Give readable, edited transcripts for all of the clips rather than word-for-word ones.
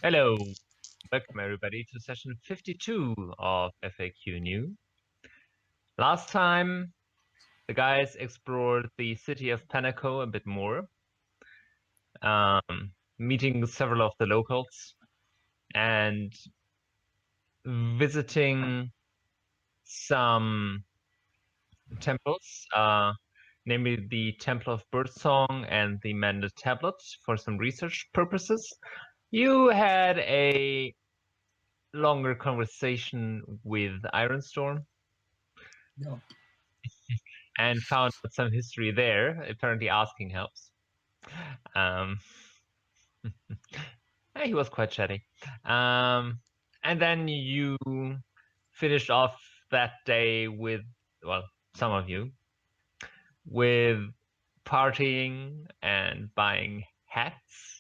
Hello, welcome everybody to session 52 of FAQNew. Last time, the guys explored the city of Panako a bit more, meeting several of the locals and visiting some temples, namely the Temple of Birdsong and the Mended Tablet for some research purposes. You had a longer conversation with Ironstorm. No. And found some history there. Apparently asking helps. He was quite chatty. And then you finished off that day with, well, some of you, with partying and buying hats.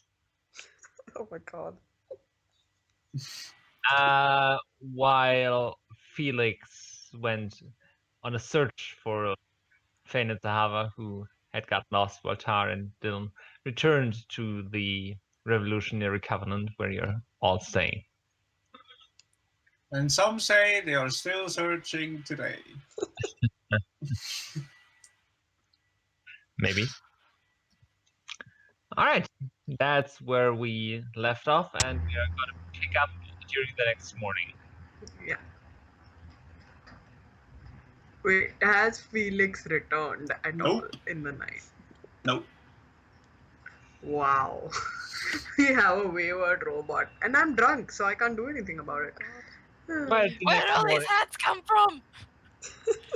Oh my god. While Felix went on a search for Phane and Zahavah, who had got lost while Tar and Dyllan returned to the Revolutionary Covenant where you're all staying. And some say they are still searching today. Maybe. All right, that's where we left off, and we are going to pick up during the next morning. Yeah. Wait, has Felix returned at all in the night? Nope. Wow. We have a wayward robot. And I'm drunk, so I can't do anything about it. Well, Where did all these hats come from?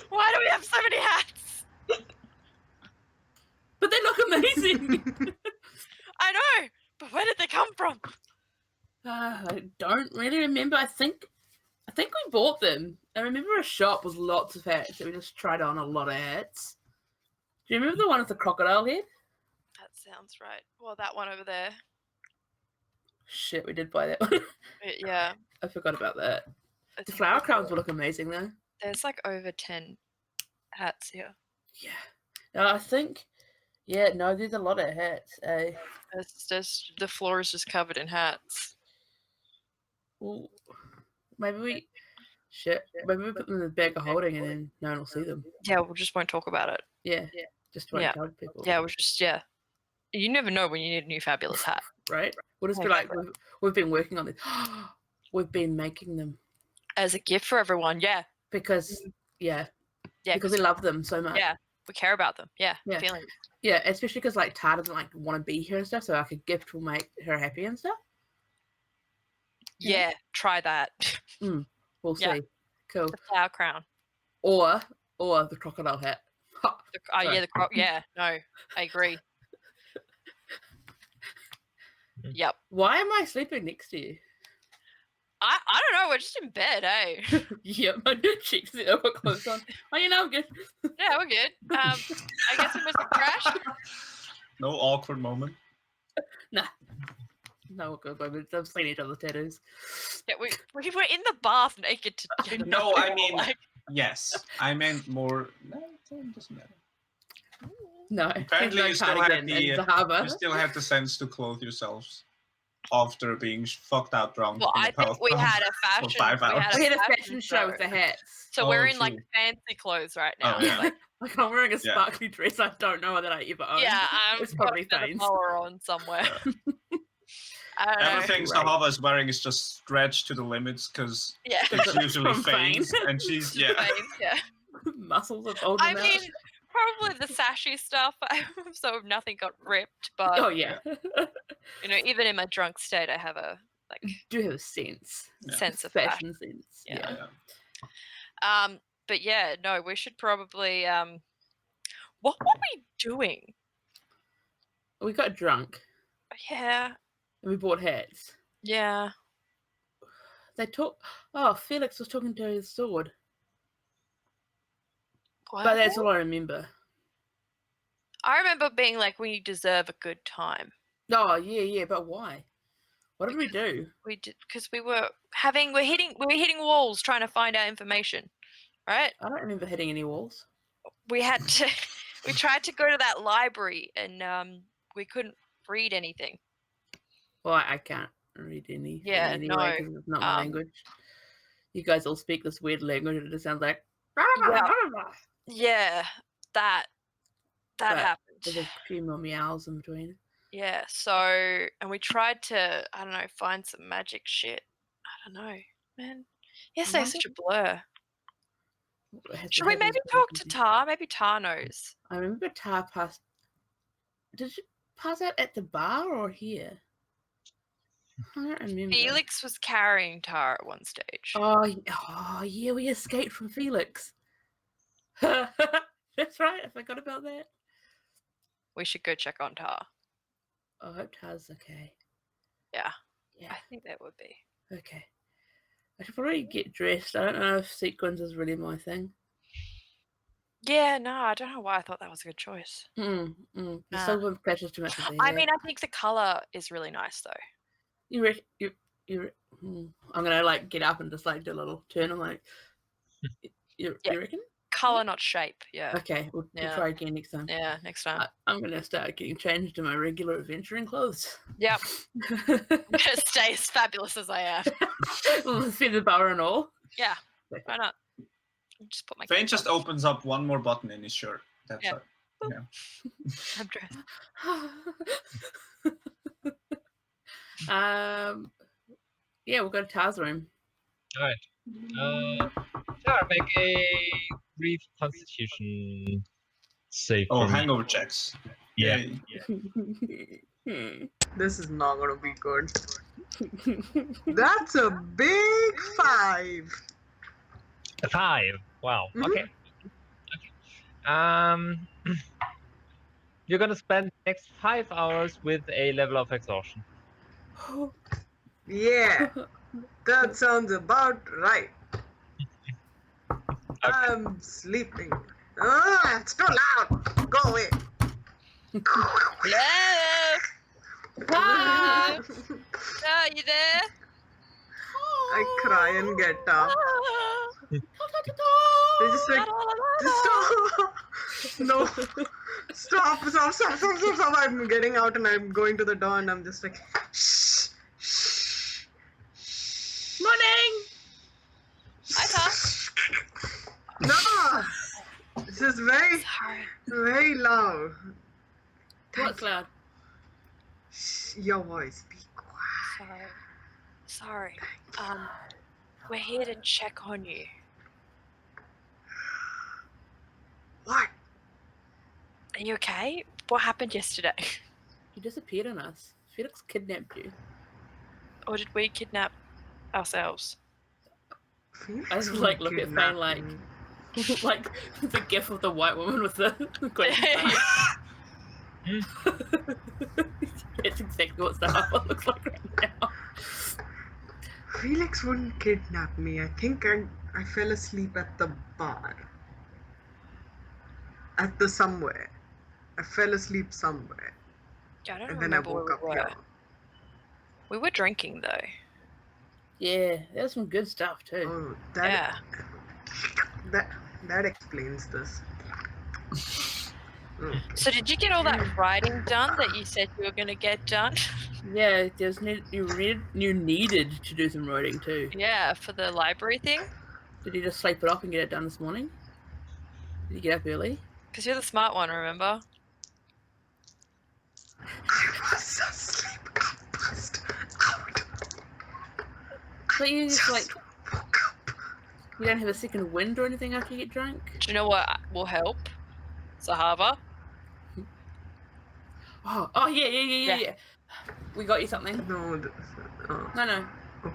Why do we have so many hats? But they look amazing. I know, but where did they come from? I don't really remember. I think we bought them. I remember a shop with lots of hats that we just tried on a lot of hats. Do you remember the one with the crocodile head? That sounds right. Well, that one over there. Shit, we did buy that one. Yeah. I forgot about that. The flower crowns will look amazing though. There's like over 10 hats here. Yeah. No, I think. Yeah, no, there's a lot of hats. It's just the floor is just covered in hats. Well, maybe we. Shit. Maybe we put them in the bag of holding and then no one will see them. Yeah, we just won't talk about it. Yeah. Just won't tell people. Yeah, You never know when you need a new fabulous hat. Right? We'll just be like, we've been working on this. We've been making them. As a gift for everyone, yeah. Because because we love them so much. Yeah, we care about them. Yeah. Feelings. Yeah, especially because like Tar doesn't like want to be here and stuff, so like a gift will make her happy and stuff. Yeah, try that. We'll see. Cool. The flower crown. Or the crocodile hat. No, I agree. Yep. Why am I sleeping next to you? I don't know, we're just in bed, eh? Yep, my cheeks are close on. Oh, I'm good. Yeah, we're good. I guess we must have crashed. No awkward moment. Nah. No awkward moment. I've seen each other's tattoos. Yeah, we were in the bath naked to No, I mean, yes. I meant more. No, it doesn't matter. No. Apparently, you still have the sense to clothe yourselves after being fucked out drunk. Well, I think we had a fashion. We had a fashion show with the hats. So we're in like fancy clothes right now. Oh, like I'm wearing a sparkly dress. I don't know that I ever owned. Yeah, it's probably Phane's. On somewhere. Everything Zahavah is wearing is just stretched to the limits because it's usually Phane's, and she's Phane's, muscles are holding out. I mean, probably the sashy stuff, so nothing got ripped. But even in my drunk state, I have a do have a sense of fashion sense. Yeah. But no, we should probably. What were we doing? We got drunk. Yeah. And we bought hats. Yeah. They talk. Oh, Felix was talking to his sword. What? But that's all I remember. I remember being like, "We deserve a good time." Oh yeah, but why? What did we do? We did because we were hitting walls trying to find out information, right? I don't remember hitting any walls. We tried to go to that library and we couldn't read anything. Well, I can't. read any. Yeah, anyway, no. 'cause it's not my language. You guys all speak this weird language, and it just sounds like. Yeah, that happened. There's a few more meows in between. Yeah, so, and we tried to, I don't know, find some magic shit. I don't know, man. Yesterday's such a blur. Should we maybe talk to Tar? Maybe Tar knows. I remember Tar passed. Did you pass out at the bar or here? I don't remember. Felix was carrying Tar at one stage. Oh yeah, we escaped from Felix. That's right, I forgot about that. We should go check on Tar. I hope Tar's okay. Yeah. Yeah. I think that would be. Okay. I should probably get dressed. I don't know if sequins is really my thing. Yeah, no, I don't know why I thought that was a good choice. The silver catches too much of the I hair. mean, I think the colour is really nice, though. I'm gonna like get up and just like do a little turn. I'm like, you reckon? Colour, not shape. Yeah. Okay, we'll try again next time. Yeah, next time. I'm gonna start getting changed to my regular adventuring clothes. Yep. I'm gonna stay as fabulous as I am. Feather boa and all. Yeah. Why not? Just put my. Phane just opens up one more button in his shirt. That's it. Yeah. I'm dressed. Yeah, we'll go to Tar's room. All right. Tar, make a brief Constitution save. Oh, hangover checks. Yeah. This is not gonna be good. That's a big 5. A 5. Wow. Mhm. Okay. You're gonna spend the next 5 hours with a level of exhaustion. Yeah, that sounds about right. I'm sleeping. Ah, it's too loud. Go away. Hello. Hello. Are you there? I cry and get up. They just like, stop. No. Stop. I'm getting out and I'm going to the door and I'm just like, shh. Morning. Hi, Tar. No. This is very, very loud. What's loud? Shh, your voice. Be quiet. Sorry. We're here to check on you. What? Are you okay? What happened yesterday? You disappeared on us. Felix kidnapped you. Or did we kidnap ourselves? I just like look at Phane like like the gif of the white woman with the question. It's exactly what Zahavah looks like right now. Felix wouldn't kidnap me. I think I fell asleep at the bar. At the somewhere. I fell asleep somewhere. Yeah, I don't And then I remember woke up where we were. here. We were drinking though. Yeah, there's some good stuff too. Oh, that explains this. Okay. So did you get all that writing done that you said you were going to get done? Yeah, you needed to do some writing too. Yeah, for the library thing? Did you just sleep it off and get it done this morning? Did you get up early? Because you're the smart one, remember? I was asleep. I passed out. But you just like woke up. you don't have a second wind or anything after you get drunk? Do you know what will help? Zahavah? Oh yeah. We got you something. No.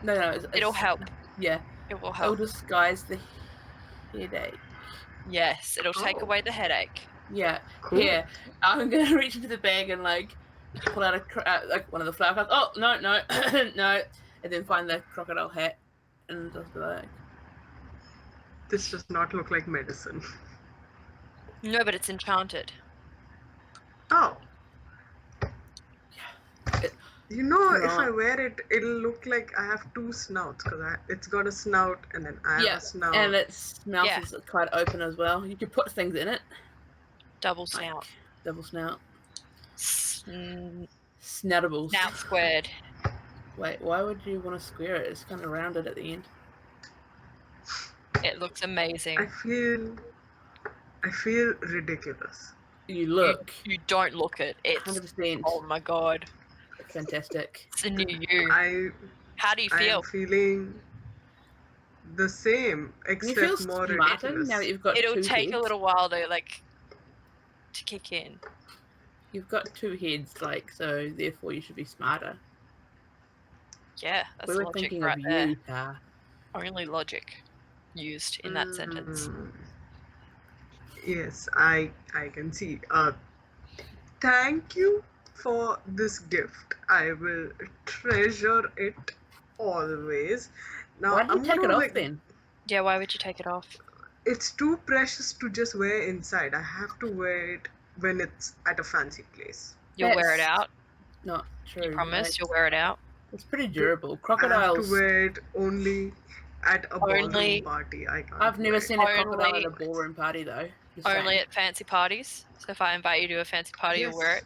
No. It'll help. Yeah. It will It'll help. disguise the headache. Yes, it'll take away the headache. Yeah. Cool. Yeah. I'm gonna reach into the bag and like pull out like one of the flower cards. Oh no, no, and then find the crocodile hat and just be like, This does not look like medicine. No, but it's enchanted. Oh. You know, if Right. I wear it, it'll look like I have 2 snouts because it's got a snout and then I have a snout. and its mouth Yeah. is quite open as well. You could put things in it. Double snout. Double snout. Snout Snoutables. squared. Wait, why would you want to square it? It's kind of rounded at the end. It looks amazing. I feel ridiculous. You look You don't look it. It's 100% oh my god. fantastic. It's a new you. How do you I feel? am feeling the same, You except feel more smarter ridiculous. now that you've got It'll two take heads. a little while to kick in. You've got two heads, so therefore you should be smarter. Yeah, that's We were logic thinking right of there. you, Tar. Only logic used in that sentence. Yes, I can see. Thank you for this gift. I will treasure it always. Now, Why did you I'm take it gonna, off then? Yeah, why would you take it off? It's too precious to just wear inside. I have to wear it when it's at a fancy place. You'll wear it That's out. Not true. You promise right? you'll wear it out. It's pretty durable. I have Crocodiles. to wear it only at a ballroom Only- party. I can't. I've never wear seen a Only- crocodile at a ballroom party though. Just Only saying. at fancy parties. So if I invite you to a fancy party, you'll wear it.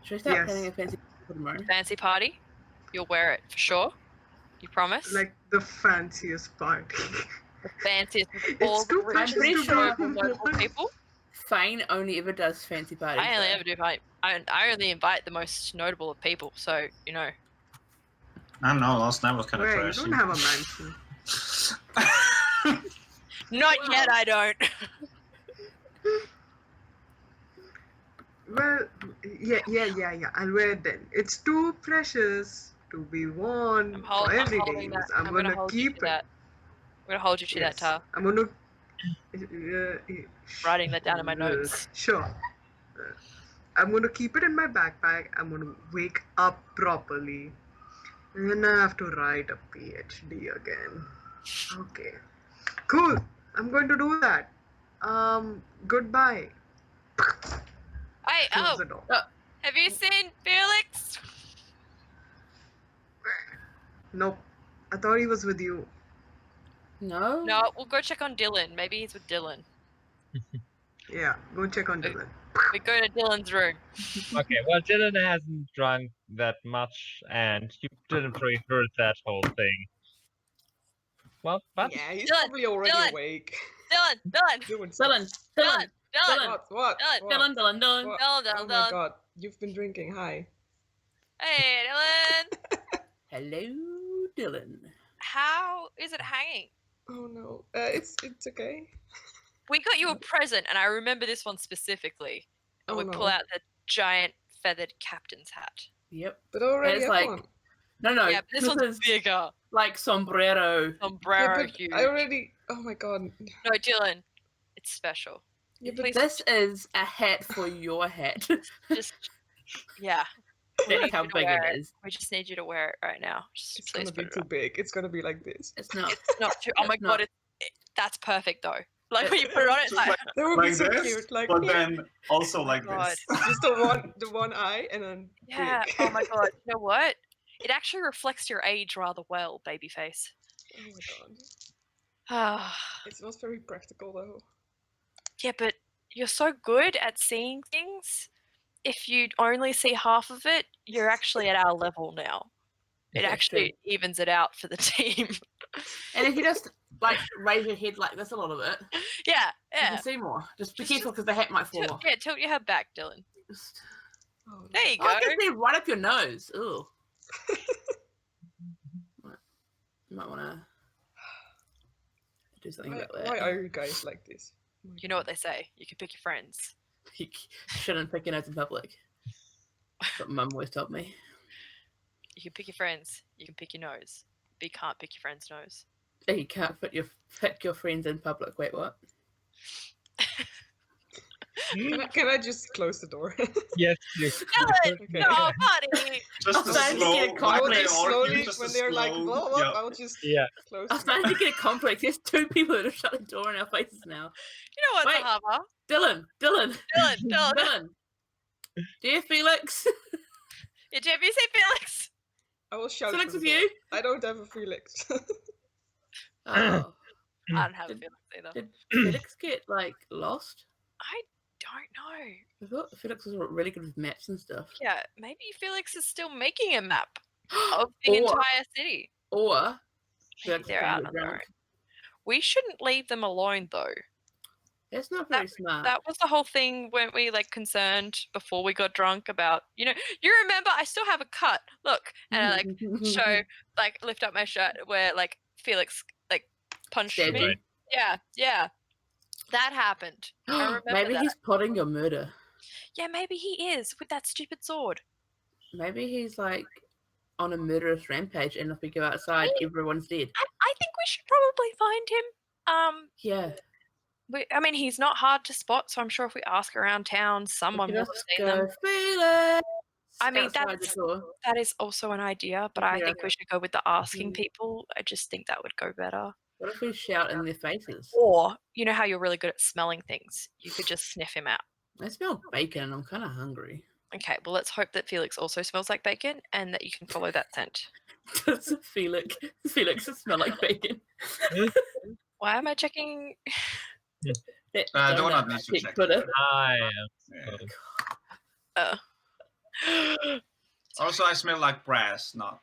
Should we start Yes. planning a fancy party for tomorrow? Fancy party, you'll wear it for sure. You promise? Like the fanciest party. the fanciest with It's all the too rich, I'm pretty precious to sure be notable worn. people. Phane only ever does fancy parties. I only though. ever do invite. I only invite the most notable of people. So I don't know. Last night was kind of Wait, you trashy. don't have a mansion. not yet. I don't. Well, yeah. I'll wear it then. It's too precious to be worn I'm for everyday holding use. that. I'm gonna gonna hold you keep to it. that. I'm gonna hold you to that, Yes. Tar. I'm gonna. Writing that down in my notes. Sure. I'm gonna keep it in my backpack. I'm gonna wake up properly. And then I have to write a PhD again. Okay. Cool. I'm going to do that. Goodbye. Hey, Close the door. have you seen Felix? Nope. I thought he was with you. No. No, we'll go check on Dyllan. Maybe he's with Dyllan. Yeah, go check on Dyllan. We go to Dyllan's room. Okay, well, Dyllan hasn't drunk that much, and you didn't really heard that whole thing. Well, but Yeah, he's Dyllan, probably already Dyllan. awake. Dyllan, Doing stuff. Dylan. Dyllan, What? Dyllan. What? Dylan. What? Dyllan, Oh my Dyllan. god, you've been drinking. Hi. Hey, Dyllan. Hello, Dylan. How is it hanging? Oh no, it's okay. We got you a present, and I remember this one specifically. And Oh we pull no. out the giant feathered captain's hat. Yep. But I already It's have like- one. No. yeah, but this one's is bigger. like sombrero. Sombrero Yeah, but huge. I already. Oh my god. No, Dyllan, it's special. Yeah, but Please, This is a hat for your hat. just yeah. We That's need how you to big wear it is. We just need you to wear it right now. Just it's please gonna be put it too on. big. It's gonna be like this. It's not. It's not too. Oh my It's not. god, that's perfect though. Like when you put it on, it's Just like That would be like so this, cute. Like but then also like God. this. just the one eye and then yeah. big. Oh my god. You know what? It actually reflects your age rather well, babyface. Oh my god. Ah. It's not very practical though. Yeah, but you're so good at seeing things. If you only see half of it, you're actually at our level now. It That's actually evens it out for the team. And if you just like raise your head like this a little bit, yeah, you yeah. can see more. Just be Just- careful because the hat might fall Tilt, off. yeah, tilt your head back, Dyllan. Just- Oh, no. There you Oh, I go. can see right up your nose. Ooh. You might want to do something Why, about that. why are you guys like this? Oh my You know God. what they say. You can pick your friends. You shouldn't pick your nose in public. That's what Mum always told me. You can pick your friends. You can pick your nose. But you can't pick your friend's nose. You can't pick your friends in public. Wait, what? Can I just close the door? yes, you. Dyllan! Okay. No, buddy! Just I'm a starting to slow, get a I will like, just or slowly, just a when they're like, slow- blah, blah, yeah. I'll just Yeah. close I'm the starting to get a complex. There's two people that have shut the door in our faces now. You know what, Wait. Zahavah? Dylan. Dyllan. Dear Felix. Yeah, have you seen Felix? I will shout Felix from with the door. you? I don't have a Felix. Oh, I don't have a Did- Felix either. did Felix get like lost? I don't know. I thought Felix was really good with maps and stuff. Yeah, maybe Felix is still making a map. of the Or- entire city. Or Maybe they're out on their own. We shouldn't leave them alone, though. That's not very smart. That was the whole thing, weren't we, like, concerned before we got drunk about, you remember, I still have a cut, look, and I, like, lift up my shirt where, like, Felix, like, punched Stabbed me. him. Yeah. That happened. I remember Maybe that. he's plotting your murder. Yeah, maybe he is, with that stupid sword. Maybe he's, like, on a murderous rampage, and if we go outside, everyone's dead. I think we should probably find him. Yeah. I mean, he's not hard to spot, so I'm sure if we ask around town, someone will have seen them. Felix! I mean, outside the door. that is also an idea, but I think we should go with the asking Mhm. people. I just think that would go better. What if we shout in their faces? Or, you know how you're really good at smelling things? You could just sniff him out. I smell bacon. I'm kind of hungry. Okay, well, let's hope that Felix also smells like bacon and that you can follow that scent. Does Felix smell like bacon? Why am I checking? Donut needs to check. I am. Also, I smell like brass, not.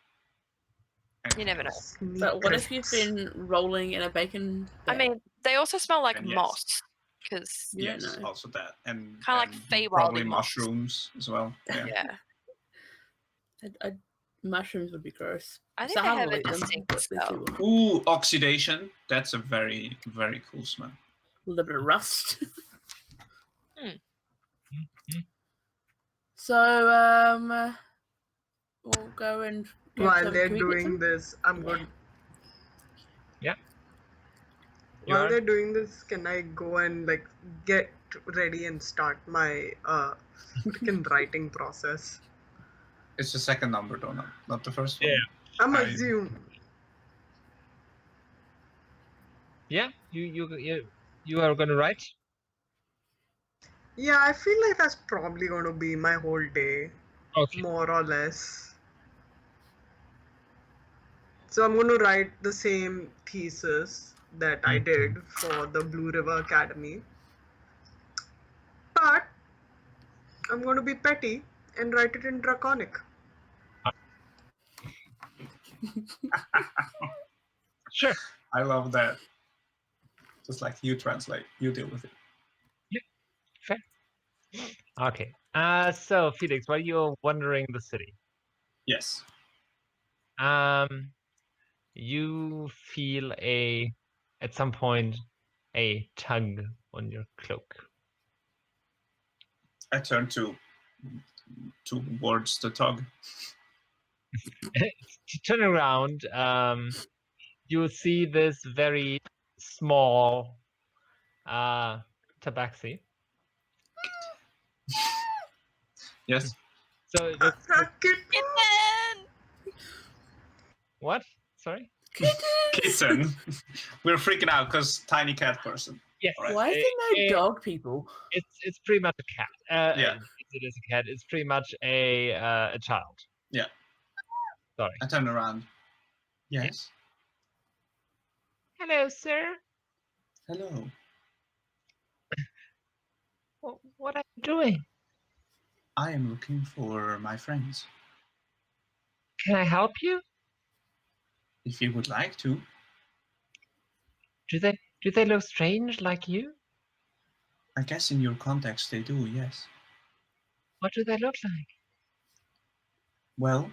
You never know. But what if you've been rolling in a bacon? I mean, they also smell like And yes. moss. Because You don't Yes, know. also that, and Kinda like and Feywild probably in moss. mushrooms as well. Yeah. yeah, Mushrooms would be gross. I think they Zahavah have will a eat them, distinct but they're smell. too- Ooh, oxidation. That's a very, very cool smell. A little bit of rust. So, we'll go and. While can they're we get doing some? this, I'm going. Yeah. You While are? they're doing this, can I go and like get ready and start my freaking writing process? It's the second number, Donut, not the first one. Yeah. I'm I- assuming. Yeah, you are gonna write. Yeah, I feel like that's probably going to be my whole day, Okay. more or less. So I'm going to write the same thesis that I did for the Blue River Academy. But I'm going to be petty and write it in Draconic. Sure. I love that. Just like you translate, you deal with it. Okay. So Felix, while you're wandering the city, Yes. you feel at some point a tug on your cloak. I turn towards the tug. To turn around, you see this very small tabaxi. Yes. So it looks Kitten! what? Sorry? Kitten. We're freaking out because tiny cat person. Yes. Alright. Why is there no dog people? It's pretty much a cat. Yeah. It is a cat. It's pretty much a child. Yeah. Sorry. I turn around. Yes. Hello, sir. Hello. What are you doing? I am looking for my friends. Can I help you? If you would like to. Do they look strange like you? I guess in your context they do, yes. What do they look like? Well,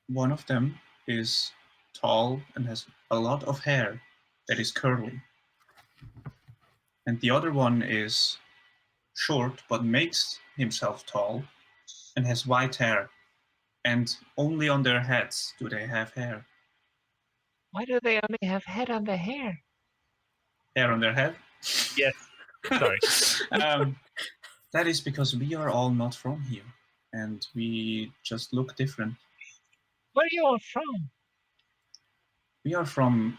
one of them is tall and has a lot of hair that is curly. And the other one is short but makes himself tall and has white hair. And only on their heads do they have hair. Why do they only have head on their hair? Hair on their head? Yes. Sorry. That is because we are all not from here. And we just look different. Where are you all from? We are from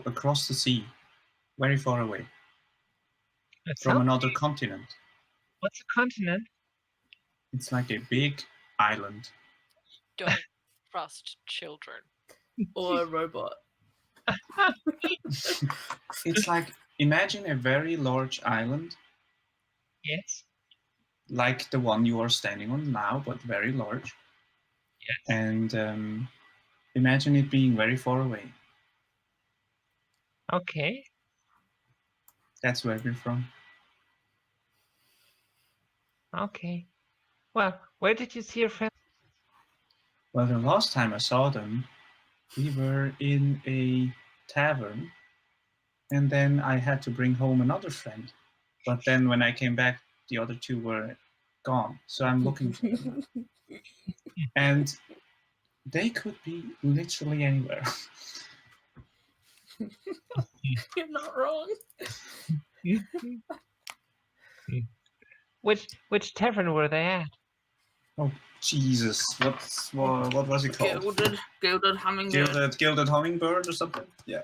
across the sea, very far away, from another continent. What's a continent? It's like a big island. Don't trust children. Or a robot? It's like, imagine a very large island, Yes. like the one you are standing on now, but very large. Yes. And imagine it being very far away. Okay. That's where we're from. Okay. Well, where did you see your friends? Well, the last time I saw them, we were in a tavern, and then I had to bring home another friend. But then when I came back, the other two were gone. So I'm looking for them now. And they could be literally anywhere. You're not wrong. Which tavern were they at? Oh, Jesus. What was it called? Gilded hummingbird. Gilded Hummingbird or something? Yeah.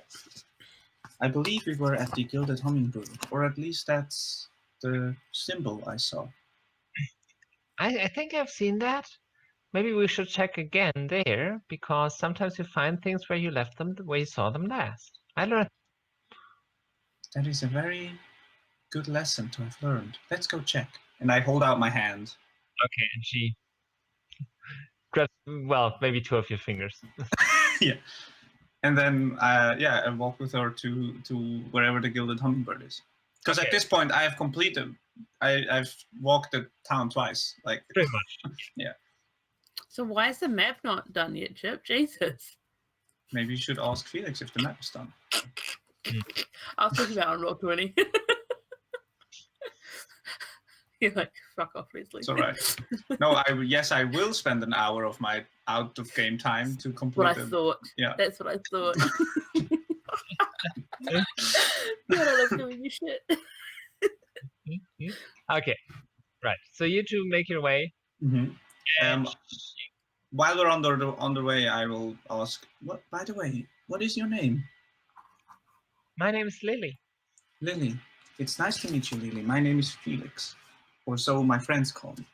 I believe we were at the Gilded Hummingbird, or at least that's the symbol I saw. I think I've seen that. Maybe we should check again there, because sometimes you find things where you left them where you saw them last. I learned. That is a very good lesson to have learned. Let's go check. And I hold out my hand. Okay, and she grabs, well, maybe two of your fingers. Yeah. And then, I walk with her to wherever the Gilded Hummingbird is. Because Okay. at this point, I have completed. I've walked the town twice. Like, Pretty much. yeah. So why is the map not done yet, Chip? Jesus. Maybe you should ask Felix if the map is done. I was thinking about on Roll20. You're like, fuck off, Leslie. It's all right. No, I will spend an hour of my out of game time to complete What I it. thought. Yeah. That's what I thought. God, I love doing your shit. Okay, right. So you two make your way. Mm-hmm. And While we're on the way, I will ask. What? By the way, what is your name? my name is Lily. Lily. It's nice to meet you, Lily. My name is Felix, or so my friends call me.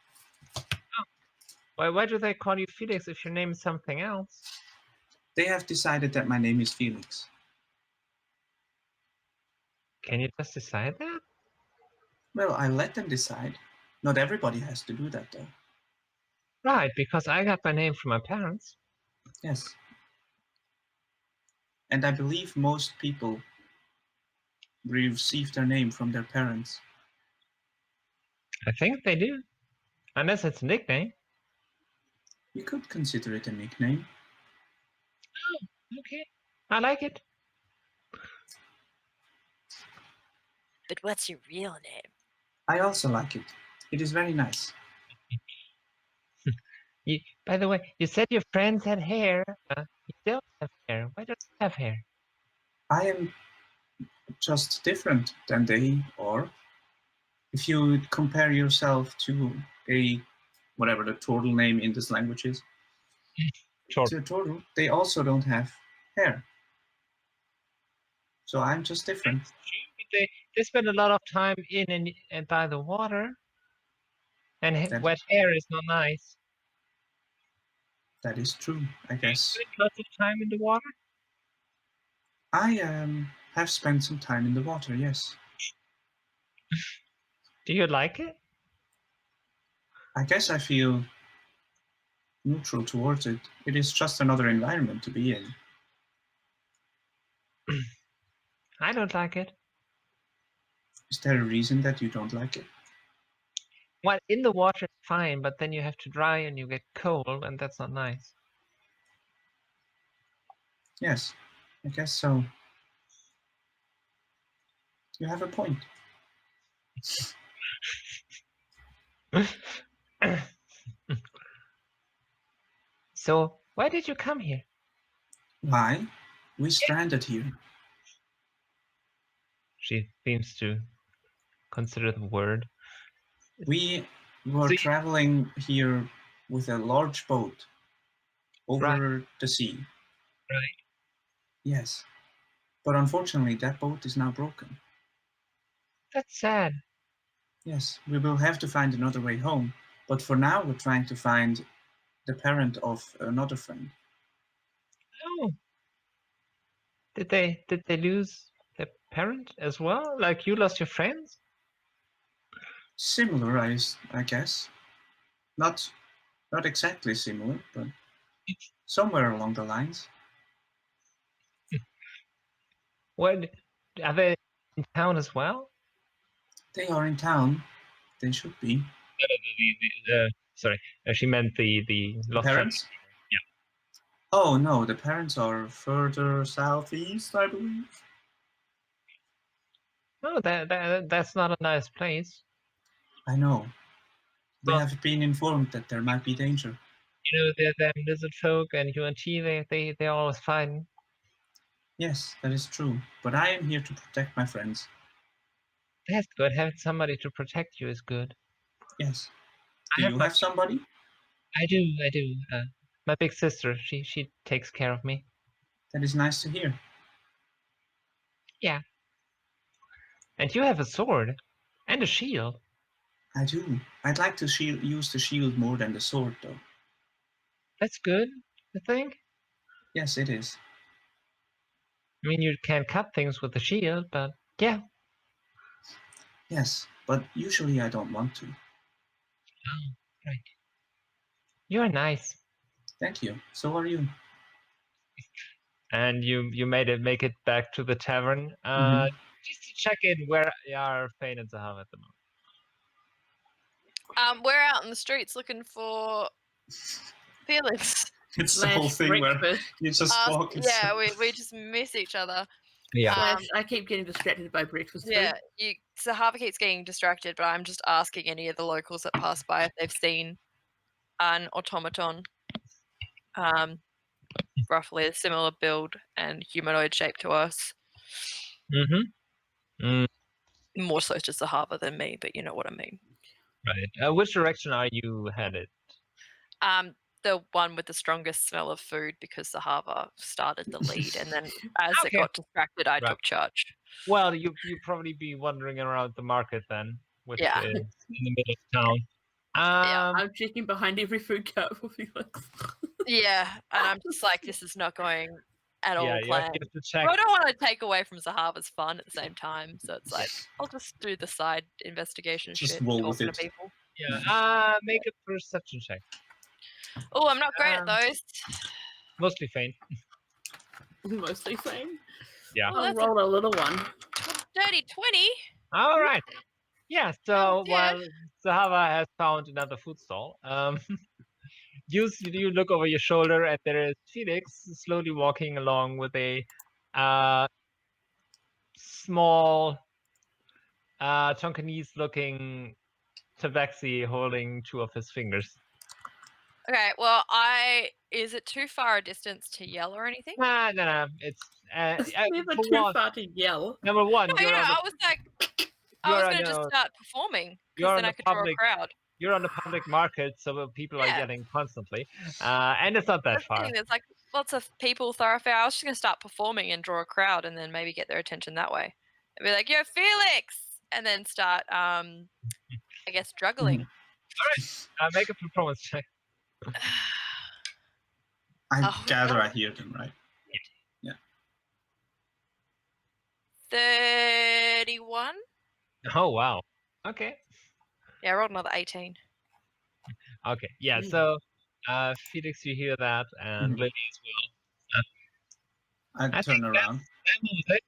Why do they call you Felix if your name is something else? They have decided that my name is Felix. Can you just decide that? Well, I let them decide. Not everybody has to do that, though. Right, because I got my name from my parents. Yes. And I believe most people receive their name from their parents. I think they do. Unless it's a nickname. You could consider it a nickname. Okay, I like it. But what's your real name? I also like it. It is very nice. By the way, you said your friends had hair. You don't have hair. Why don't you have hair? I am just different than they are. If you compare yourself to a whatever the turtle name in this language is, Sure. to a turtle, they also don't have hair. So I'm just different. But they spend a lot of time in and by the water. And wet hair is not nice. That is true, I guess. Spend lots of time in the water? I have spent some time in the water, yes. Do you like it? I guess I feel neutral towards it. It is just another environment to be in. I don't like it. Is there a reason that you don't like it? Well, in the water it's fine, but then you have to dry and you get cold, and that's not nice. Yes, I guess so. You have a point. So, why did you come here? Why? We stranded here. She seems to consider the word. We were traveling here with a large boat over the sea. Right. Yes. But unfortunately, that boat is now broken. That's sad. Yes, we will have to find another way home. But for now, we're trying to find the parent of another friend. Oh. Did they lose their parent as well? Like you lost your friends? Similar, I guess. Not exactly similar, but Somewhere along the lines. What? Are they in town as well? They are in town. They should be. Sorry, she meant the lost Parents? Yeah. Oh no, the parents are further southeast, I believe. No, that's not a nice place. I know. We Well, have been informed that there might be danger. you know, they're lizard folk and UNT, they're always fighting. Yes, that is true. But I am here to protect my friends. That's good. Having somebody to protect you is good. Yes. I Do have you my- have somebody? I do. My big sister, she takes care of me. That is nice to hear. Yeah. And you have a sword and a shield. I do. I'd like to use the shield more than the sword, though. That's good, I think. Yes, it is. I mean, you can cut things with the shield, but yeah. Yes, but usually I don't want to. Oh, right. You're nice. Thank you. So are you. And you make it back to the tavern. Mhm. Just to check in, where are Phane and Zahavah at the moment? We're out in the streets looking for Felix. It's the whole thing where breakfast. you just walk. Yeah, we just miss each other. Yeah. I keep getting distracted by breakfast Yeah, food. Zahavah keeps getting distracted, but I'm just asking any of the locals that pass by if they've seen an automaton, roughly a similar build and humanoid shape to us. Mm-hmm. More so to Zahavah than me, but you know what I mean. Right. Which direction are you headed? The one with the strongest smell of food, because Zahavah started the lead, and then as it Okay. got distracted, I Right. took charge. Well, you probably be wandering around the market then, which Yeah. is in the middle of town. Yeah. I'm checking behind every food cart for Felix. Yeah, and I'm just like, this is not going at all Yeah, you planned. have to check. But I don't want to take away from Zahavah's fun at the same time, so it's like I'll just do the side investigation Just shit, roll with talking to it. people. Yeah. Make a perception check. Oh, I'm not great at those. Mostly Phane. Mostly saying. Yeah. Oh, I'll that's roll a little one. dirty 20. All right. Yeah. So Oh, yeah. while Zahavah has found another food stall, you look over your shoulder and there is Felix slowly walking along with a small Tonkinese looking tabaxi holding two of his fingers. Okay, well, is it too far a distance to yell or anything? No. It's Never for too one, far to yell. number one. No, I was like, I was going to just start performing, you're because on then the I could draw a public- crowd. You're on the public market, so people are Yeah. yelling constantly, and it's not that That's the far. thing, there's like lots of people thoroughfare. I was just going to start performing and draw a crowd and then maybe get their attention that way. And be like, yo, Felix! And then start, I guess, juggling. Make a performance check. I Oh, gather no. I hear them, right? 31? Oh wow. Okay. Yeah, I rolled another 18. Okay. Yeah. So, Felix, you hear that, and Mhm. Lily as well. I turn around. That's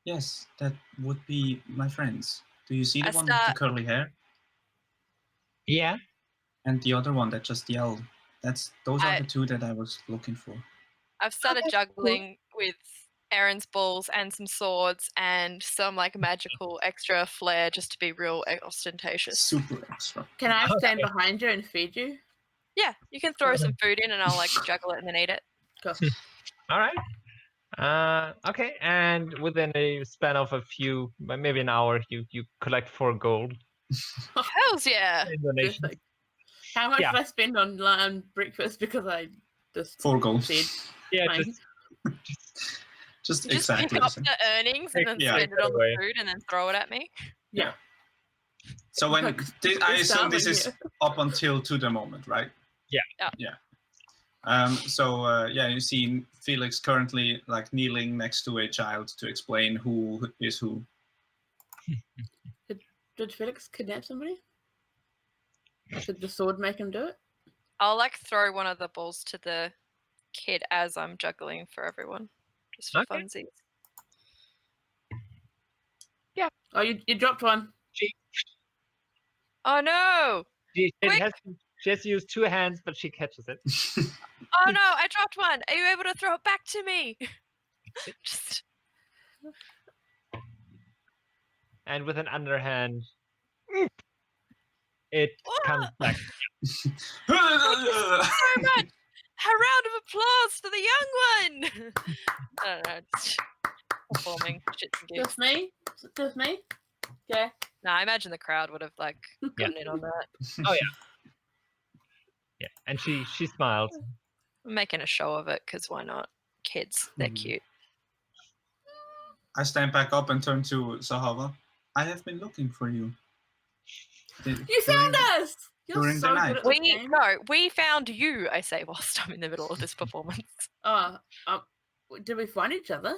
Yes, that would be my friends. Do you see the I one with the start- curly hair? Yeah. And the other one that just yelled. Those are I- the two that I was looking for. I've started that's cool. juggling with Aaron's balls and some swords and some like magical extra flair just to be real ostentatious. Super extra. Can I stand Okay. behind you and feed you? Yeah, you can throw some food in and I'll like juggle it and then eat it. Go. All right. Okay. And within a span of a few, maybe an hour, you collect 4 gold. Hells yeah. In donation. Perfect. How much Yeah. did I spend on breakfast because I just 4 gold. said Yeah. fine. Just You just exactly pick the up same. the earnings and then Yeah. spend it on Away. the food and then throw it at me. Yeah. So when Look, I we're assume this is starving up until to the moment, right? Yeah. Yeah. You see Felix currently like kneeling next to a child to explain who is who. Did Felix kidnap somebody? Did the sword make him do it? I'll like throw one of the balls to the kid as I'm juggling for everyone, just for Okay. funsies. Oh, you dropped one. Oh no! She Quick! has to use 2 hands, but she catches it. Oh no! I dropped one. Are you able to throw it back to me? Just And with an underhand, it comes Ah! back. so much. A round of applause for the young one. I don't know. It's performing shits and gigs. Just me? Just me? Okay. No, I imagine the crowd would have like Yeah. gotten in on that. Oh yeah. Yeah, and she smiles. I'm making a show of it because why not? Kids, they're cute. I stand back up and turn to Zahavah. I have been looking for you. You found us! You're during the so night. good at this game. We found you, I say whilst I'm in the middle of this performance. Oh, did we find each other?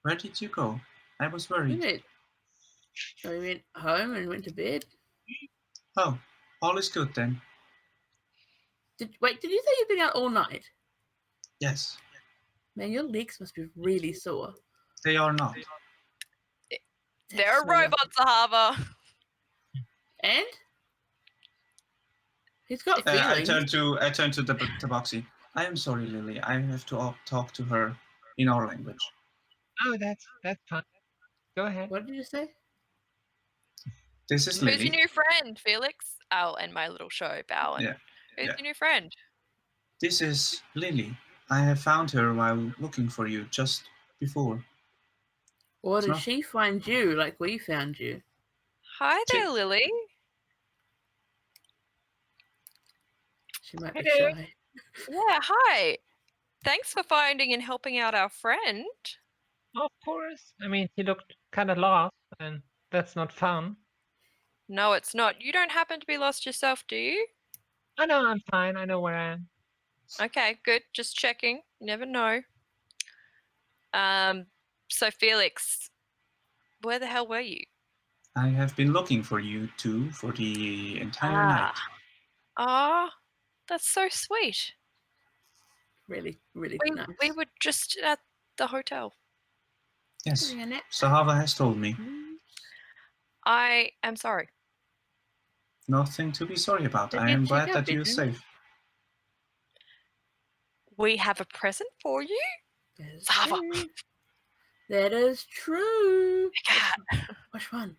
Where did you go? I was We worried. went home and went to bed. Oh, all is good then. Did you say you've been out all night? Yes, Man, your legs must be really sore. they are not. They're That's so robots, Zahavah. And? He's got I feelings. turn to the Tabaxi. I am sorry, Lily. I have to talk to her in our language. Oh, that's fine. Go ahead. What did you say? This is Who's Lily. your new friend, Felix? I'll end my little show bowing. Yeah, Who's yeah. your new friend? This is Lily. I have found her while looking for you just before. Or It's did not- she find you like we found you? Hi there, Lily. She might be Hello. shy. Yeah, hi. Thanks for finding and helping out our friend. Of course. I mean, he looked kind of lost, and that's not fun. No, it's not. You don't happen to be lost yourself, do you? I know I'm fine. I know where I am. Okay, good. Just checking. You never know. So Felix, where the hell were you? I have been looking for you two for the entire night. Ah, that's so sweet. Really, really We nice. we were just at the hotel. Yes, Having a nap. Zahavah has told me. I am sorry. Nothing to be sorry about. Did I you am check glad our that you're bedroom? safe. We have a present for you. That is Zahavah. true. That is true. Cat. Which one?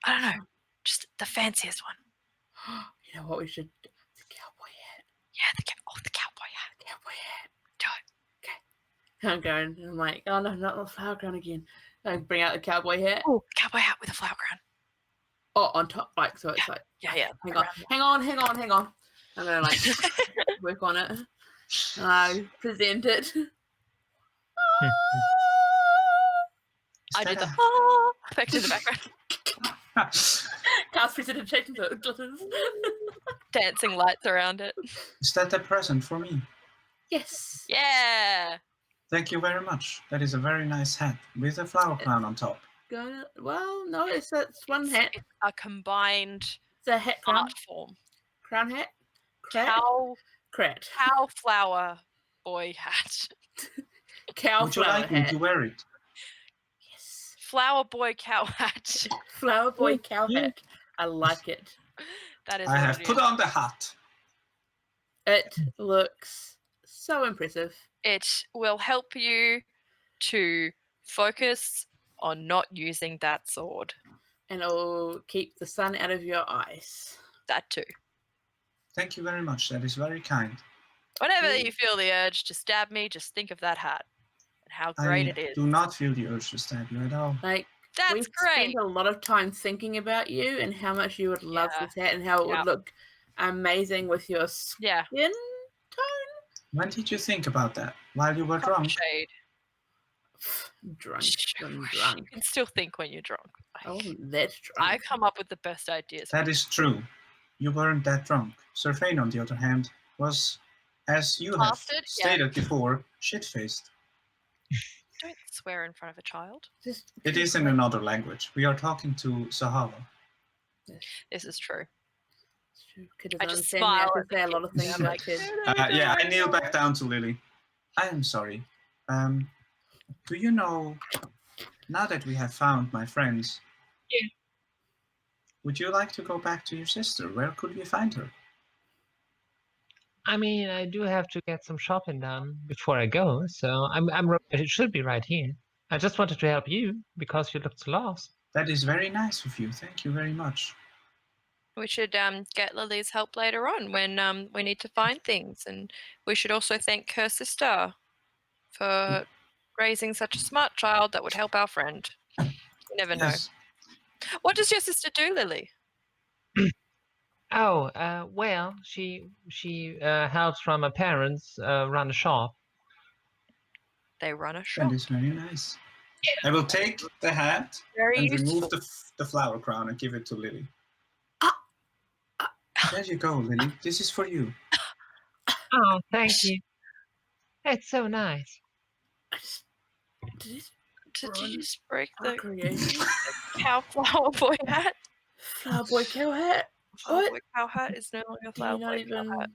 I don't Which know. one? Just the fanciest one. You know what we should do? The cowboy hat. Yeah, the cowboy hat. The cowboy hat. Do it. I'm going. I'm like, oh no, not the flower crown again. I bring out the cowboy hat. Oh, cowboy hat with a flower crown. Oh, on top, like so. It's like, Yeah. hang on. I'm gonna like work on it. And I present it. I did the effect in the background. Cast presentation so it glitters. Dancing lights around it. Is that a present for me? Yes. Yeah. Thank you very much. That is a very nice hat with a flower crown on top. Well, no, it's one hat. It's a combined It's a hat crown. art form. Crown hat. Crat. Cow flower boy hat. Cow Would you flower like me hat. to wear it? Yes. Flower boy cow hat. Flower boy cow hat. I like it. That is I what have it put is. on the hat. It looks so impressive. It will help you to focus on not using that sword. And it'll keep the sun out of your eyes. That too. Thank you very much. That is very kind. Whenever you feel the urge to stab me, just think of that hat and how great it I is. do not feel the urge to stab you at all. Like, That's we've great. spent a lot of time thinking about you and how much you would love Yeah. this hat and how it Yeah. would look amazing with your skin Yeah. tone. When did you think about that? While you were drunk? Shade. Drunk. I'm You drunk. can still think when you're drunk. I wasn't that drunk. I come up with the best ideas. That is true. You weren't that drunk. Sir Phane, on the other hand, was, as you have Bastard, yeah. stated before, shit-faced. Don't swear in front of a child. Just It is in another language. We are talking to Zahavah. This is true. Kid doesn't I just understand me. I smile can at the say a lot kid. of things I'm to like, that kid. Yeah, I kneel back down to Lily. I am sorry. Do you know, now that we have found my friends, Yeah. would you like to go back to your sister? Where could we find her? I mean, I do have to get some shopping done before I go, so it should be right here. I just wanted to help you because you looked lost. That is very nice of you. Thank you very much. We should get Lily's help later on when we need to find things, and we should also thank her sister for raising such a smart child that would help our friend. You never know. Yes. What does your sister do, Lily? Oh, well, she helps from her parents run a shop. They run a That shop. is very nice. I will take the hat Very and useful. remove the flower crown and give it to Lily. There you go, Lily. This is for you. Oh, thank you. That's so nice. Did Did Run you just break our the creation? cow flower boy hat? Flower boy cow hat. Flower What? boy cow hat is no longer Do flower you not boy cow even hat.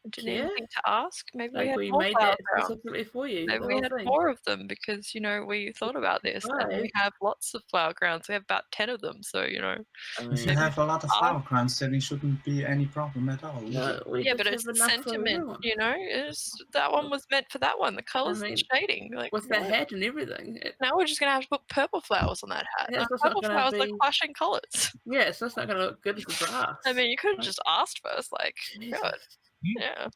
I didn't even care? think to ask. Maybe we Like had we more made flower that crowns. specifically for you. Maybe the we whole had thing. more of them because, we thought about this and we Right. have lots of flower crowns. We have about 10 of them. So, I If you mean, have a lot of flower crowns, then it shouldn't be any problem at all. no, we yeah, just but it's have the enough for sentiment, everyone. that one was meant for that one. The colors mean, and shading. Like, With the what? hat and everything. Now we're just going to have to put purple flowers on that hat. Yeah, Now, that's not purple gonna flowers are be- clashing colors. Yeah, so that's not going to look good as the grass. I mean, you could have just asked first. Like, Jesus. God, yeah.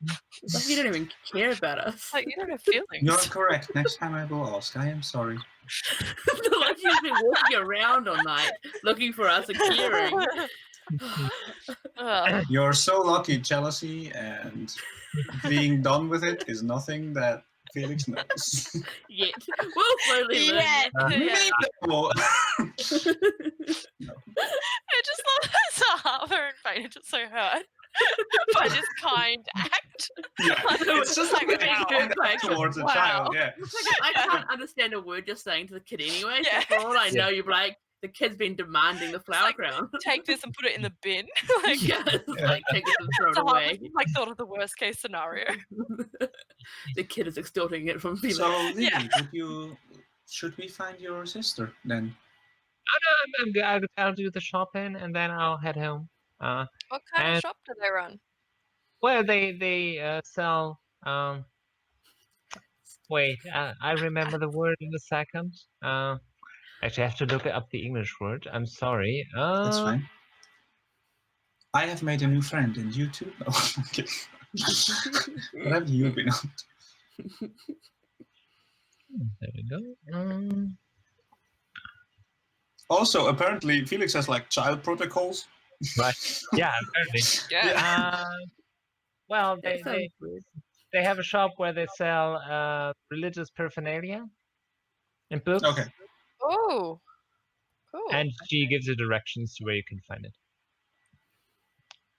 It's like you don't even care about us. Like, you don't have feelings. You're correct. Next time I will ask. I am sorry. Like you've been walking around all night looking for us and caring. Ugh. You're so lucky. Jealousy and being done with it is nothing that Felix knows. Yet. We'll slowly learn. Yeah, yeah. No. I just love that Zahavah and Phane are just so hurt by this kind act. Yeah, it's just like, like wow. kind of act towards a Wow. child. Yeah. I can't understand a word you're saying to the kid anyway. Yeah. So for all I know, you're like, the kid's been demanding the flower like, crown. Take this and put it in the bin. Like, Yeah, it's like take it and throw it Zahavah's away. like thought of the worst case scenario. The kid is extorting it from Felix. So, Lily, Yeah. should we find your sister then? I'll do the shopping and then I'll head home. What kind of And- shop do they run? Well, they sell. Wait, I remember the word in a second. Actually, I have to look up the English word. I'm sorry. That's fine. I have made a new friend, and you too? No, I'm kidding. What have you been up to? There we go. Also, apparently, Felix has like child protocols. Right. Yeah, apparently. Yeah. Well, That sounds weird. they have a shop where they sell religious paraphernalia and books. Okay. Oh. Cool. And she gives you directions to where you can find it.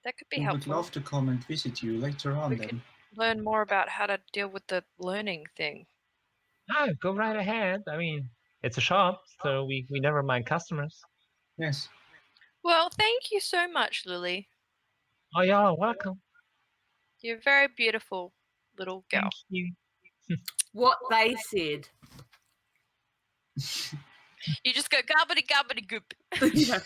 That could be We would helpful. love to come and visit you later on We then. could learn more about how to deal with the learning thing. Go right ahead. I mean, it's a shop, so we never mind customers. Yes. Well, thank you so much, Lily. Oh, y'all are welcome. You're a very beautiful little girl. Thank you. What they said. You just go gobbity gobbity goop. Yeah.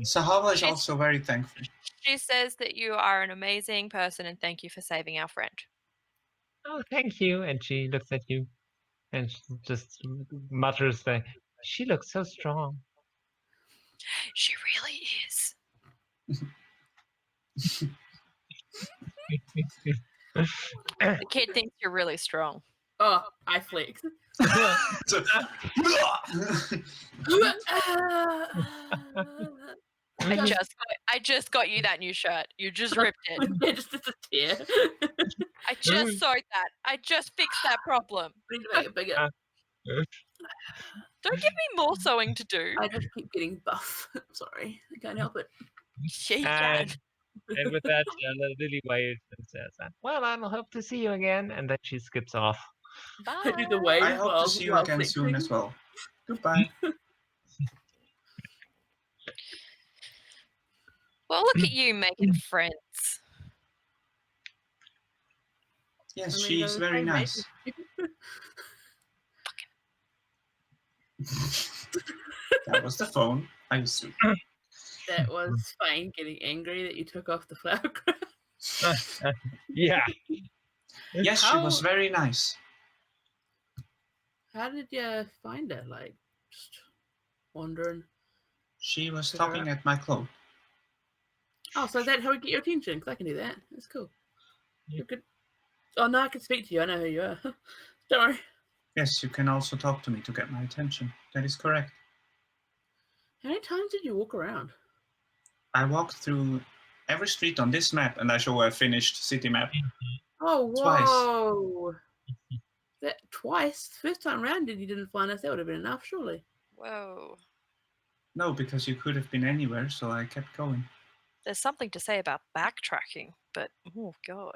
Zahavah is She's- also very thankful. She says that you are an amazing person and thank you for saving our friend. Oh, thank you. And she looks at you and she just mutters that she looks so strong. She really is. The kid thinks you're really strong. Oh, I flex. So- I just got you that new shirt. You just ripped it. Yeah, just a tear. I just sewed that. I just fixed that problem. We need to make it bigger. Don't give me more sewing to do. I just keep getting buff. Sorry, I can't help it. Yeah, you can. And with that, Lily waves and says, well, I hope to see you again. And then she skips off. I do the Bye. wave I hope while- to see you while again soon flexing. as well. Goodbye. Well, look at you making friends. Yes, I mean, she's they're the very same nice. That was the phone, I assume. That was Phane getting angry that you took off the flower crown. Yeah. Yes, she was very nice. How did you find her? Like, just wandering. She was Figure tugging out. at my cloak. Oh, so that's how we get your attention, because I can do that. That's cool. Yeah. You could... Oh, no, I can speak to you. I know who you are. Don't worry. Yes, you can also talk to me to get my attention. That is correct. How many times did you walk around? I walked through every street on this map, and I show a finished city map. Oh, Twice. whoa. That twice? First time round, you didn't find us. That would have been enough, surely. Whoa. No, because you could have been anywhere, so I kept going. There's something to say about backtracking, but oh god.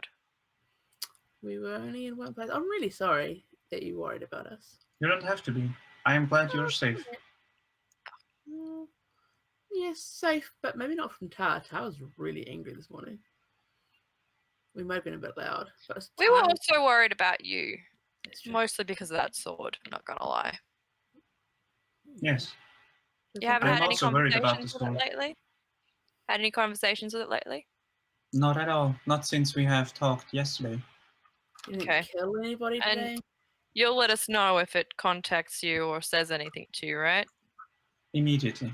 We were only in one place. I'm really sorry that you worried about us. You don't have to be. I am glad you're safe. Yes, safe, but maybe not from Tar. Tar was really angry this morning. We might have been a bit loud. But We were also worried about you. That's true. Mostly because of that sword, not gonna lie. Yes. You haven't I'm had any also worried about conversations the with it sword. lately? Had any conversations with it lately? Not at all. Not since we have talked yesterday. You didn't Okay. kill anybody And today? you'll let us know if it contacts you or says anything to you, right? Immediately.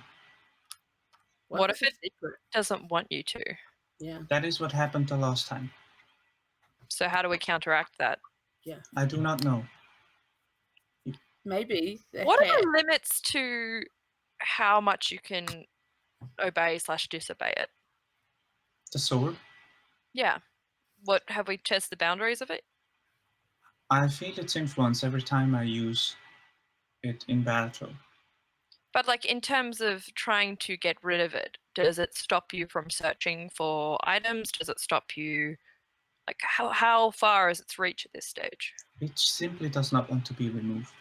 What if it's a it secret? doesn't want you to? Yeah, That is what happened the last time. So how do we counteract that? yeah. I do not know. Maybe the What are hat. the limits to how much you can obey/disobey it? The sword? Yeah. What have we tested the boundaries of it? I feel its influence every time I use it in battle. But like in terms of trying to get rid of it, does it stop you from searching for items? Does it stop you like how far is its reach at this stage? It simply does not want to be removed.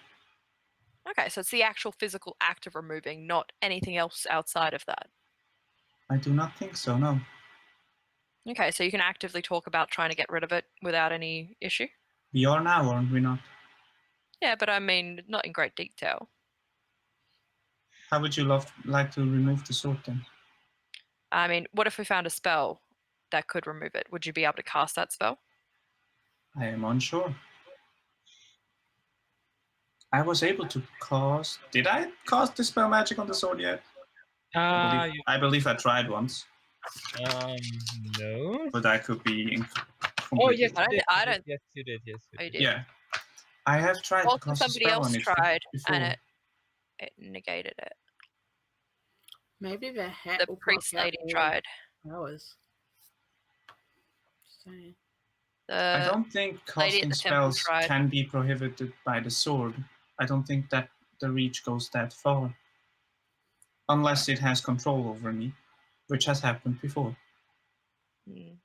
Okay, so it's the actual physical act of removing, not anything else outside of that. I do not think so, no. Okay, so you can actively talk about trying to get rid of it without any issue? We are now, aren't we not? Yeah, but I mean, not in great detail. How would you like to remove the sword then? I mean, what if we found a spell that could remove it? Would you be able to cast that spell? I am unsure. I was able to cast... Did I cast Dispel Magic on the sword yet? I believe I tried once, No. but I could be Oh, completely yes, wrong. you did. I don't- Yes, you did. Yes, you Oh, you did. did? Yeah. I have tried to Also, cast a somebody spell else on it tried, before. and it negated it. Maybe the hat The will priest block out lady all tried. powers. Just saying. I The don't think lady at casting the temple spells tried. can be prohibited by the sword. I don't think that the reach goes that far. Unless it has control over me, which has happened before. I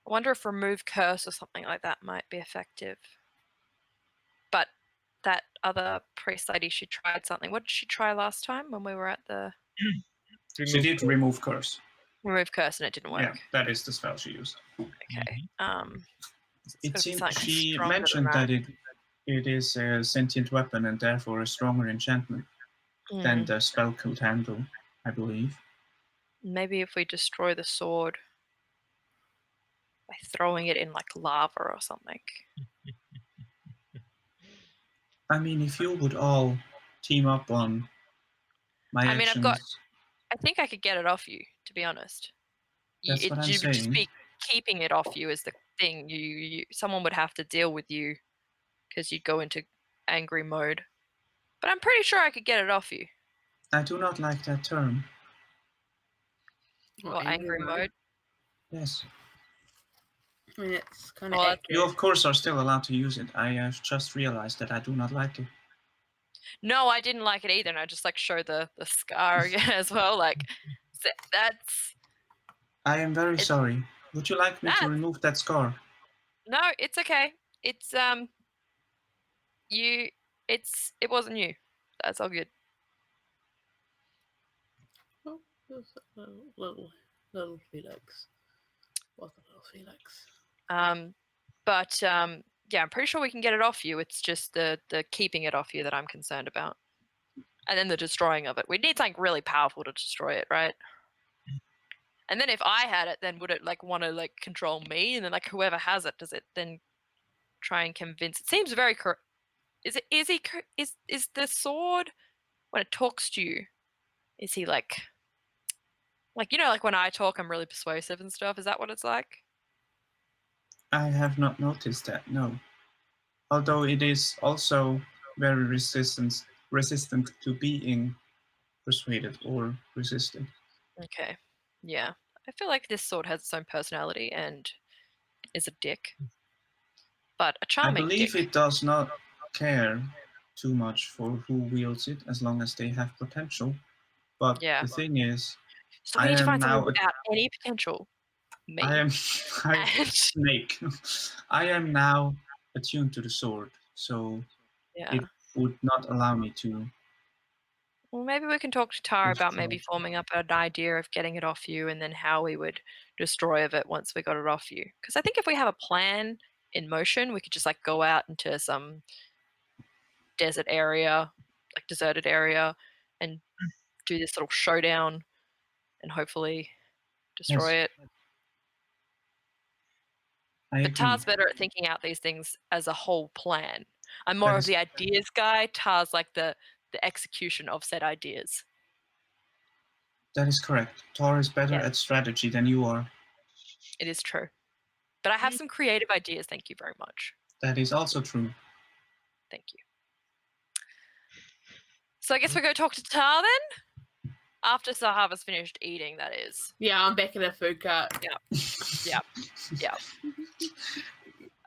wonder if remove curse or something like that might be effective. But that other priest lady, she tried something. What did she try last time when we were at the She did remove curse. remove curse and it didn't work? Yeah, that is the spell she used. Okay. So it's It gotta be seemed something she stronger than mentioned that it is a sentient weapon and therefore a stronger enchantment than the spell could handle, I believe. Maybe if we destroy the sword by throwing it in like lava or something. I mean, if you would all team up on my I mean, actions, I think I could get it off you, to be honest. that's what I'm You'd just saying. be keeping it off you is the thing. Someone would have to deal with you because you'd go into angry mode. But I'm pretty sure I could get it off you. I do not like that term. Or angry mode. Yes. I mean, it's kind of Well, accurate. You, of course, are still allowed to use it. I have just realized that I do not like it. no, I didn't like it either, and I just like show the scar again as well. Like that's I am very sorry. Would you like me to remove that scar? no, it's okay. It's it wasn't you. That's all good. Oh, there's a little Little Felix. What's the little Felix? Yeah, I'm pretty sure we can get it off you. It's just the keeping it off you that I'm concerned about. And then the destroying of it. We need something really powerful to destroy it, right? And then if I had it, then would it like want to like control me? And then like whoever has it, does it then try and convince? It seems very is the sword when it talks to you? Is he like like when I talk, I'm really persuasive and stuff? Is that what it's like? I have not noticed that, no. Although it is also very resistant to being persuaded or resisted. Okay. Yeah. I feel like this sword has its own personality and is a dick. But a I charming believe dick. it does not care too much for who wields it as long as they have potential. But Yeah. the thing is, So we need to find someone without any potential. Me. Snake. I am now attuned to the sword, so it would not allow me to. Well, maybe we can talk to Tara about maybe forming up an idea of getting it off you and then how we would destroy it once we got it off you. Because I think if we have a plan in motion, we could just like go out into some desert area, like deserted area, and do this little showdown and hopefully destroy it. But Tar's better at thinking out these things as a whole plan. I'm more of the ideas guy. Tar's like the execution of said ideas. That is correct. Tar is better at strategy than you are. It is true. But I have some creative ideas, thank you very much. That is also true. Thank you. So I guess we go talk to Tar then? After Zahavah's finished eating, that is. Yeah, I'm back in the food cart. Yeah.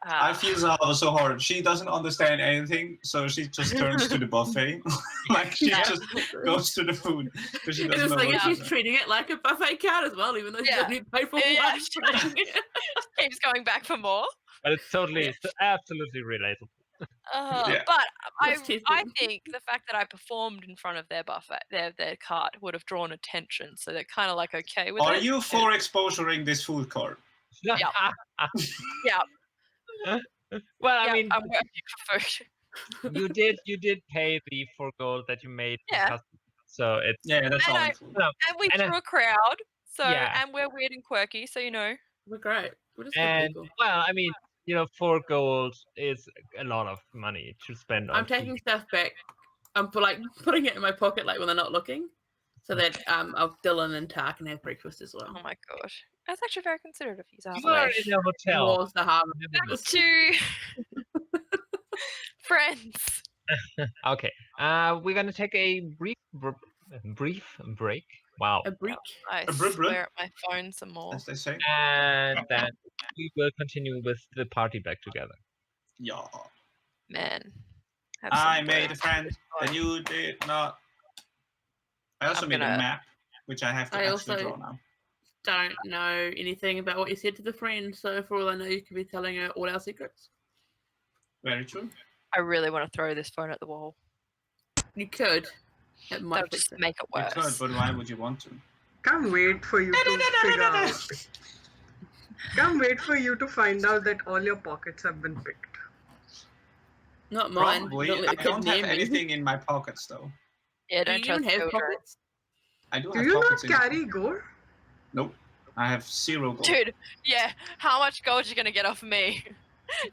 I feel Zahavah so hard. She doesn't understand anything, so she just turns to the buffet. Like she just goes to the food because she doesn't know. She's treating it like a buffet cart as well, even though she doesn't pay for lunch. Keeps going back for more. But it's absolutely relatable. But I think the fact that I performed in front of their buffet, their cart, would have drawn attention. So they're kind of like okay with it. Are you for exposuring this food cart? Yeah. Well, I mean, I'm working for food. you did pay the 4 gold that you made. Yeah. So it's that's all. And we drew a crowd. So and we're weird and quirky. So we're great. We're just good people. Well, I mean, 4 gold is a lot of money to spend on. I'm taking stuff back. I'm putting it in my pocket, like when they're not looking, so that Dyllan and Tar can have breakfast as well. Oh my gosh, that's actually very considerate of you, Zahavah. You are in a hotel. Back to friends. Okay. We're gonna take a brief break. Wow. A break. I swear at my phone some more. As they say. And then we will continue with the party back together. Yeah. Man. I made a friend that you did not. I also made a map, which I have to actually draw now. Don't know anything about what you said to the friend, so for all I know, you could be telling her all our secrets. Very true. I really want to throw this phone at the wall. You could. It might just make it worse. You could, but why would you want to? Can't wait for you to figure out. Can't wait for you to find out that all your pockets have been picked. Not mine. Probably. I don't have anything in my pockets, though. Yeah, don't you even have pockets? I do have pockets. Do you not carry gold? Nope. I have 0 gold. Dude, yeah. How much gold are you going to get off me?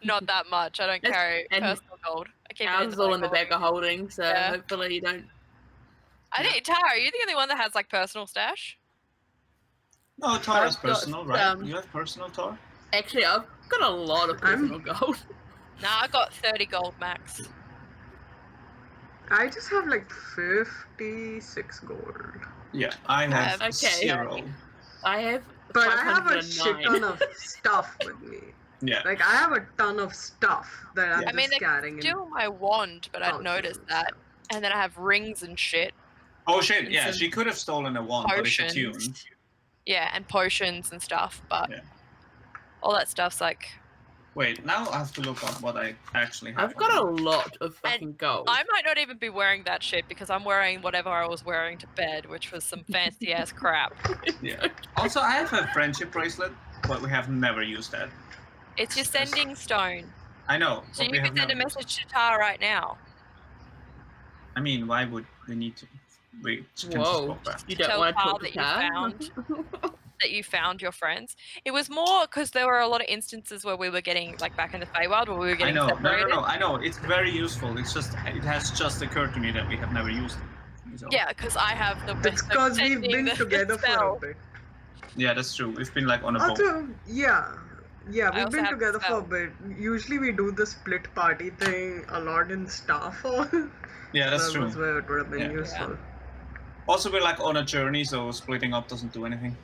Not that much. I don't carry personal gold. I keep ours is all in the bag of holding, so hopefully you don't. I think, Tara, are you the only one that has like personal stash? No, Tar is personal, right? You have personal, Tar? Actually, I've got a lot of personal gold. Nah, I got 30 gold max. I just have like 56 gold. Yeah, I have 0. I have, but I have a shit ton of stuff with me. Yeah. Like I have a ton of stuff that I'm just carrying. I steal my wand, but I'd noticed that. And then I have rings and shit. Oh shit, yeah, she could have stolen a wand, but it's attuned. Yeah, and potions and stuff, but all that stuff's like Wait, now I have to look up what I actually have. I've got a lot of fucking gold. I might not even be wearing that shit because I'm wearing whatever I was wearing to bed, which was some fancy ass crap. Yeah. Also, I have a friendship bracelet, but we have never used that. It's your sending stone. I know. So but you we can have send a never used message to Tar right now. it. I mean, why would we need to? We can just Whoa, walk back. you To don't tell want to Tar talk to that you Tar? that you found your friends. It was more because there were a lot of instances where we were getting, like back in the Feywild, where we were I getting know. separated. No. I know. It's very useful. It's just it has just occurred to me that we have never used it. So. Yeah, because I have the That's best of because we've sending been the together for a spell. bit. Yeah, that's true. We've been like on a boat. Also, yeah, I we've also been have the together for a spell. bit. Usually we do the split party thing a lot in Starfall. Yeah, that's That true. was where it would have been Yeah. useful. Also, we're like on a journey, so splitting up doesn't do anything.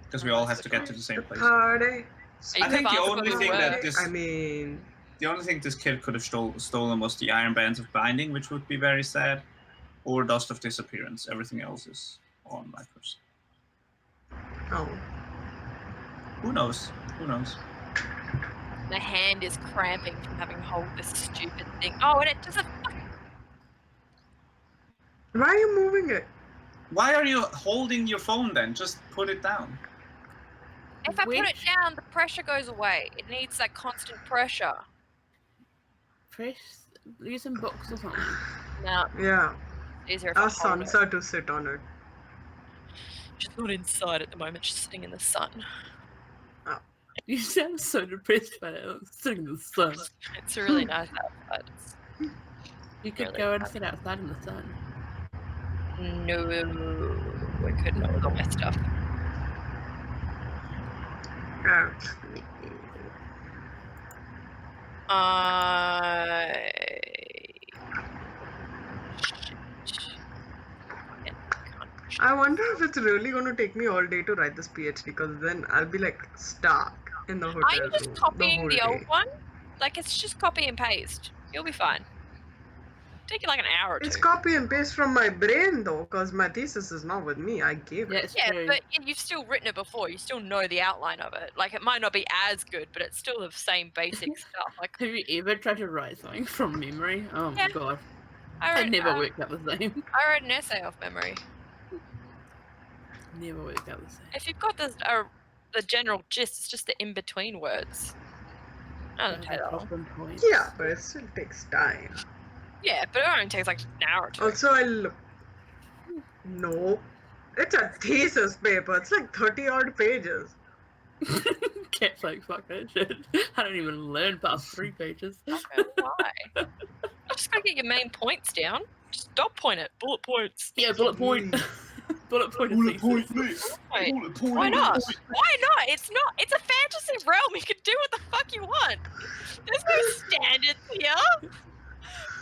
Because we all have to get to the same place. Party. You I think could've the asked what only we thing were. that this I mean, the only thing this kid could have stolen was the Iron Bands of Binding, which would be very sad, or Dust of Disappearance. Everything else is on my person. oh. Who knows? Who knows? My hand is cramping from having to hold this stupid thing. Oh, and it doesn't. Why are you moving it? Why are you holding your phone then? Just put it down. If I put it down, the pressure goes away. It needs that constant pressure. Press, use some books or something. No, Yeah, it's easier if I ask hold it. Sansa to sit on it. She's not inside at the moment. She's sitting in the sun. You sound so depressed by that. I'm sitting in the sun. It's really nice outside. You could Really go and nice. sit outside in the sun. No, we couldn't with all my stuff. I wonder if it's really going to take me all day to write this PhD, because then I'll be like stuck in the hotel Are you room just copying whole the day. old one? Like, it's just copy and paste. You'll be fine. Take you like an hour or two. It's copy and paste from my brain though, because my thesis is not with me. I gave it. That's Yeah, true. but you've still written it before. You still know the outline of it. Like, it might not be as good, but it's still the same basic stuff. Like, Have you ever tried to write something from memory? Oh Yeah. my god. I It wrote, never worked out the same. I wrote an essay off memory. Never worked out the same. If you've got the general gist, it's just the in-between words. I don't take that long. Problem point. Yeah, but it still takes time. Yeah, but it only takes like an hour or two. Also, No. It's a thesis paper. It's like 30 odd pages. Cat's like, fuck that shit. I don't even learn past 3 pages. Okay, why? I just gotta get your main points down. Just dot point it. Bullet points. Yeah, bullet point. bullet point. Bullet of point, thesis. mate. Wait, Bullet point. why not? Why not? It's not. It's a fantasy realm. You can do what the fuck you want. There's no standards here.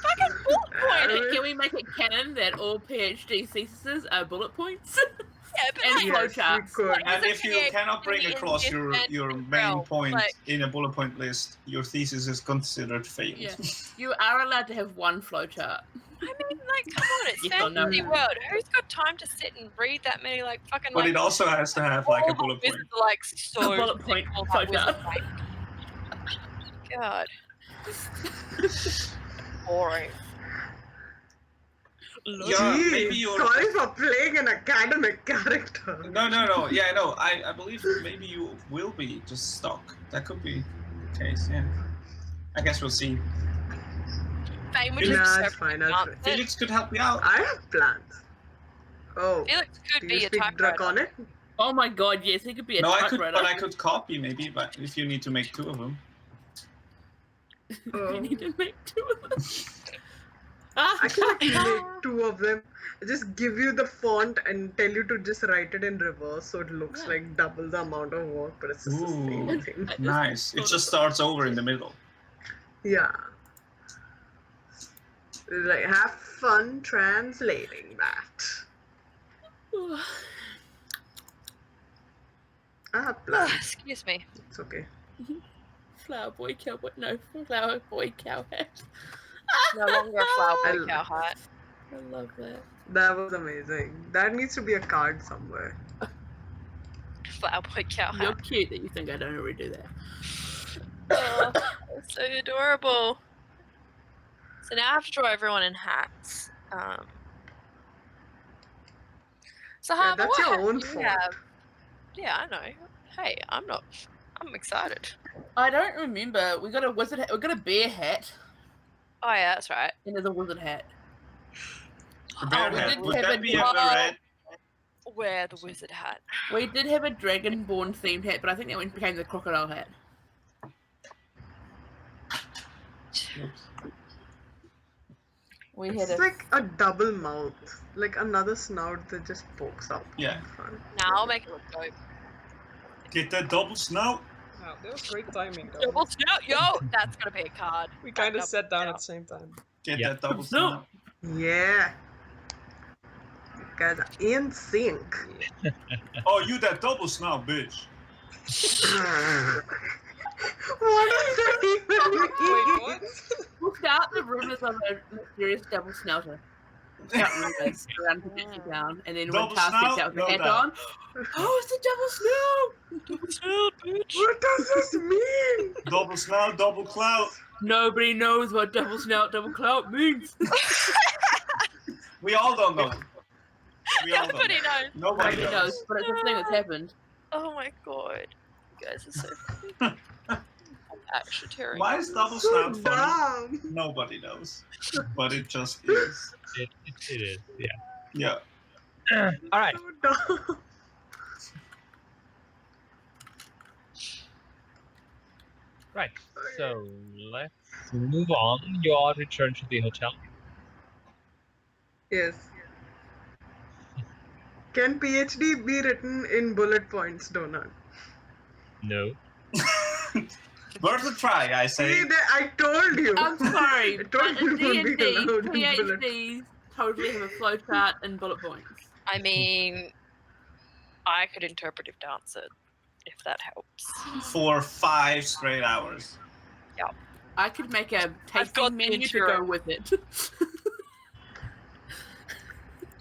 Fucking bullet point it. Can we make it canon that all PhD theses are bullet points? Yeah, but And like, flow Yes, we charts. could. Like, And It's if you okay, cannot bring in across this your fantasy main realm, point like- in a bullet point list, your thesis is considered failed. Yeah. You are allowed to have one flowchart. I mean, like, come on, it's Yes or no? fantasy world. Who's got time to sit and read that many, like, fucking, But like, it also has to have like a all the bullet point. wizards are, like, so A bullet point sick of that flowchart. wizard, like, God. Boring. Yeah, maybe Jeez, you're. sorry for playing an academic character. No. Yeah, no. I believe maybe you will be just stuck. That could be the case. Yeah. I guess we'll see. Fane would Felix- just Nah, be it's so fine. advanced. Felix could help me out. I have plans. Oh, Felix could do be you a speak typewriter. Draconic? Oh my god, yes, he could be a No, I could, typewriter. but I could copy maybe. But if you need to make 2 of them. You need to make 2 of them. I can actually make 2 of them. I just give you the font and tell you to just write it in reverse, so it looks Yeah. like double the amount of work, but it's just the same Ooh. thing. Nice. It just starts over in the middle. Yeah. Like, have fun translating that. I have plans. Excuse me. It's okay. Flower boy cowboy. No, flower boy cow hat. No longer a flower boy I'll- cow hat. I love that. That was amazing. That needs to be a card somewhere. flower boy cow You're hat. cute that you think I don't already do that. Oh, that's so adorable. So now I have to draw everyone in hats. So, Yeah, Harbour, that's what your hat own do you fault. have? Yeah, I know. Hey, I'm excited. I don't remember. We got a wizard hat. We got a bear hat. Oh yeah, that's right. And there's a wizard hat. The bear we hat. did Would have that a be a Oh. beret? Wear the wizard hat. We did have a dragonborn themed hat, but I think that one became the crocodile hat. We had It's like a double mouth, like another snout that just pokes up Yeah. in front. Now I'll make it look dope. Get that double snout. Wow, that was great timing, though. Double snout, yo! That's gonna be a card. We kind of Double sat down snout. at the same time. Get Yeah. that double No. snout. Yeah. You guys are in sync. Oh, you that double snout, bitch. What does that even Wait, mean? what? We'll start the rumors of a mysterious double snouter. We'll start rumors around Pikachu Town, and then when Double Tars gets snout? out with No the hat doubt. on, oh, it's a double snout! Double snout, bitch. What does this mean? Double snout, double clout. Nobody knows what double snout, double clout means. We all don't know. We all don't Nobody know. knows. Nobody Nobody knows. knows, but it's a thing that's happened. Oh my god. You guys are so funny. I'm actually tearing Why up. is double So snout funny? dumb. Nobody knows. But it just is. It is, yeah. Yeah. All right. So dumb. Right. So let's move on. You all return to the hotel. Yes. Can PhD be written in bullet points, Donut? No. Worth a try, I say. See, I told you. I'm sorry, I but told you in it would be D&D, allowed in bullet. PhDs totally have a flowchart and bullet points. I mean, I could interpretive dance it, if that helps. For 5 straight hours. I could make a I've got tasting the menu to intro. go with it.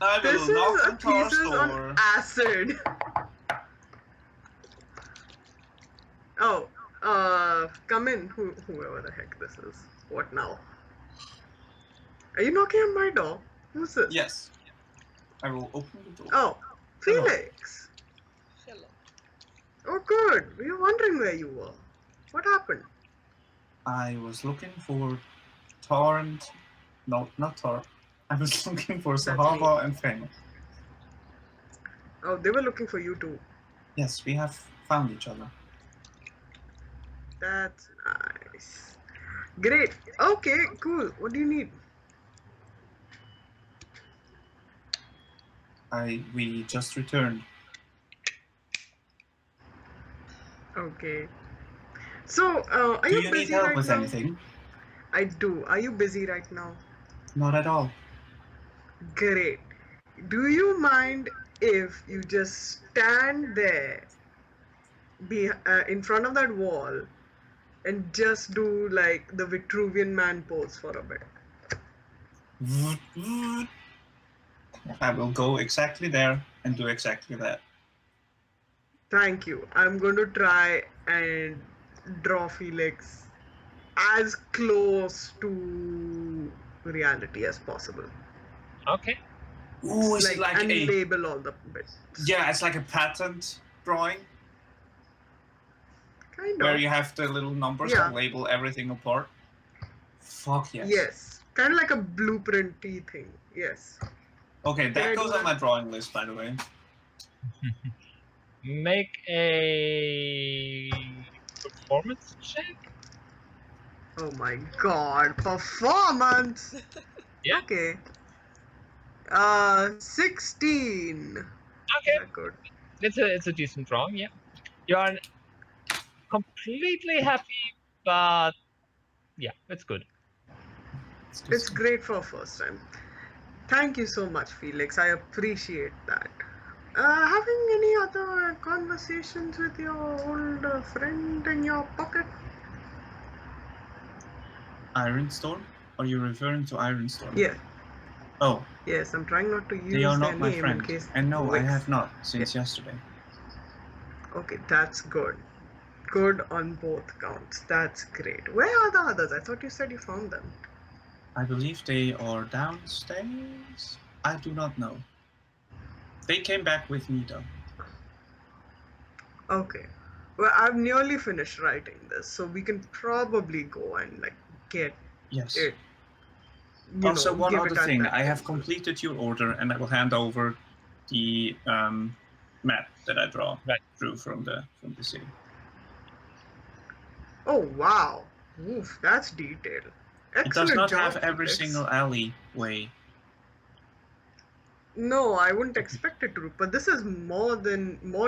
I will This is knock a on Tar's thesis on door. acid. Oh, come in, whoever the heck this is. What now? Are you knocking on my door? Who's this? Yes. I will open the door. Oh, Felix. Hello. Oh, good. We were wondering where you were. What happened? I was looking for Tar and... No, not Tar. I was looking for Zahavah and Phane. Oh, they were looking for you too. Yes, we have found each other. That's nice. Great. Okay, cool. What do you need? We just returned. Okay. So, are Do you you busy need help right with now? anything? I do. Are you busy right now? Not at all. Great. Do you mind if you just stand there in front of that wall and just do like the Vitruvian man pose for a bit? I will go exactly there and do exactly that. Thank you. I'm going to try and draw Felix as close to reality as possible. Okay. Ooh, is it like and a... label all the bits. Yeah, it's like a patent drawing Kind where of. you have the little numbers Yeah. and label everything apart. Fuck yes. Yes. Kind of like a blueprinty thing. Yes. Okay, Can I that do goes on that? my drawing list, by the way. Make a performance check. Oh my god, performance! Yeah. Okay. 16. Okay. Good. It's a decent drawing. Yeah. You aren't completely happy, but yeah, it's good. It's great for first time. Thank you so much, Felix. I appreciate that. Having any other conversations with your old friend in your pocket? Ironstorm? Are you referring to Ironstorm? Yeah. Oh, Yes, I'm trying not to use they are their not my name friend. in case. And no, I Wix. have not since yesterday. Okay, that's good. Good on both counts. That's great. Where are the others? I thought you said you found them. I believe they are downstairs. I do not know. They came back with me though. Okay. Well, I've nearly finished writing this, so we can probably go and like get Yes. it. Also, one give other it at thing. that I have temple. completed your order, and I will hand over the map that I drew from the city. Oh wow! Oof, that's detailed. It Excellent does not job, have every Felix. single alleyway. No, I wouldn't expect it to, but this is more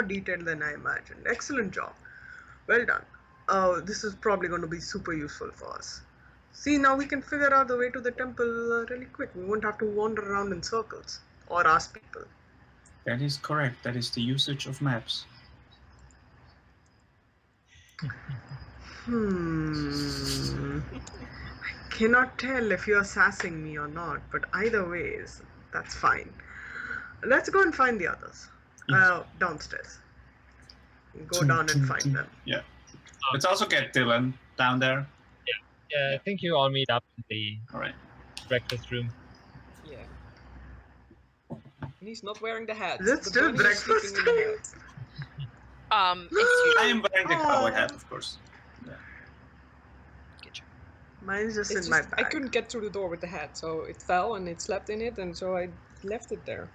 detailed than I imagined. Excellent job. Well done. This is probably going to be super useful for us. See, now we can figure out the way to the temple really quick. We won't have to wander around in circles or ask people. That is correct. That is the usage of maps. I cannot tell if you're sassing me or not, but either ways, that's fine. Let's go and find the others. Downstairs. Go down and find them. Yeah. Let's also get Dyllan down there. Yeah, I think you all meet up in the All right. breakfast room. Yeah. And he's not wearing the hat. Is it The still bunny is breakfast sleeping in the time? hat. It's I am wearing the cowboy hat, of course. Mine's just It's in my just, bag. I couldn't get through the door with the hat, so it fell and it slept in it, and so I left it there.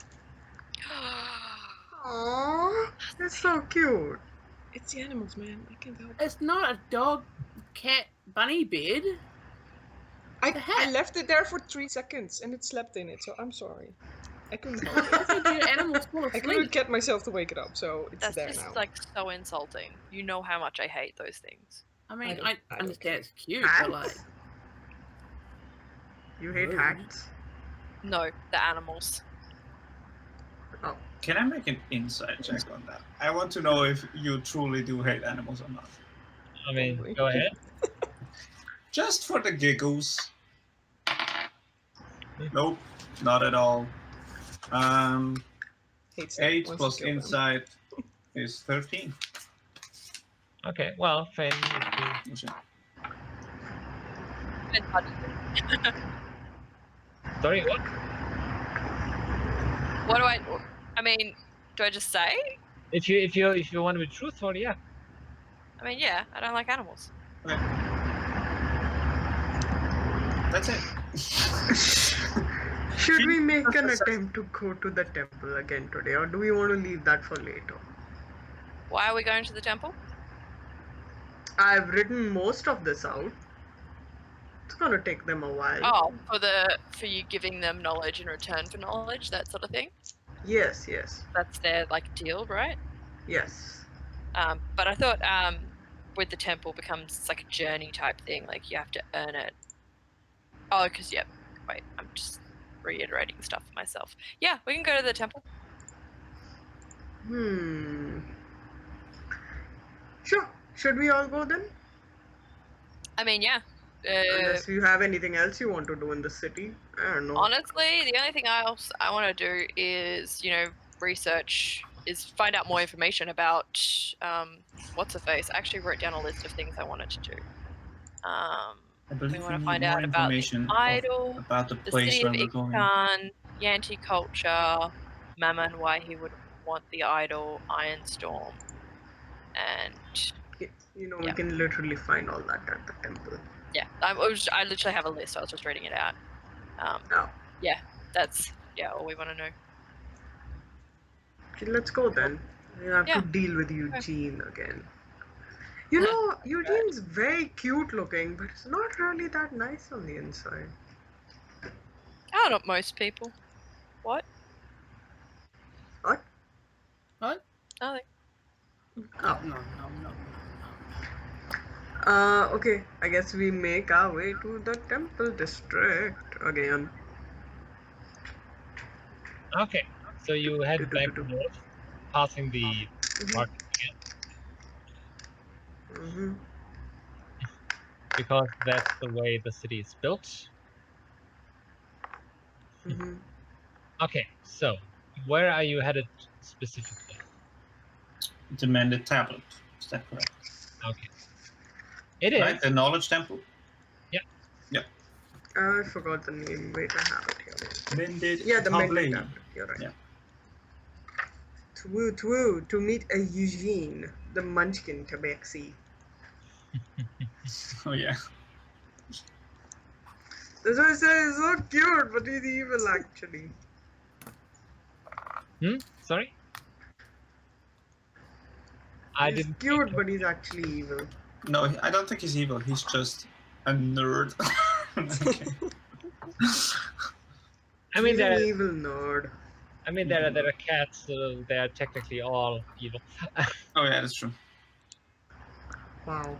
Aww, that's so cute. It's the animals, man. I can't help it. It's not a dog, cat, bunny bed. The I hat. left it there for 3 seconds and it slept in it, so I'm sorry. I couldn't help it. I think your animal's full of I couldn't sleep. get myself to wake it up, so it's That's there just now. like so insulting. You know how much I hate those things. I mean, don't- I I don't understand care. it's cute, but like, Hats? You hate Rude. hats? No, the animals. Oh, Can I make an insight check on that? I want to know if you truly do hate animals or not. I mean, Probably. go ahead. Just for the giggles. Nope, not at all. Hates them, 8 wants plus to kill them. insight is 13. Okay, well, Phane, sorry, what? What do I mean, do I just say? If you want to be truthful, yeah. I mean, yeah, I don't like animals. Okay. That's it. should we make an attempt to go to the temple again today, or do we want to leave that for later? Why are we going to the temple? I've written most of this out. It's gonna take them a while. Oh, for you giving them knowledge in return for knowledge, that sort of thing. Yes. That's their like deal, right? Yes. But I thought with the temple becomes like a journey type thing, like you have to earn it. Oh, because wait, I'm just reiterating stuff for myself. Yeah, we can go to the temple. Sure. Should we all go then? I mean, yeah. Unless you have anything else you want to do in the city. I don't know. Honestly, the only thing else I want to do is, research, is find out more information about what's her face. I actually wrote down a list of things I wanted to do. I believe We we want to need find more out about the information idol, about the the place city where of we're going. Ikan, Yanti culture, Mammon, why he would want the idol, Ironstorm, and We can literally find all that at the temple. yeah, I literally have a list. So I was just reading it out. Yeah, that's all we want to know. Okay, let's go then. We have Yeah. to deal with Eugene again. You know, Eugene's very cute looking, but it's not really that nice on the inside. Oh, not most people. What? What? what? Nothing. Oh. No. Okay, I guess we make our way to the temple district again. Okay, so you head back north, passing the market again, because that's the way the city is built. Okay, so where are you headed specifically? the mended tablet. Is that correct? Okay. It is. Right, the knowledge temple. I forgot the name. Wait, I have it here. Mended Yeah, the tablet. mended tablet. You're right. Yeah. To meet a Eugene, the Munchkin Tabaxi. Oh yeah. That's why I say he's so cute, but he's evil actually. Sorry? I He's didn't. cute, but he's actually evil. No, I don't think he's evil. He's just a nerd. Okay. I mean, He's an there evil nerd. are cats, so they are technically all evil. Oh yeah, that's true. Wow.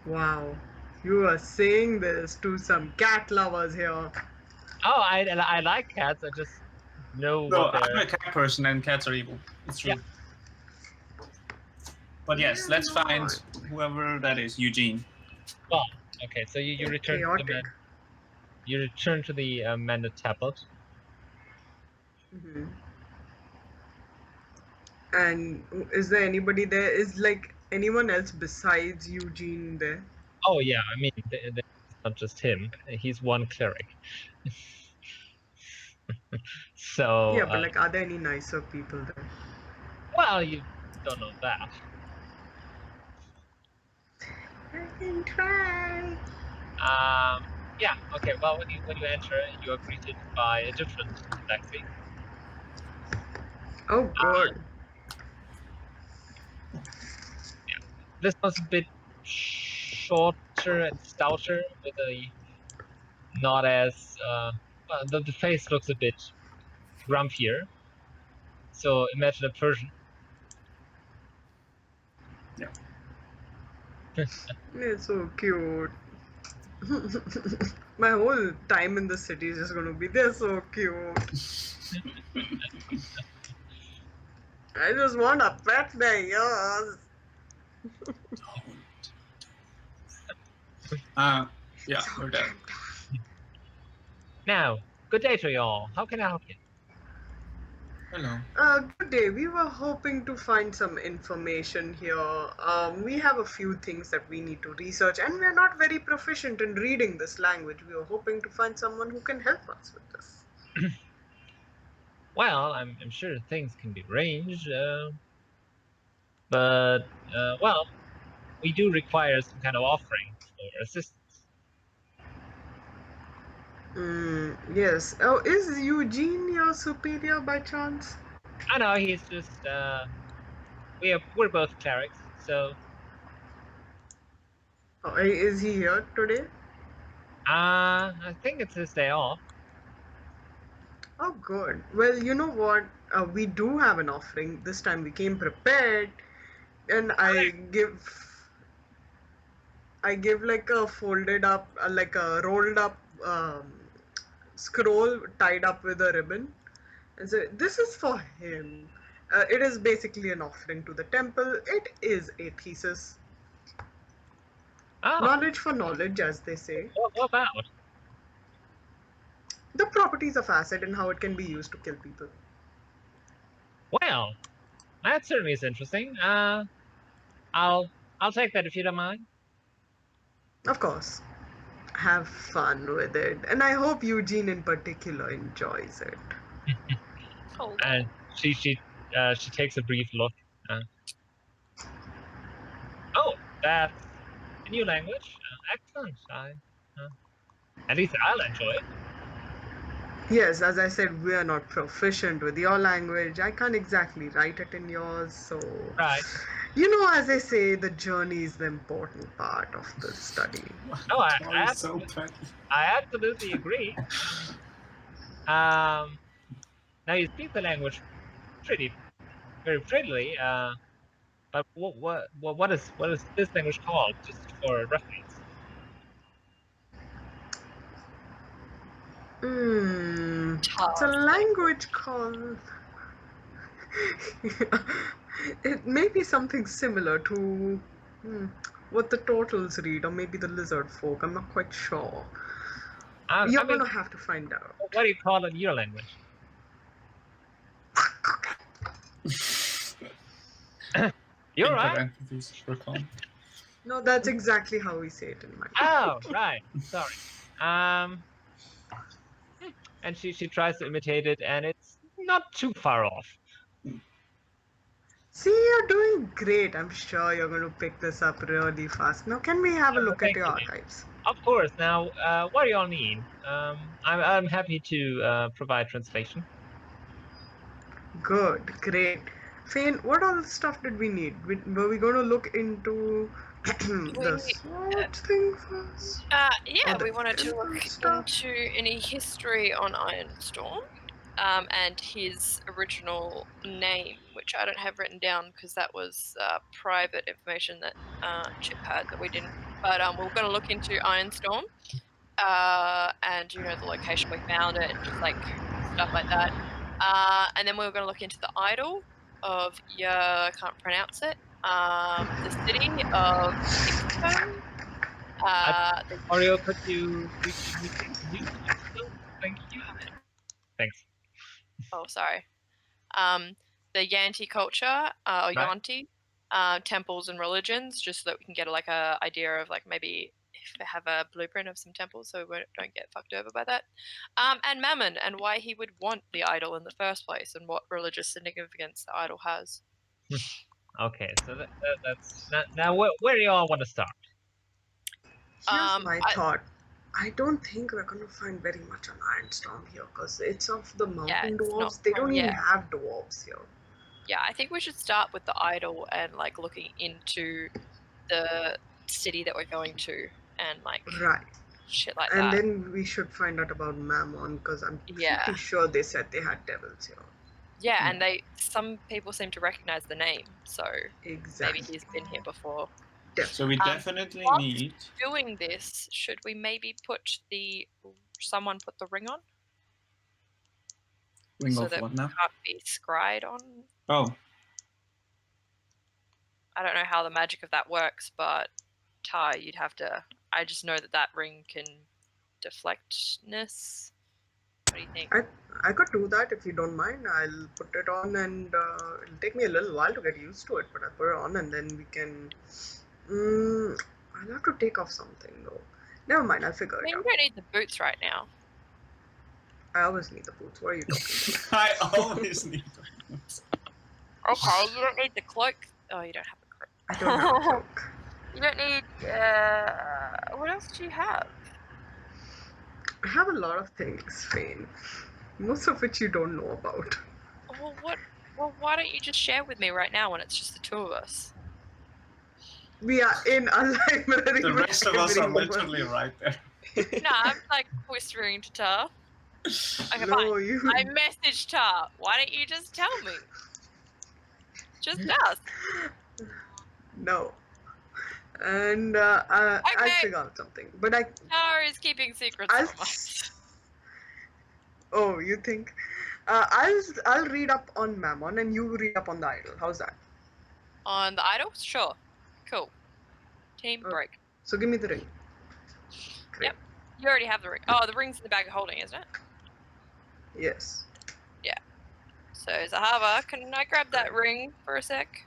Wow. You are saying this to some cat lovers here. Oh, I like cats. I just know No, what I'm they're. a cat person, and cats are evil. It's true. Yeah. But yes, let's find whoever that is, Eugene. Well, okay. So you return to the Chaotic. mended tablet. Mm-hmm. And is there anybody there? Is like anyone else besides Eugene there? Oh yeah, I mean, it's not just him. He's one cleric. So Yeah, but like, are there any nicer people there? well, you don't know that. I can try. Yeah. Okay. Well, when you enter, you are greeted by a different taxi. Oh, good. This one's a bit shorter and stouter, with a not as well, the face looks a bit grumpier. So imagine a Persian. Yeah. It's so cute. My whole time in the city is just gonna be they're so cute. I just want a pet their ears. Yeah, we're there. Now, good day to you all. How can I help you? Hello. Good day. We were hoping to find some information here. We have a few things that we need to research, and we're not very proficient in reading this language. We were hoping to find someone who can help us with this. Well, I'm sure things can be arranged, but well, we do require some kind of offering for assistance. Yes. Oh, is Eugene your superior by chance? I know he's just we're both clerics, so Oh, is he here today? I think it's his day off. Oh, good. Well, you know what? We do have an offering. This time we came prepared, and I give like a folded up, like a rolled up scroll tied up with a ribbon, and so this is for him. It is basically an offering to the temple. It is a thesis. Oh, Knowledge for knowledge, as they say. what about? The properties of acid and how it can be used to kill people. Well, that certainly is interesting. I'll take that if you don't mind. Of course. Have fun with it. And I hope Eugene in particular enjoys it. Hold And on. she takes a brief look. Oh, that's a new language. Excellent. At least I'll enjoy it. Yes, as I said, we are not proficient with your language. I can't exactly write it in yours, so... Right. You know, as I say, the journey is the important part of the study. Oh, I absolutely agree. Now you speak the language very prettily. But what is this language called, just for reference? It's a language called... It may be something similar to what the turtles read, or maybe the lizard folk. I'm not quite sure. You're going to have to find out. What do you call it in your language? You're think right. that entities recall. No, that's exactly how we say it in mine. Oh, right. Sorry. And she tries to imitate it, and it's not too far off. See, you're doing great. I'm sure you're going to pick this up really fast. Now, can we have a look at Thank your you. archives? Of course. Now, what do you all need? I'm happy to provide translation. Good, great. Phane, what all stuff did we need? Were we going to look into the sword thing first? Yeah, Or the we wanted to temple look stuff? into any history on Ironstorm, and his original name, which I don't have written down because that was private information that Chip had that we didn't. But we're going to look into Ironstorm, and the location we found it, and just like stuff like that. And then we were going to look into the idol of I can't pronounce it. The city of Ixtone. Oreo, could you repeat? Thank you. Thanks. Oh, sorry. The Yanti culture, or Right. Yanti, temples and religions, just so that we can get like a idea of like maybe if they have a blueprint of some temples, so we don't get fucked over by that. And Mammon, and why he would want the idol in the first place, and what religious significance the idol has. Okay, so that's now. Where do you all want to start? Here's my thought. I don't think we're going to find very much on Ironstorm here because it's of the mountain it's dwarves. not They from- don't even yeah. have dwarves here. Yeah, I think we should start with the idol and like looking into the city that we're going to and like Right. shit like And that. then we should find out about Mammon because I'm Yeah. pretty sure they said they had devils here. Yeah, and some people seem to recognize the name, so Exactly. maybe he's been here before. So we definitely whilst need. Doing this, should we maybe someone put the ring on Ring so of that what we now? can't be scryed on? Oh, I don't know how the magic of that works, but Ty, you'd have to. I just know that ring can deflectness. What do you think? I could do that if you don't mind. I'll put it on and it'll take me a little while to get used to it, but I'll put it on and then we can. I'll have to take off something though. Never mind, I'll figure it You out. don't need the boots right now. I always need the boots. What are you talking about? I always need them. Okay, you don't need the cloak. Oh, you don't have a cloak. I don't have a cloak. You don't need. What else do you have? I have a lot of things, Phane. Most of which you don't know about. Well, why don't you just share with me right now when it's just the two of us? We are in a library. The with rest of us are everyone. literally right there. No, I'm like whispering to Tar. Okay, No, fine. you. I messaged Tar. Why don't you just tell me? Just ask. No. And I'll Okay. figure out something. But Tar is keeping secrets I'll. from us. Oh, you think? I'll read up on Mammon and you read up on the idol. How's that? On the idol? Sure. Cool. Team Okay. break. So give me the ring. Great. Yep. You already have the ring. Oh, the ring's in the bag of holding, isn't it? Yes. So, Zahavah, can I grab that ring for a sec?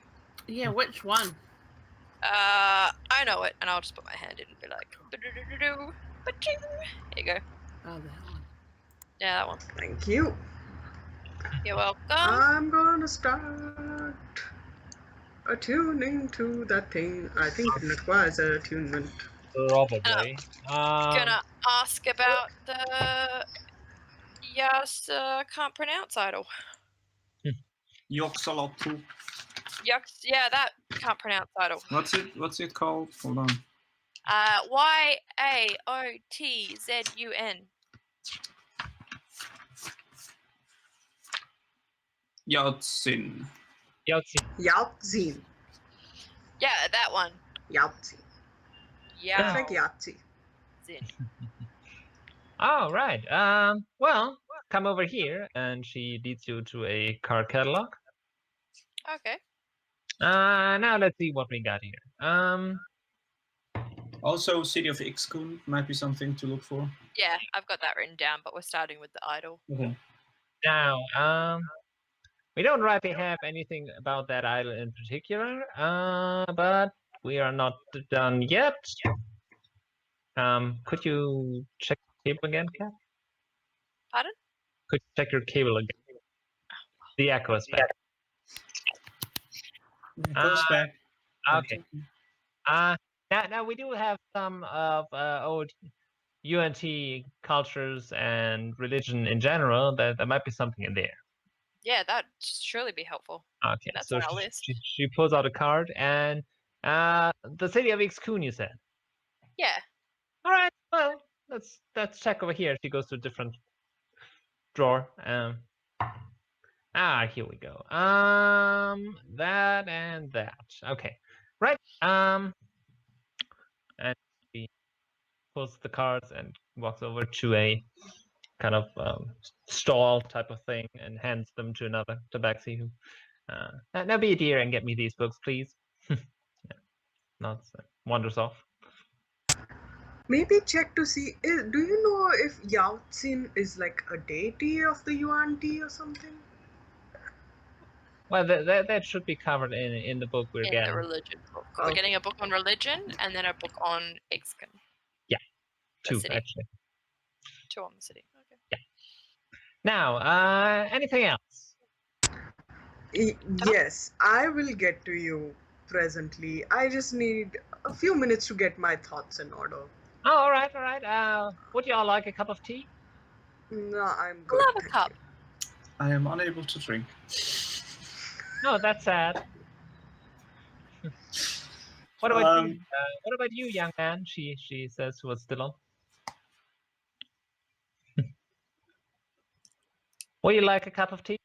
Yeah, which one? I know it, and I'll just put my hand in and be like, "Do-do-do-do-do, ba-ching." Here you go. Oh, that one. Yeah, that one. Thank you. You're welcome. I'm gonna start attuning to that thing. I think it requires a attunement. Probably. Gonna ask about the can't pronounce idol. Yoxolotl. Yeah, that can't pronounce idol. What's it called? Hold on. Yaotzun. Yautzin. Yahtzee. Yeah, that one. Yahtzee. Yeah. Perfect Yahtzee. Oh, right. Well, come over here, and she leads you to a card catalog. Okay. Now let's see what we got here. Also, City of Ixkun might be something to look for. Yeah, I've got that written down, but we're starting with the idol. Okay. Now, We don't rightly have anything about that island in particular, but we are not done yet. Could you check the cable again, Kat? Pardon? Could you check your cable again? The echo is back. It goes back. Okay. Now we do have some of old UNT cultures and religion in general. That might be something in there. Yeah, that'd surely be helpful. Okay, That's so on our list. she pulls out a card and the city of FAQNew, you said. Yeah. All right, well, let's check over here. She goes to a different drawer. Here we go. That and that. Okay, right. And she pulls the cards and walks over to a kind of stall type of thing and hands them to another tabaxi who. Now be a dear and get me these books, please. Wanders off. Maybe check to see. Do you know if Yao Xin is like a deity of the Yuan Ti or something? Well, that should be covered in the book we're In getting. the religion book. We're Okay. getting a book on religion and then a book on Exkin. Yeah, The two city. actually. 2 on the city. Okay. Now, anything else? Yes, I will get to you presently. I just need a few minutes to get my thoughts in order. Oh, all right. Would you all like a cup of tea? No, I'm good. We'll have a thank cup. you. I am unable to drink. No, that's sad. What about you? What about you, young man? She says to us, Dyllan. Would you like a cup of tea?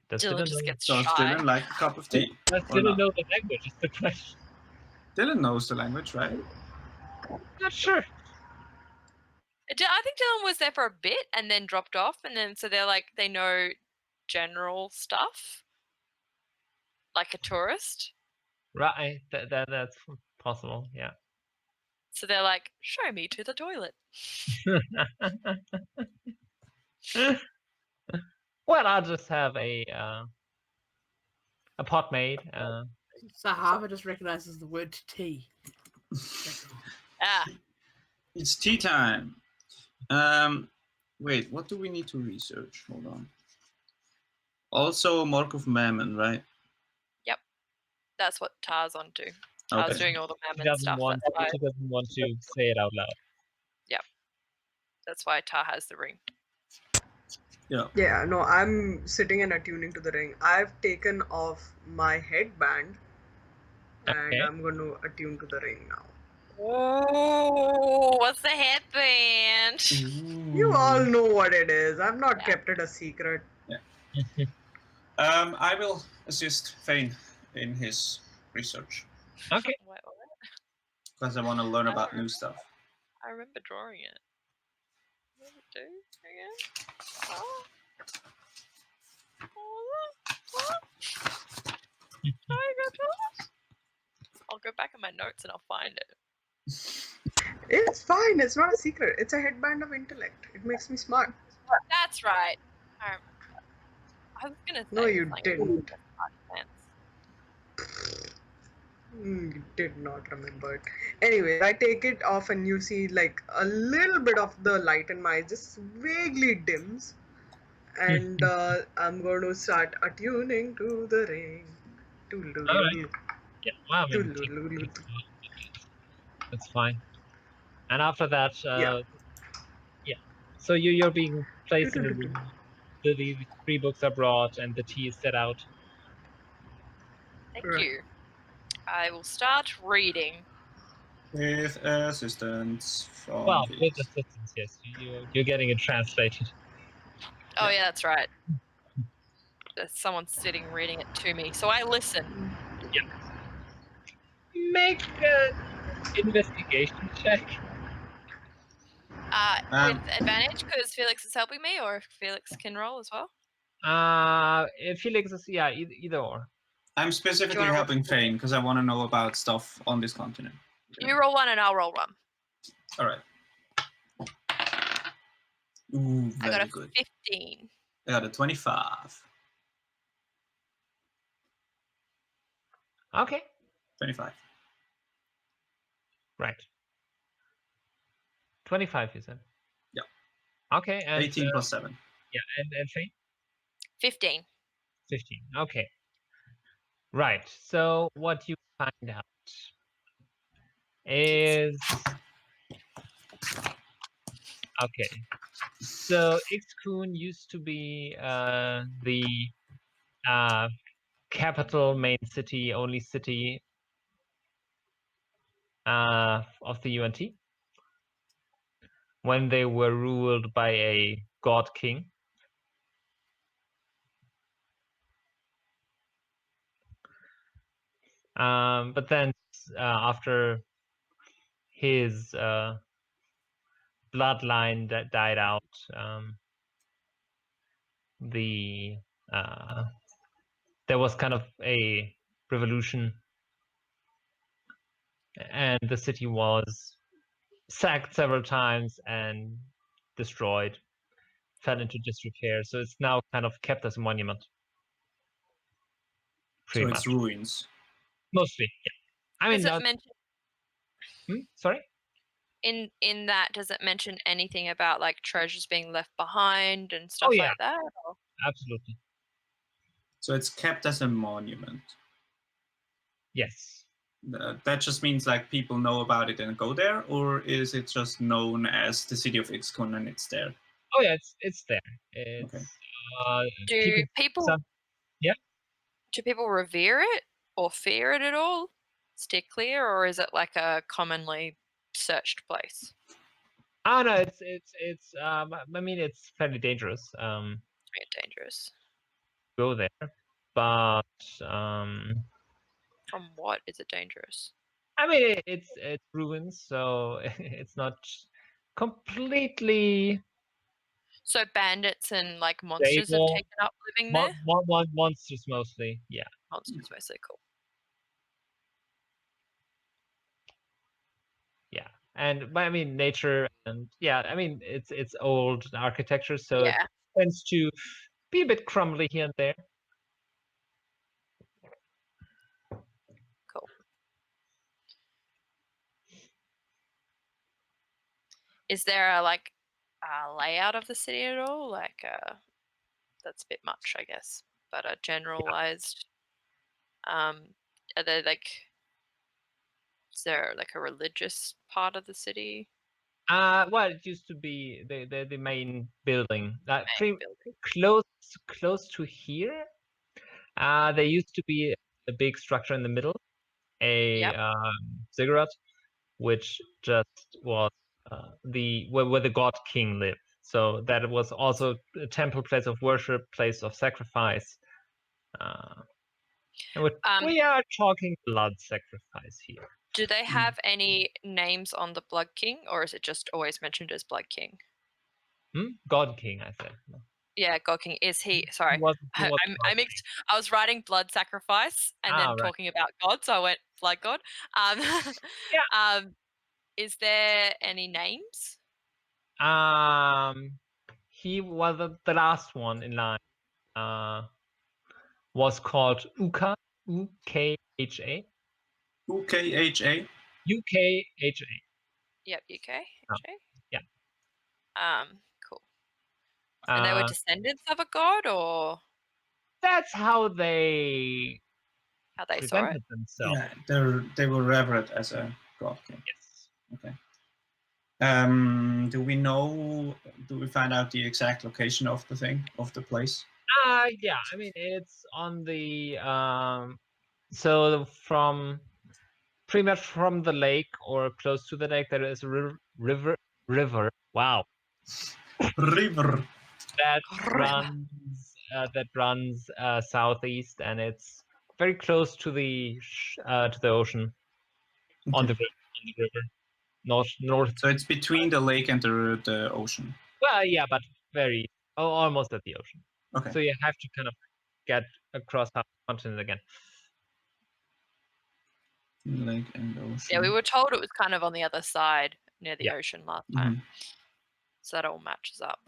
Does Dyllan Dyllan just know? gets Does shy. Dyllan like a cup of tea? Does or Dyllan not? know the language? Is the question. Dyllan knows the language, right? Not sure. I think Dyllan was there for a bit and then dropped off, and then so they're like they know general stuff, like a tourist. Right. That's possible. Yeah. So they're like, "Show me to the toilet." Well, I'll just have a pot made. Zahavah just recognizes the word tea. Ah, It's tea time. Wait, what do we need to research? Hold on. Also, Mark of Mammon, right? yep. That's what Tar's onto. Tar's Okay. doing all the She mammon doesn't stuff. want. That's why. She doesn't want to say it out loud. That's why Tar has the ring. Yeah, no, I'm sitting and attuning to the ring. I've taken off my headband and Okay. I'm going to attune to the ring now. Oh, what's the headband? You all know what it is. I've not Yeah. kept it a secret. I will assist Phane in his research Okay. What? because I want to learn about new stuff. I remember drawing it. What did it do again? Oh. I'll go back in my notes and I'll find it. It's fine. It's not a secret. It's a headband of intellect. It makes me smart. That's right. I was gonna say. No, you it's like didn't. sense. You did not remember it. Anyways, I take it off and you see like a little bit of the light in my eyes just vaguely dims. And I'm going to start attuning to the ring. Alright. Yeah. Well, I mean, that's fine. And after that, Yeah. So you're being placed in a room. The 3 books are brought and the tea is set out. Thank Right. you. I will start reading. With assistance from Well, with Felix. assistance, yes. You're getting it translated. Oh yeah, that's right. There's someone sitting reading it to me, so I listen. Make an investigation check. With advantage because Felix is helping me, or if Felix can roll as well. Felix is either or. I'm specifically wanna helping Phane because I want to know about stuff on this continent. You roll one and I'll roll one. All right. Ooh, I got very a good. 15. I got a 25. Okay. 25. Right. 25, you said? Yeah. Okay, and 18 plus 7. yeah, and Phane? 15. 15. Okay. Right. So what you find out is okay. So Ixkun used to be the capital, main city, only city of the UNT when they were ruled by a god king. But then after his bloodline that died out, there was kind of a revolution, and the city was sacked several times and destroyed, fell into disrepair. So it's now kind of kept as a monument. So Pretty it's much. ruins. Mostly, yeah. I mean, Does it not. mention Sorry? in that? Does it mention anything about like treasures being left behind and Oh, stuff yeah. like that? Or? Absolutely. So it's kept as a monument. Yes. That just means like people know about it and go there, or is it just known as the city of Ixkun and it's there? Oh, yeah, it's there. It's Okay. Do people yeah. do people revere it or fear it at all? Stay clear, or is it like a commonly searched place? Oh no, it's I mean it's fairly dangerous. Very dangerous. Go there, but From what is it dangerous? I mean it's ruins, so it's not completely. So bandits and like monsters have stable. taken up living there. Monsters mostly, yeah. Monsters mostly, cool. Yeah, and but I mean nature, and yeah, I mean it's old architecture, so Yeah. it tends to be a bit crumbly here and there. Cool. Is there a like a layout of the city at all? Like that's a bit much, I guess. But a generalized are there like is there like a religious part of the city? Well, it used to be the main building. Main building. Close to here. There used to be a big structure in the middle, a ziggurat, which just was where the god king lived. So that was also a temple, place of worship, place of sacrifice. And we are talking blood sacrifice here. Do they have any names on the Blood King, or is it just always mentioned as Blood King? God King, I said. Yeah, God King. Is he? Sorry, He was I mixed. I was writing blood sacrifice and then right. talking about God, so I went blood God. Yeah. Is there any names? He was the last one in line. Was called Ukha, U-K-H-A. UKHA? U-K-H-A. Yep, UK. Yeah. Cool. And they were Uh, descendants of a god, or that's how they how they saw it? presented themselves. Yeah, they were revered as a god king. Yes. Okay. Do we find out the exact location of the place? Yeah, I mean it's on the so pretty much from the lake or close to the lake there is a river. Wow. River. That runs southeast, and it's very close to the ocean. Okay. On the river, north. So it's between the lake and the ocean. Well, yeah, but almost at the ocean. Okay. So you have to kind of get across half the continent again. Lake and ocean. Yeah, we were told it was kind of on the other side near the Yeah. ocean last time. So that all matches up.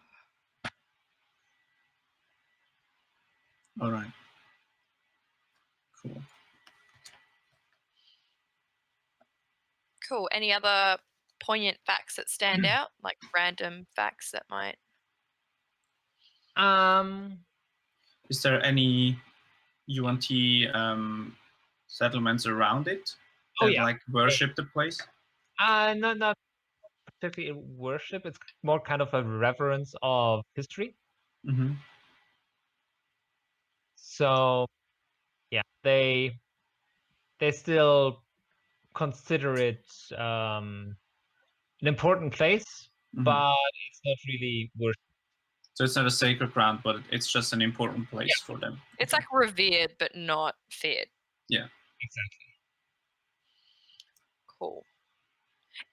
All right. Cool. Cool. Any other poignant facts that stand out, like random facts that might? Is there any UNT settlements around it that like worship the place? Not particularly worship. It's more kind of a reverence of history. Mm-hmm. So, yeah, they still consider it an important place, but it's not really worship. So it's not a sacred ground, but it's just an important place for them. It's like revered, but not feared. Yeah. Exactly. Cool.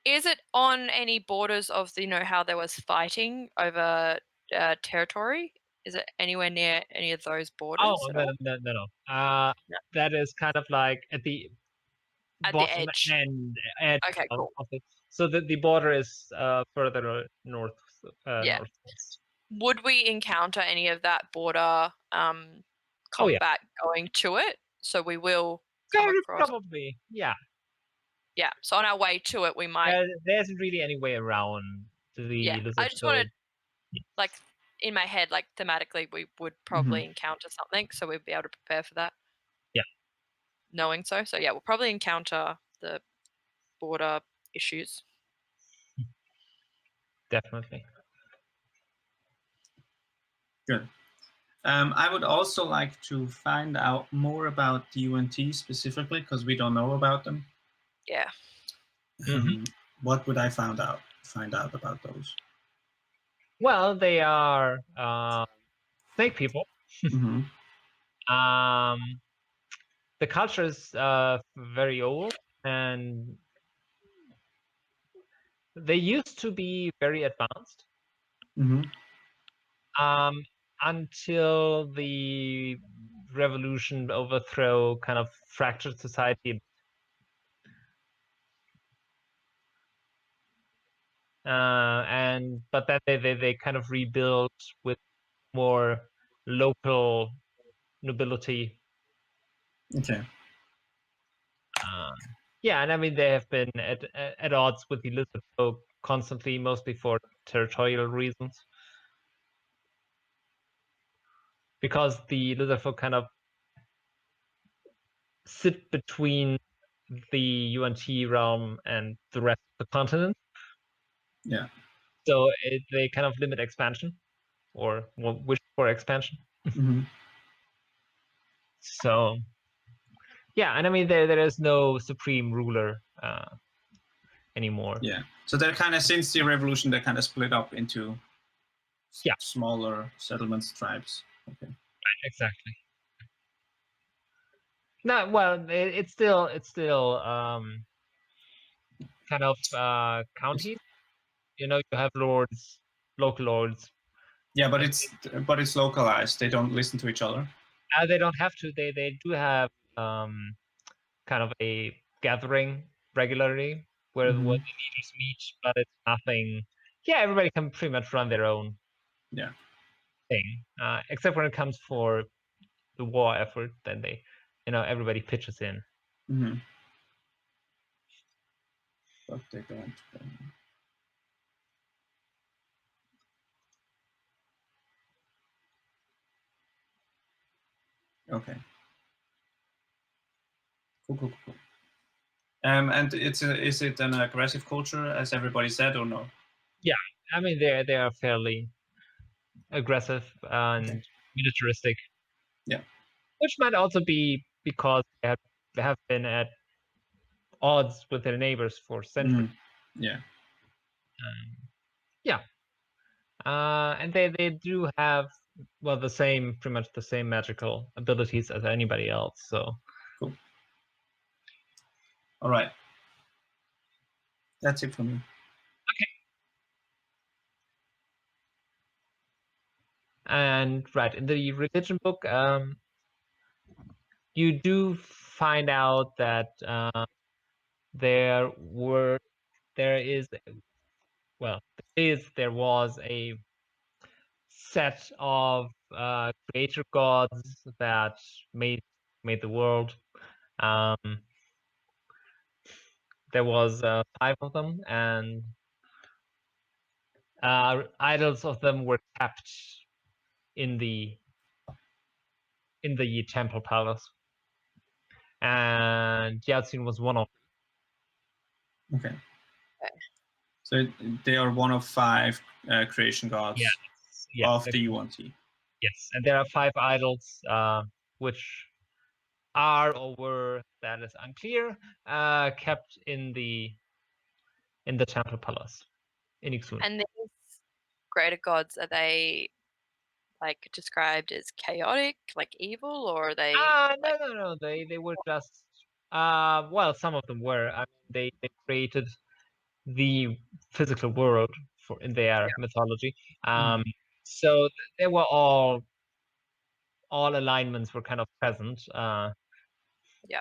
Is it on any borders of how there was fighting over territory? Is it anywhere near any of those borders? Oh, no. That is kind of like at the bottom edge. edge Okay, cool. of it. So the border is further north. Yeah. Northwest. Would we encounter any of that border combat going to it? So we will come across. Probably, yeah. Yeah. So on our way to it, we might. There isn't really any way around the. I just wanted, like, in my head, like thematically, we would probably encounter something, so we'd be able to prepare for that. Yeah. Knowing so, yeah, we'll probably encounter the border issues. Definitely. Good. I would also like to find out more about the UNT specifically, because we don't know about them. Yeah. What would I find out about those? Well, they are snake people. The culture is very old, and they used to be very advanced. Until the revolution overthrow kind of fractured society. But then they kind of rebuilt with more local nobility. Okay. Yeah, and I mean they have been at odds with the lizard folk constantly, mostly for territorial reasons. Because the lizard folk kind of sit between the UNT realm and the rest of the continent. Yeah. So they kind of limit expansion, or wish for expansion. So, yeah, and I mean there is no supreme ruler anymore. Yeah. So they're kind of, since the revolution, they're kind of split up into smaller settlements, tribes. Okay. Right, exactly. No, well, it's still kind of counties. You have lords, local lords. Yeah, but it's localized. They don't listen to each other. They don't have to. They do have kind of a gathering regularly where the leaders meet, but it's nothing. Yeah, everybody can pretty much run their own thing, except when it comes for the war effort. Then they, everybody pitches in. But they don't. Okay. Cool. And is it an aggressive culture, as everybody said, or no? Yeah, I mean they are fairly aggressive and militaristic. Yeah. Which might also be because they have been at odds with their neighbors for centuries. Yeah. Yeah. And they do have pretty much the same magical abilities as anybody else. So cool. All right. That's it for me. Okay. And right, in the religion book, you do find out that there was a set of creator gods that made the world. There was 5 of them, and idols of them were kept in the temple palace, and Yatsun was one of them. Okay. So they are one of 5 creation gods of the UNT. Yes, and there are 5 idols, which are or were, that is unclear, kept in the temple palace in Ixun. And these greater gods, are they like described as chaotic, like evil, or are they? No. They were just well, some of them were. I mean, they created the physical world in their mythology. So they were all alignments were kind of present.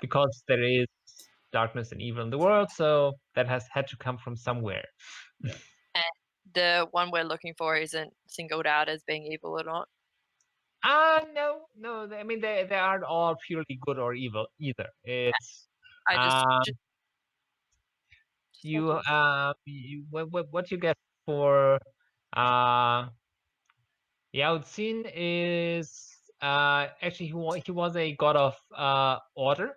Because there is darkness and evil in the world, so that has had to come from somewhere. Yeah. And the one we're looking for isn't singled out as being evil or not? No. I mean, they aren't all purely good or evil either. It's what you get for Yaotzin is actually he was a god of order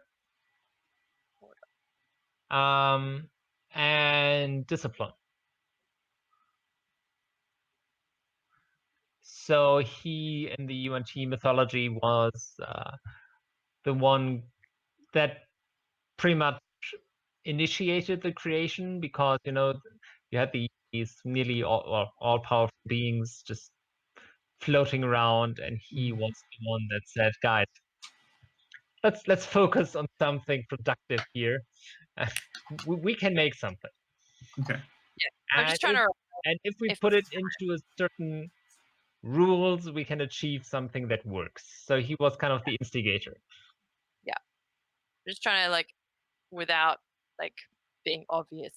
and discipline. So he, in the UNT mythology, was the one that pretty much initiated the creation, because you had these nearly all powerful beings just floating around, and he was the one that said, "Guys, let's focus on something productive here. We can make something." Okay. Yeah, I'm just trying to. And if we put it into a certain rules, we can achieve something that works. So he was kind of the instigator. Yeah, I'm just trying to, like, without like being obvious,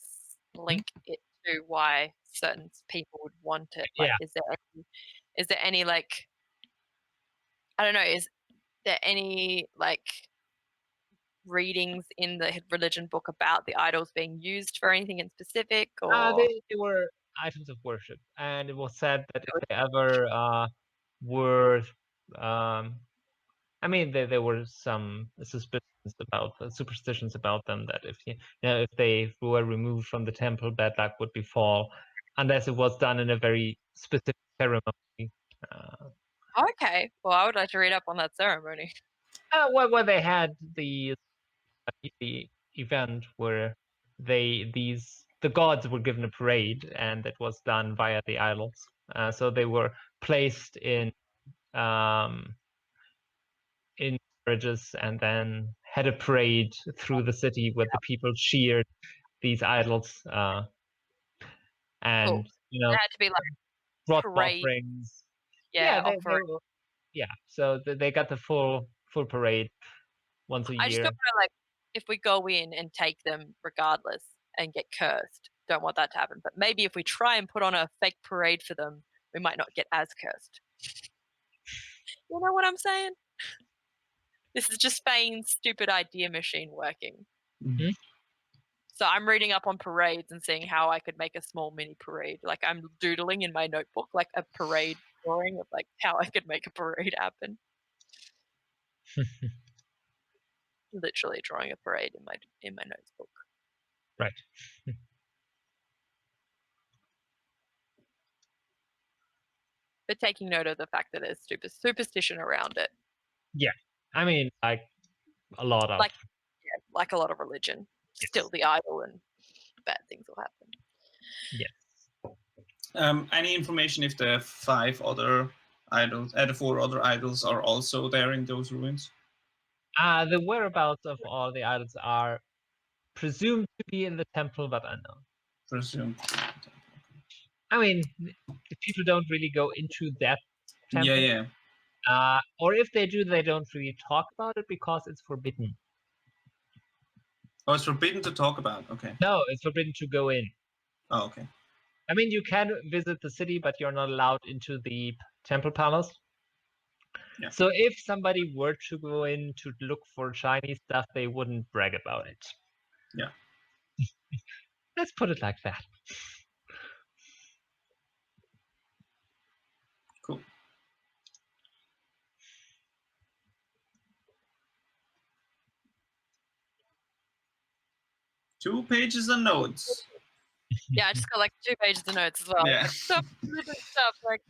link it to why certain people would want it. Like, is there any like, I don't know, is there any like readings in the religion book about the idols being used for anything in specific, or they were items of worship, and it was said that if they ever were I mean, there were some superstitions about them, that if they were removed from the temple, bad luck would befall, unless it was done in a very specific ceremony. okay, well, I would like to read up on that ceremony. Well, they had the event where the gods were given a parade, and it was done via the idols. So they were placed in carriages and then had a parade through the city where the people cheered these idols, and Cool. It had to be like brought parade. offerings. Yeah, So they got the full parade once a I just year. don't know, like, if we go in and take them regardless and get cursed, don't want that to happen. But maybe if we try and put on a fake parade for them, we might not get as cursed. You know what I'm saying? This is just Phane's stupid idea machine working. Mm-hmm. So I'm reading up on parades and seeing how I could make a small mini parade. Like, I'm doodling in my notebook like a parade drawing of like how I could make a parade happen. Literally drawing a parade in my notebook. Right. But taking note of the fact that there's superstition around it. Yeah, I mean, like a lot of like a lot of religion. Yes. Still the idol, and bad things will happen. Yes. Any information if the 5 other idols, the 4 other idols, are also there in those ruins? The whereabouts of all the idols are presumed to be in the temple, but unknown. Presumed. I mean, people don't really go into that temple. Yeah. Or if they do, they don't really talk about it because it's forbidden. Oh, it's forbidden to talk about. Okay. No, it's forbidden to go in. Oh, okay. I mean, you can visit the city, but you're not allowed into the temple palace. Yeah. So if somebody were to go in to look for Chinese stuff, they wouldn't brag about it. Yeah. Let's put it like that. Cool. Two pages of notes. Yeah, I just got like 2 pages of notes as well. Yeah. Like, so much stuff, like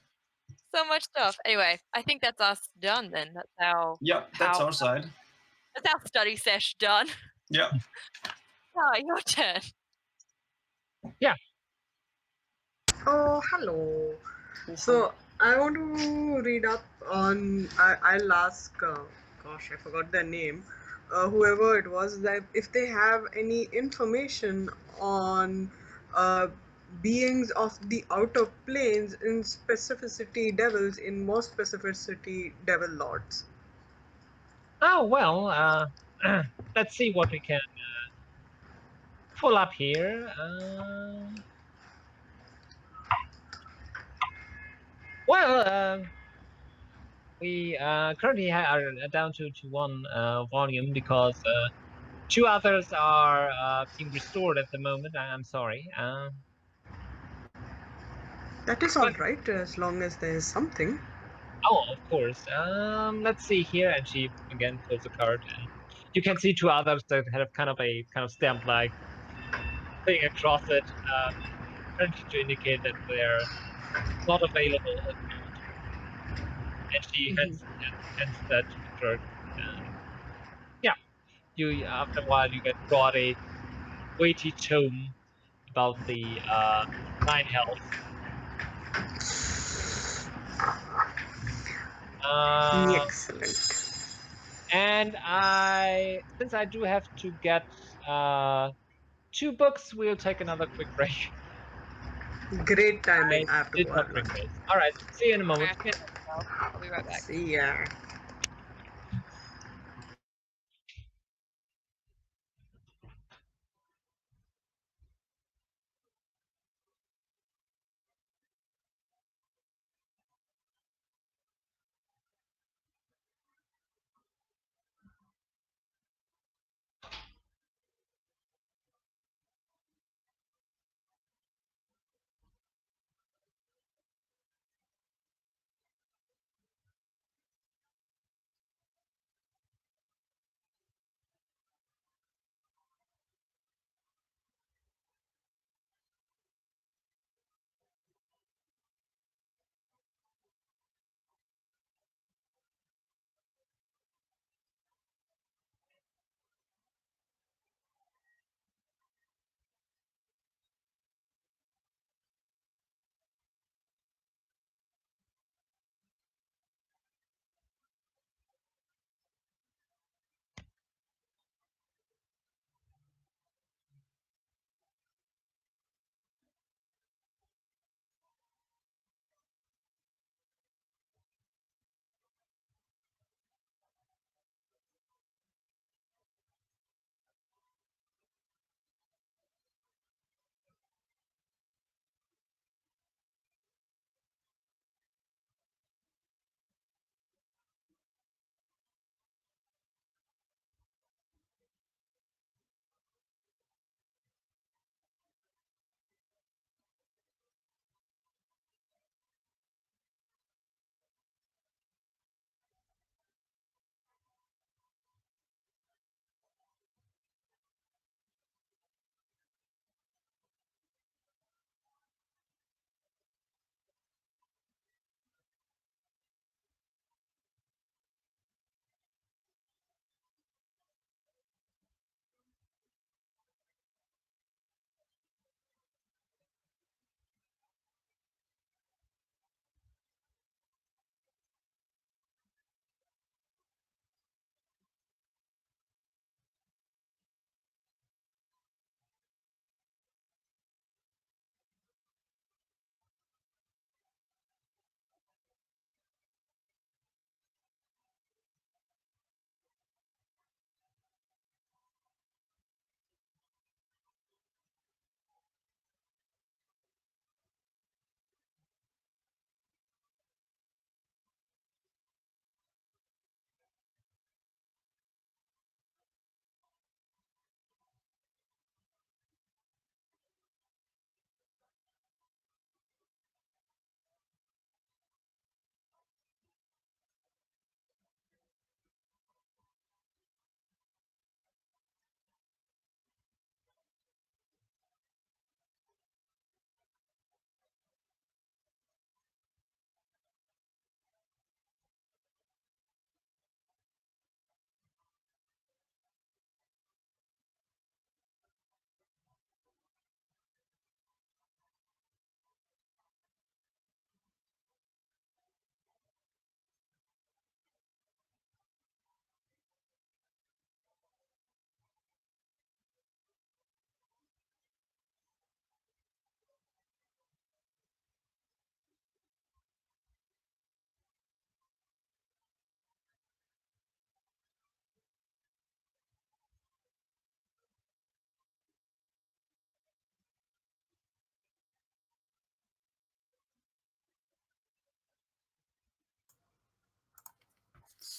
so much stuff. Anyway, I think that's us done then. That's our Yep, that's our side. that's our study sesh done. Yep. Ah, your turn. Oh, hello. So I want to read up on. I'll ask. Gosh, I forgot their name. Whoever it was, that if they have any information on beings of the outer planes, in specificity devils, in more specificity devil lords. Oh, well, let's see what we can pull up here. We currently are down to one volume because 2 others are being restored at the moment. I'm sorry. That is all right, as long as there is something. Oh, of course. Let's see here, and she again pulls a card, and you can see 2 others that have kind of stamp-like thing across it, apparently to indicate that they're not available at the moment. And she hands that to the clerk. Yeah, you after a while you get brought a weighty tome about the 9 hells. Excellent. And since I do have to get 2 books, we'll take another quick break. Great timing. I I have to did go not have bring lunch. those. All right, see you in a moment. Okay, I'll be right back. See ya.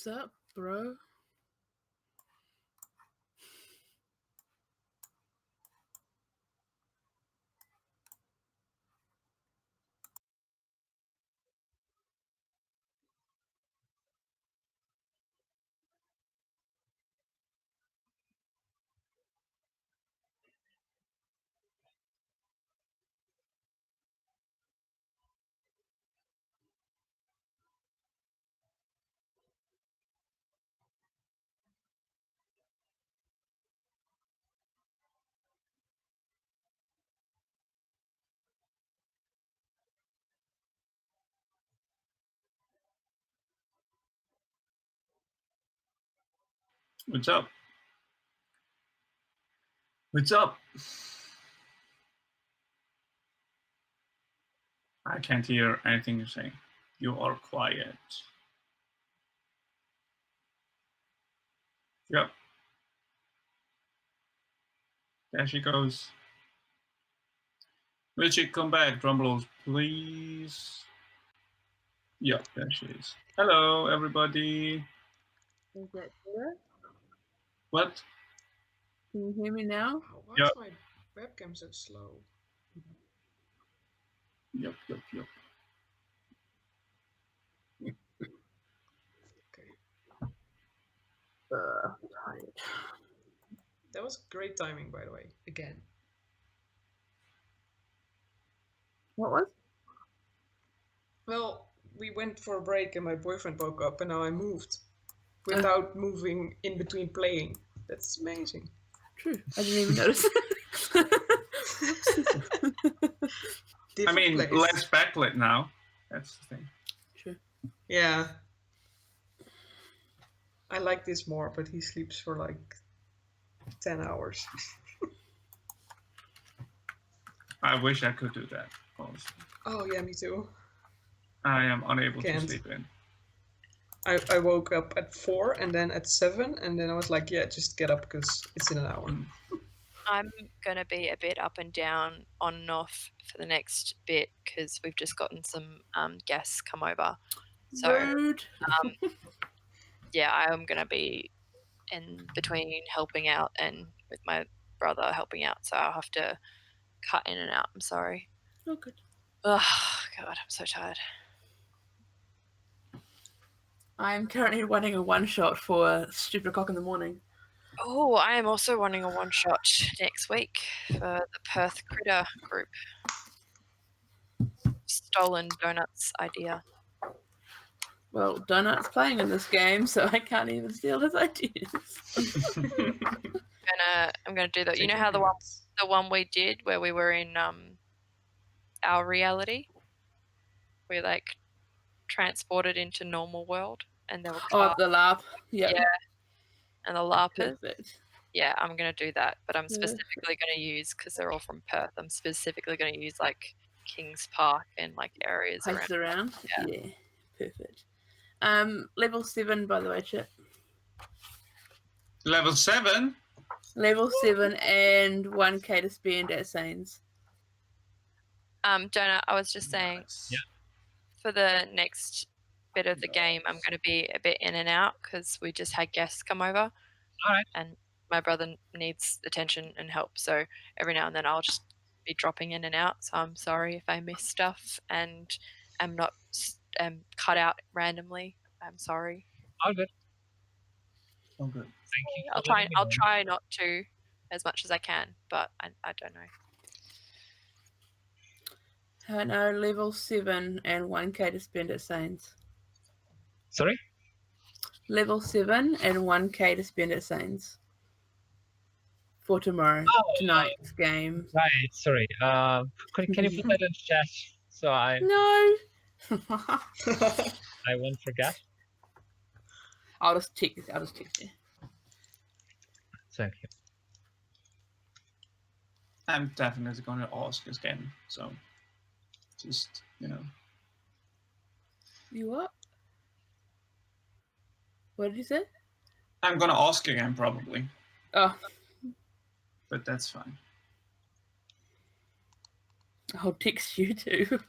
What's up, bro? What's up? What's up? I can't hear anything you're saying. You are quiet. Yep. There she goes. Richie, come back. Drum rolls, please. Yep, there she is. Hello, everybody. Is that better? What? Can you hear me now? Oh, why Yep. is my webcam so slow? Yep. Okay. Tired. That was great timing, by the way. Again. What was? Well, we went for a break and my boyfriend woke up and now I moved without moving in between playing. That's amazing. True. I didn't even notice. I mean, place. less backlit now. That's the thing. True. Yeah. I like this more, but he sleeps for like 10 hours. I wish I could do that, honestly. Oh, yeah, me too. I am unable to Can't. sleep in. I woke up at 4 and then at 7, and then I was like, yeah, just get up because it's in an hour. I'm going to be a bit up and down, on and off for the next bit because we've just gotten some guests come over. So, Rude. yeah, I'm going to be in between helping out and with my brother helping out. So I'll have to cut in and out. I'm sorry. Oh, good. Oh, God, I'm so tired. I'm currently running a one-shot for Stupid O'Clock in the Morning. Oh, I am also running a one-shot next week for the Perth Critter group. Stolen Donuts idea. Well, Donut's playing in this game, so I can't even steal his ideas. I'm gonna do that. You know how the one we did where we were in our reality, we like transported into normal world, and there were cars. Oh, the LARP. Yep. Yeah, and the LARPers. Perfect. Yeah, I'm gonna do that, but I'm specifically gonna use, because they're all from Perth. I'm specifically gonna use like Kings Park and like areas around. Yeah, perfect. Level 7, by the way, Chip. Level 7? Level 7 and 1k to spend at Sains. Donut, I was just saying, Nice. for the next bit of the game, I'm going to be a bit in and out because we just had guests come over. All right. And my brother needs attention and help. So every now and then I'll just be dropping in and out. So I'm sorry if I miss stuff and I'm not cut out randomly. I'm sorry. All good. Oh, good. Thank you. I'll try not to as much as I can, but I don't know. No, level 7 and 1k to spend at Sains. Sorry? Level 7 and 1k to spend at Sains. For tomorrow, tonight's game. Right, sorry. Can you put that in chat so I No. won't forget? I'll just text you. Thank you. I'm definitely going to ask again, so just, You what? What did you say? I'm going to ask again, probably. Oh. But that's fine. I'll text you too.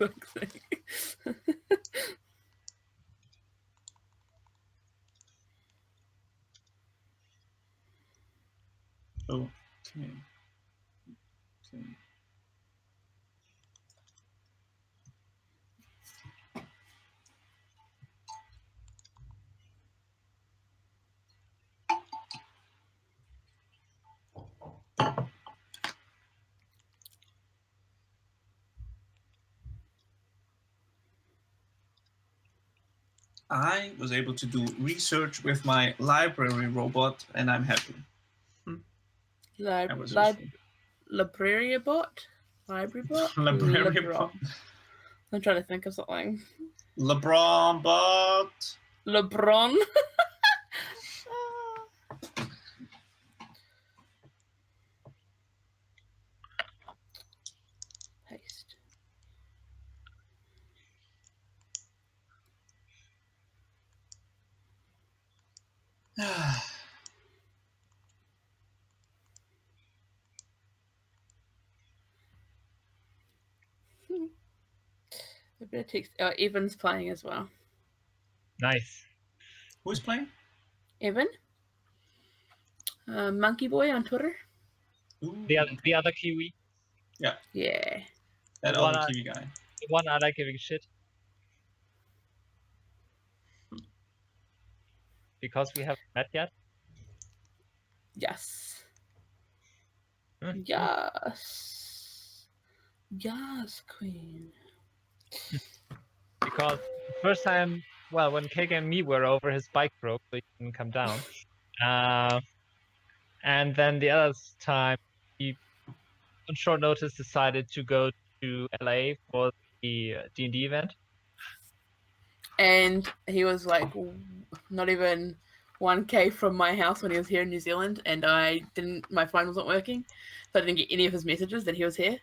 Okay. Okay. I was able to do research with my library robot, and I'm happy. That was useful. Library bot? Library bot? Library LeBron. bot. I'm trying to think of something. LeBron bot. LeBron. Paste. A bit of text. Oh, Evan's playing as well. Nice. Who's playing? Evan? Monkey Boy on Twitter? Ooh, The other Kiwi. Yeah. that one other Kiwi guy. The one I like giving shit. Because we haven't met yet. Yes. Hmm. Yes. Yes, Queen. Because the first time, well, when Keg and me were over, his bike broke, so he couldn't come down. And then the other time, he, on short notice, decided to go to LA for the D&D event. And he was like not even 1K from my house when he was here in New Zealand, and my phone wasn't working, so I didn't get any of his messages that he was here.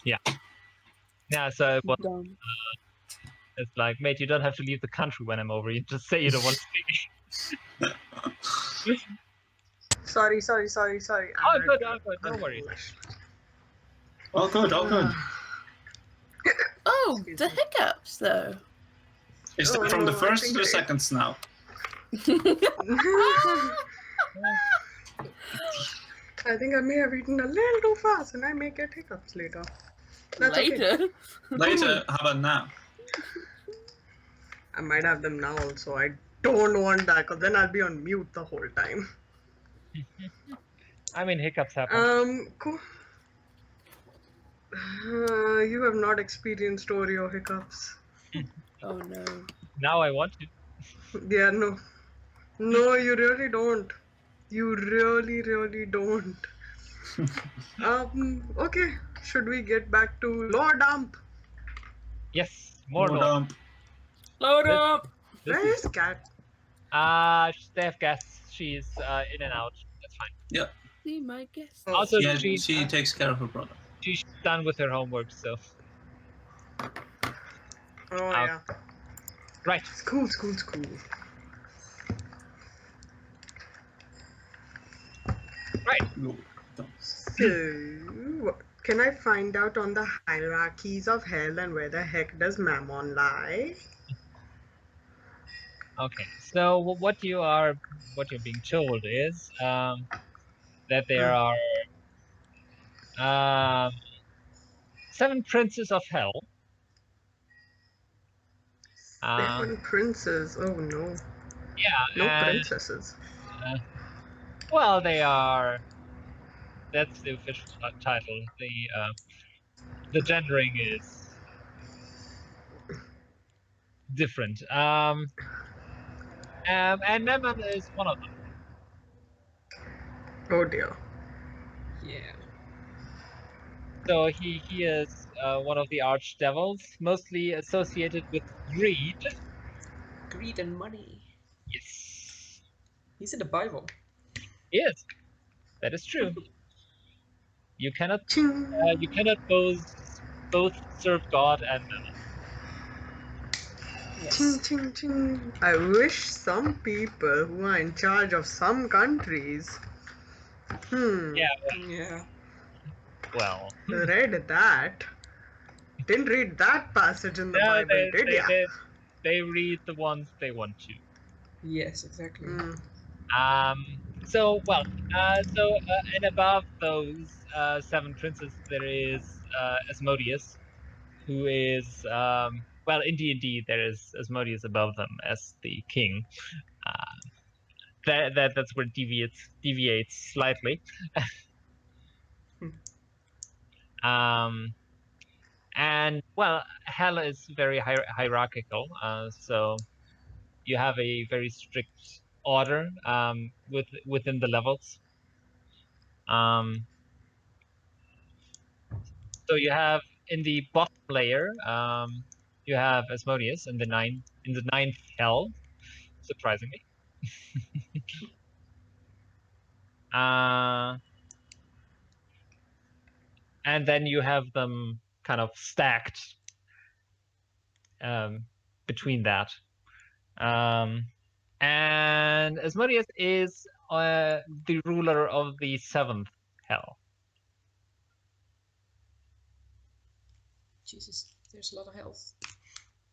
Yeah, so it was, Dumb. it's like, mate, you don't have to leave the country when I'm over. You just say you don't want to speak. Sorry. Oh, good, no worries. All good, all good. Oh, Excuse the me. hiccups though. Is that Oh, from the no, I first think or I- second snout? I think I may have eaten a little too fast and I may get hiccups later. That's okay. Later. Later, how about now? I might have them now also. I don't want that because then I'll be on mute the whole time. I mean, hiccups happen. Cool. You have not experienced Oreo hiccups. Oh no. Now I want to. Yeah, no. No, you really don't. You really don't. Okay. Should we get back to Lore Dump? Yes, more Load Lord. up. Load This- up. This Where is is Cat? they have guests. She's in and out. That's fine. Yeah, Be my guest. Oh, Also, she takes care of her brother. she's done with her homework, so yeah. right. School. Load up. So, can I find out on the hierarchies of hell and where the heck does Mammon lie? Okay. So what you're being told is that there are 7 princes of hell. 7 princes. Oh no. Yeah, No and princesses. well, they are. That's the official title. The gendering is different. And Mammon is one of them. Oh dear. Yeah. So he is one of the archdevils, mostly associated with greed. Greed and money. Yes, He's in the Bible. he is. That is true. You cannot Ching. both serve God and Mammon. Ching, Yes. ching, ching. I wish some people who are in charge of some countries Yeah. Well, read that. Didn't read that passage in the no, Bible, did ya? they read the ones they want to. Yes, exactly. Hmm. And above those 7 princes, there is Asmodeus, who is in D&D there is Asmodeus above them as the king. That's where it deviates slightly. And hell is very hierarchical, so you have a very strict order within the levels. So you have in the bottom layer, you have Asmodeus in the ninth hell, surprisingly. And then you have them kind of stacked between that. And Asmodeus is the ruler of the 7th hell. Jesus, there's a lot of health.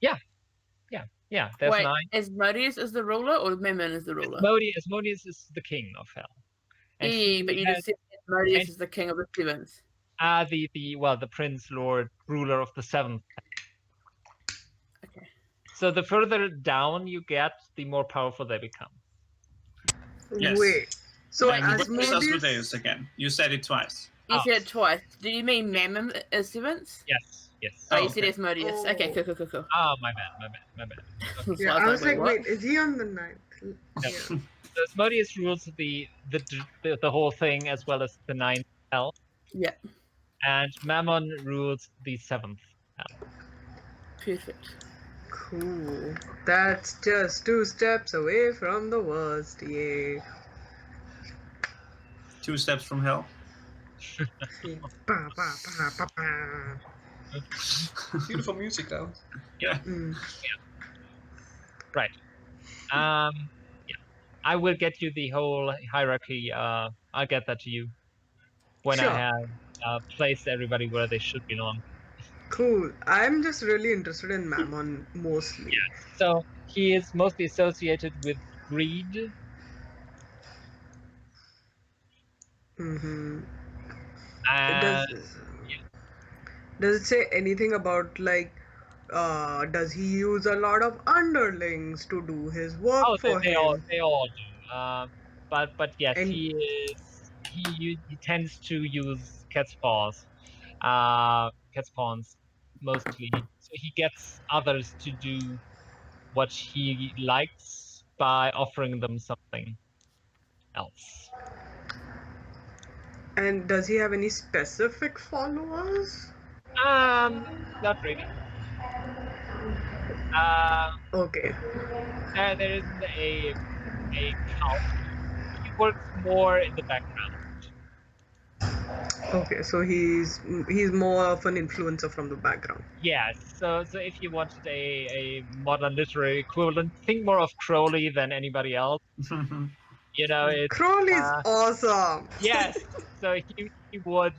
Yeah. There's Wait, 9. Asmodeus is the ruler, or Memon is the ruler? Asmodeus is the king of hell. And but you just said Asmodeus is the king of the 7th. The prince, lord, ruler of the 7th. Okay. So the further down you get, the more powerful they become. Yes. Wait. So And where's Asmodeus Asmodeus again? You said it twice. You said it twice. Do you mean Mammon is 7th? Yes. Oh, Oh, you said okay. Asmodeus. Okay, cool. Oh, my bad. So Yeah, I was like, what? wait, is he on the 9th? No. Yeah. So Asmodeus rules the whole thing as well as the 9th hell. Yeah. And Mammon rules the 7th hell. Perfect. Cool. That's just 2 steps away from the worst. Yay. 2 steps from hell. Ba, ba, ba, ba, ba. Beautiful music, though. Yeah. Right. I will get you the whole hierarchy. I'll get that to you when Sure. I have placed everybody where they should belong. Cool. I'm just really interested in Mammon mostly. So he is mostly associated with greed. Mm-hmm. And Does it say anything about does he use a lot of underlings to do his work for they him? all do. But yes, And he tends to use cat's pawns mostly. So he gets others to do what he likes by offering them something else. and does he have any specific followers? Not really. Okay. There isn't a cult. He works more in the background. Okay, so he's more of an influencer from the background. Yes. So if you wanted a modern literary equivalent, think more of Crowley than anybody else. You know, it's Crowley's awesome. yes. So he would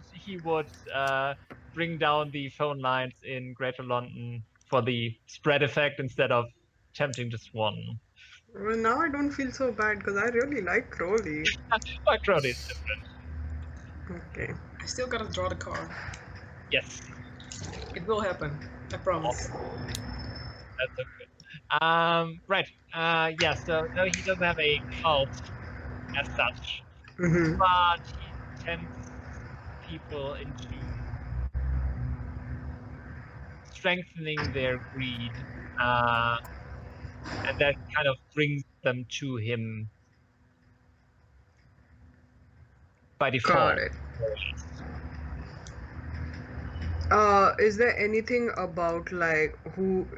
bring down the phone lines in Greater London for the spread effect instead of attempting just one. Well, now I don't feel so bad because I really like Crowley. But Crowley is different. Okay. I still gotta draw the card. Yes. It will happen. I promise. That's okay. Right. Yeah, so no, he doesn't have a cult as such, Mm-hmm. but he tempts people into strengthening their greed, and that kind of brings them to him by default. Got it. Is there anything about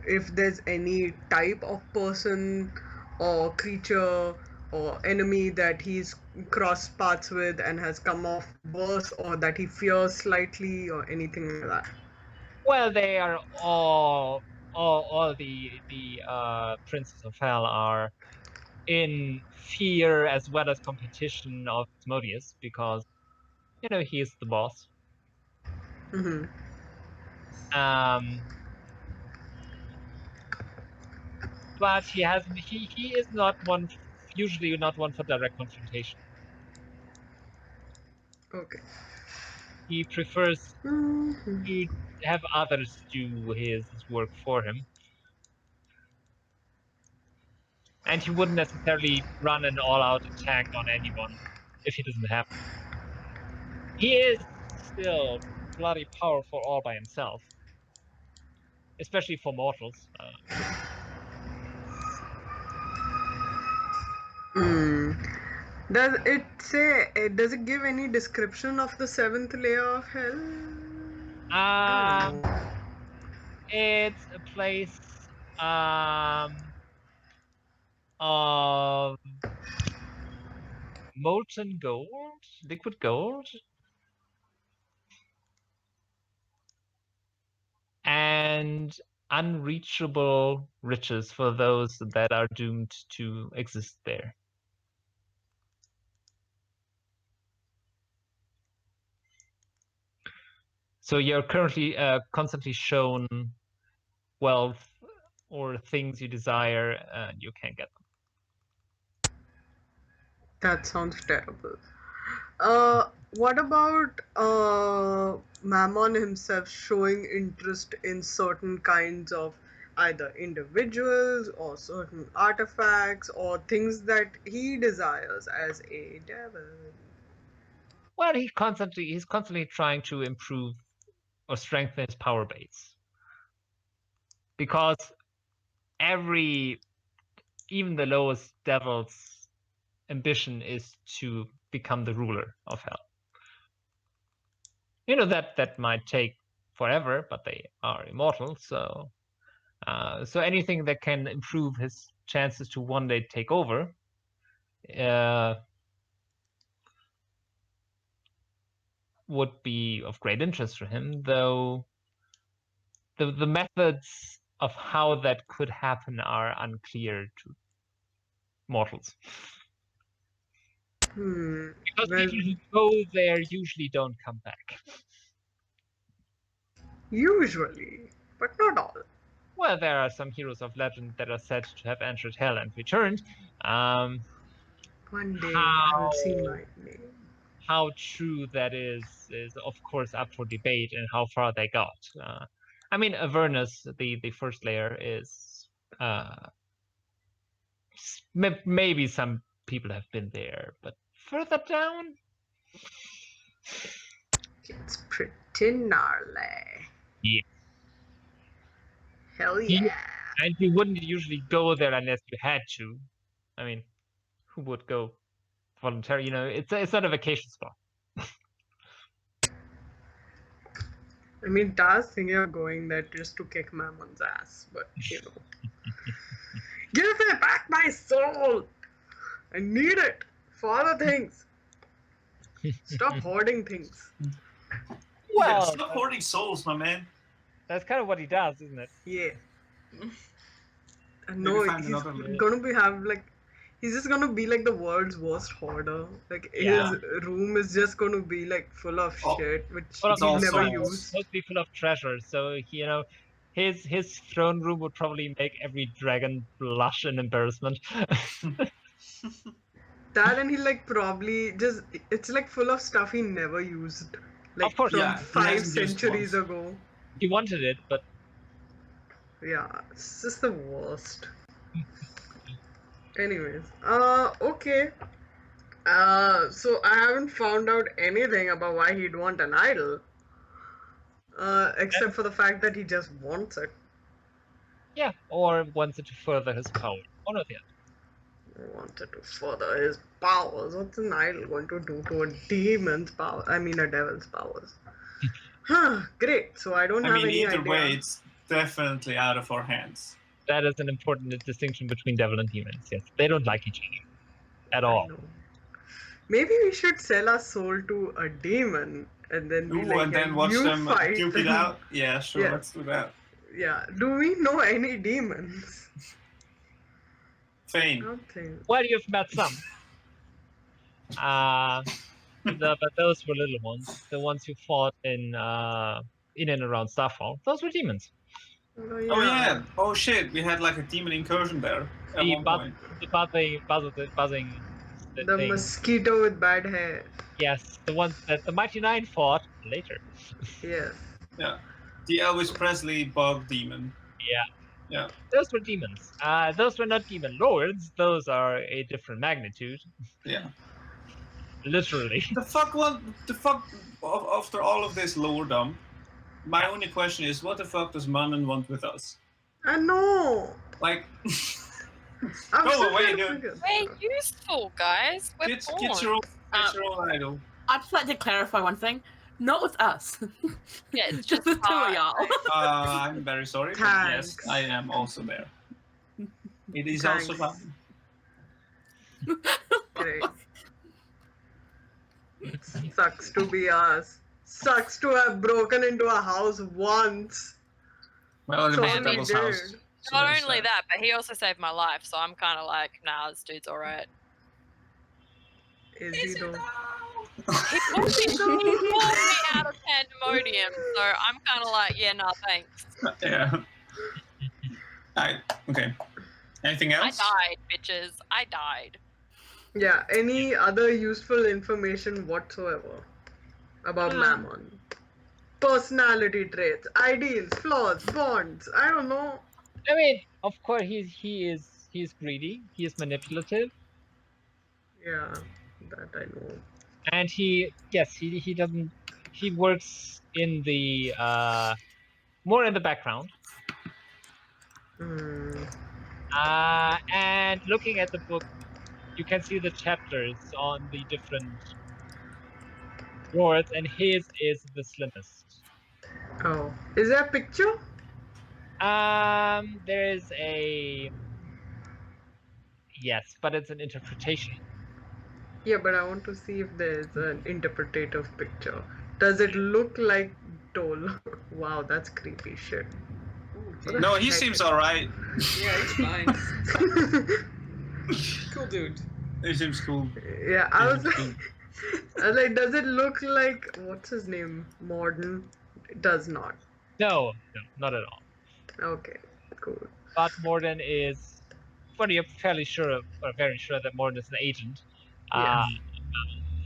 if there's any type of person or creature or enemy that he's crossed paths with and has come off worse, or that he fears slightly, or anything like that? Well, they are all the princes of hell are in fear as well as competition of Asmodeus because he is the boss. Mm-hmm. But he is not one usually not one for direct confrontation. Okay. He prefers Mhm. to have others do his work for him. And he wouldn't necessarily run an all-out attack on anyone if he doesn't have to. He is still bloody powerful all by himself, especially for mortals. Hmm. Does it say? Does it give any description of the seventh layer of hell? I don't know. It's a place of molten gold, liquid gold, and unreachable riches for those that are doomed to exist there. So you're currently constantly shown wealth or things you desire, and you can't get them. That sounds terrible. What about Mammon himself showing interest in certain kinds of either individuals or certain artifacts or things that he desires as a devil? Well, he's constantly trying to improve or strengthen his power base, because even the lowest devil's ambition is to become the ruler of hell. You know that might take forever, but they are immortal, so anything that can improve his chances to one day take over would be of great interest for him, though the methods of how that could happen are unclear to mortals. Because Well, people who go there usually don't come back. usually, but not all. Well, there are some heroes of legend that are said to have entered hell and returned. One day I will see How my name. how true that is of course up for debate, and how far they got. I mean, Avernus, the first layer, is maybe some people have been there, but further down, It's pretty gnarly. yeah. Hell yeah. And you wouldn't usually go there unless you had to. I mean, who would go voluntarily? You know, it's not a vacation spot. I mean, Taz thinking of going there just to kick Mammon's ass, but you know. Give me back my soul! I need it for other things. Stop hoarding things. Yeah, stop hoarding souls, my man. That's kind of what he does, isn't it? Yeah. I Maybe know find he's another way. he's just gonna be like the world's worst hoarder. Like Yeah. his room is just gonna be like full of shit which Well, he all never souls. used. Supposed to be full of treasure, so you know, his throne room would probably make every dragon blush in embarrassment. That, and he like probably just it's like full of stuff he never used. Like Of course, from Yeah, he 5 hasn't used centuries once. ago. he wanted it, but Yeah, it's just the worst. Anyways, okay. So I haven't found out anything about why he'd want an idol. Except for the fact that he just wants it. yeah, or wants it to further his power. One or the other. Wanted to further his powers. What's an idol going to do to a demon's power? I mean, a devil's powers. Huh, great. So I don't I have mean, any either idea. way, it's definitely out of our hands. That is an important distinction between devil and demons. Yes, they don't like each other at all. No. Maybe we should sell our soul to a demon and then be Ooh, like, and yeah, then watch you them fight duke it them. out. Yeah, sure, Yeah. let's do that. Yeah. Do we know any demons? Phane. Nothing. Well, you've met some. But those were little ones. The ones who fought in and around Starfall. Those were demons. Oh yeah. Oh yeah. Oh shit. We had like a demon incursion there at The one point. buzzing The thing. mosquito with bad hair. Yes, the ones that the Mighty Nine fought later. Yes. Yeah. The Elvis Presley bug demon. Yeah. Yeah. Those were demons. Those were not demon lords. Those are a different magnitude. Yeah. Literally. The fuck? After all of this lore dump, my only question is, what the fuck does Manon want with us? I know. Like, I'm go still away, trying to dude. figure We're this out. useful, guys. We're Get pawns. your own idol. I'd just like to clarify one thing. Not with us. Yeah, it's just just the two of hard, y'all. I'm very sorry, but yes, Thanks. I am also there. It is Thanks. also fun. Great. Sucks to be us. Sucks to have broken into a house once. Well, it So was a we devil's did. house. So Not there's only that, but he also saved my life, so I'm kind of like, nah, this dude's all right. Is he though? He pulled me out of pandemonium, so I'm kind of like, yeah, nah, thanks. Yeah. Okay. Anything I else? died, bitches. I died. Yeah, any other useful information whatsoever about Mammon? Personality traits, ideals, flaws, bonds. I don't know. I mean, of course, he's greedy. He is manipulative, Yeah, that I know. and he doesn't. He works in the more in the background. Hmm. And looking at the book, you can see the chapters on the different drawers, and his is the slimmest. Oh, is there a picture? There is a yes, but it's an interpretation. Yeah, but I want to see if there's an interpretative picture. Does it look like Dole? Wow, that's creepy shit. Ooh, No, dear. he seems alright. Yeah, he's fine. Cool dude. He seems cool. Yeah, I He was seems like, cool. I was like, does it look like what's his name? Morden? It does not. No, not at all. Okay, cool. But Morden is. Well, you're fairly sure, or very sure that Morden is an agent. Yes.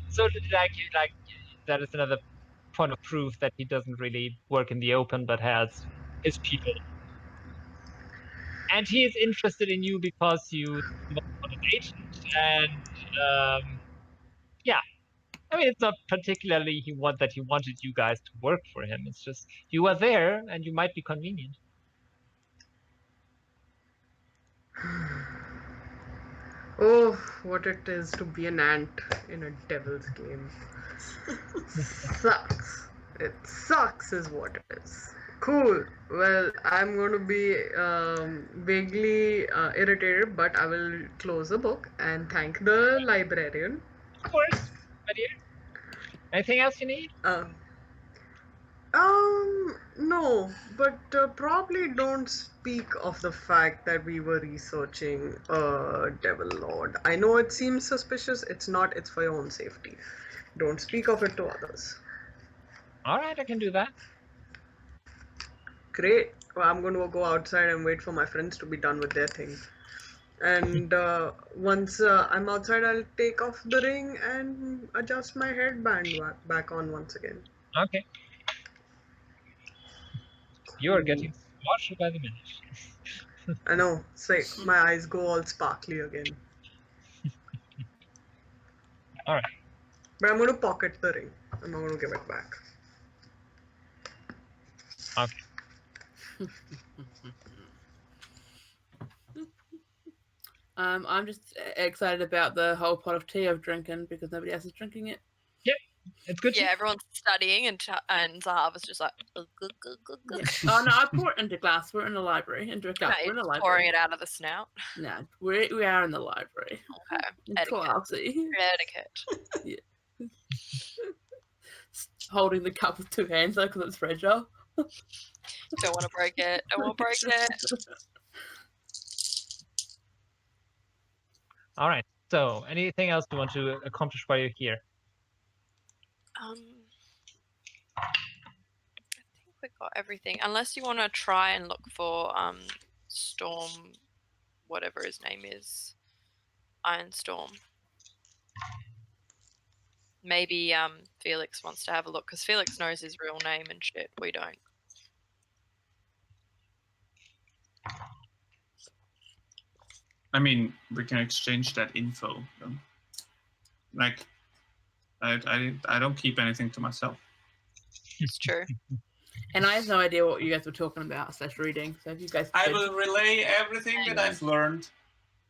So like that is another point of proof that he doesn't really work in the open, but has his people. And he is interested in you because you are an agent, and yeah. I mean, it's not particularly he wanted you guys to work for him. It's just you are there, and you might be convenient. Oh, what it is to be an ant in a devil's game. Sucks. It sucks, is what it is. Cool. Well, I'm going to be vaguely irritated, but I will close the book and thank the librarian. Of course, my dear. Anything else you need? No, but probably don't speak of the fact that we were researching Devil Lord. I know it seems suspicious. It's not. It's for your own safety. Don't speak of it to others. All right, I can do that. Great. Well, I'm going to go outside and wait for my friends to be done with their thing. And once I'm outside, I'll take off the ring and adjust my headband back on once again. Okay. You are getting smarter by the minute. I know. It's like my eyes go all sparkly again. All right. But I'm going to pocket the ring. I'm not going to give it back. Okay. I'm just excited about the whole pot of tea I've drinking because nobody else is drinking it. Yep. It's good. Yeah, everyone's studying, and Zahavah's just like, "Ugh, ugh, ugh, ugh, ugh." Yeah. Oh no, I pour it into glass. We're in the library. Into a No, cup. We're you're in the just library. pouring it out of the snout. No, we are in the library. Okay, It's etiquette. classy. Etiquette. Holding the cup with two hands though, because it's fragile. Don't want to break it. Don't want to break it. All right. So, anything else you want to accomplish while you're here? I think we got everything. Unless you want to try and look for Storm, whatever his name is, Iron Storm. maybe Felix wants to have a look because Felix knows his real name and shit. We don't. I mean, we can exchange that info. Like, I don't keep anything to myself. It's true. And I have no idea what you guys were talking about / reading. So if you guys I could- will relay everything that I've learned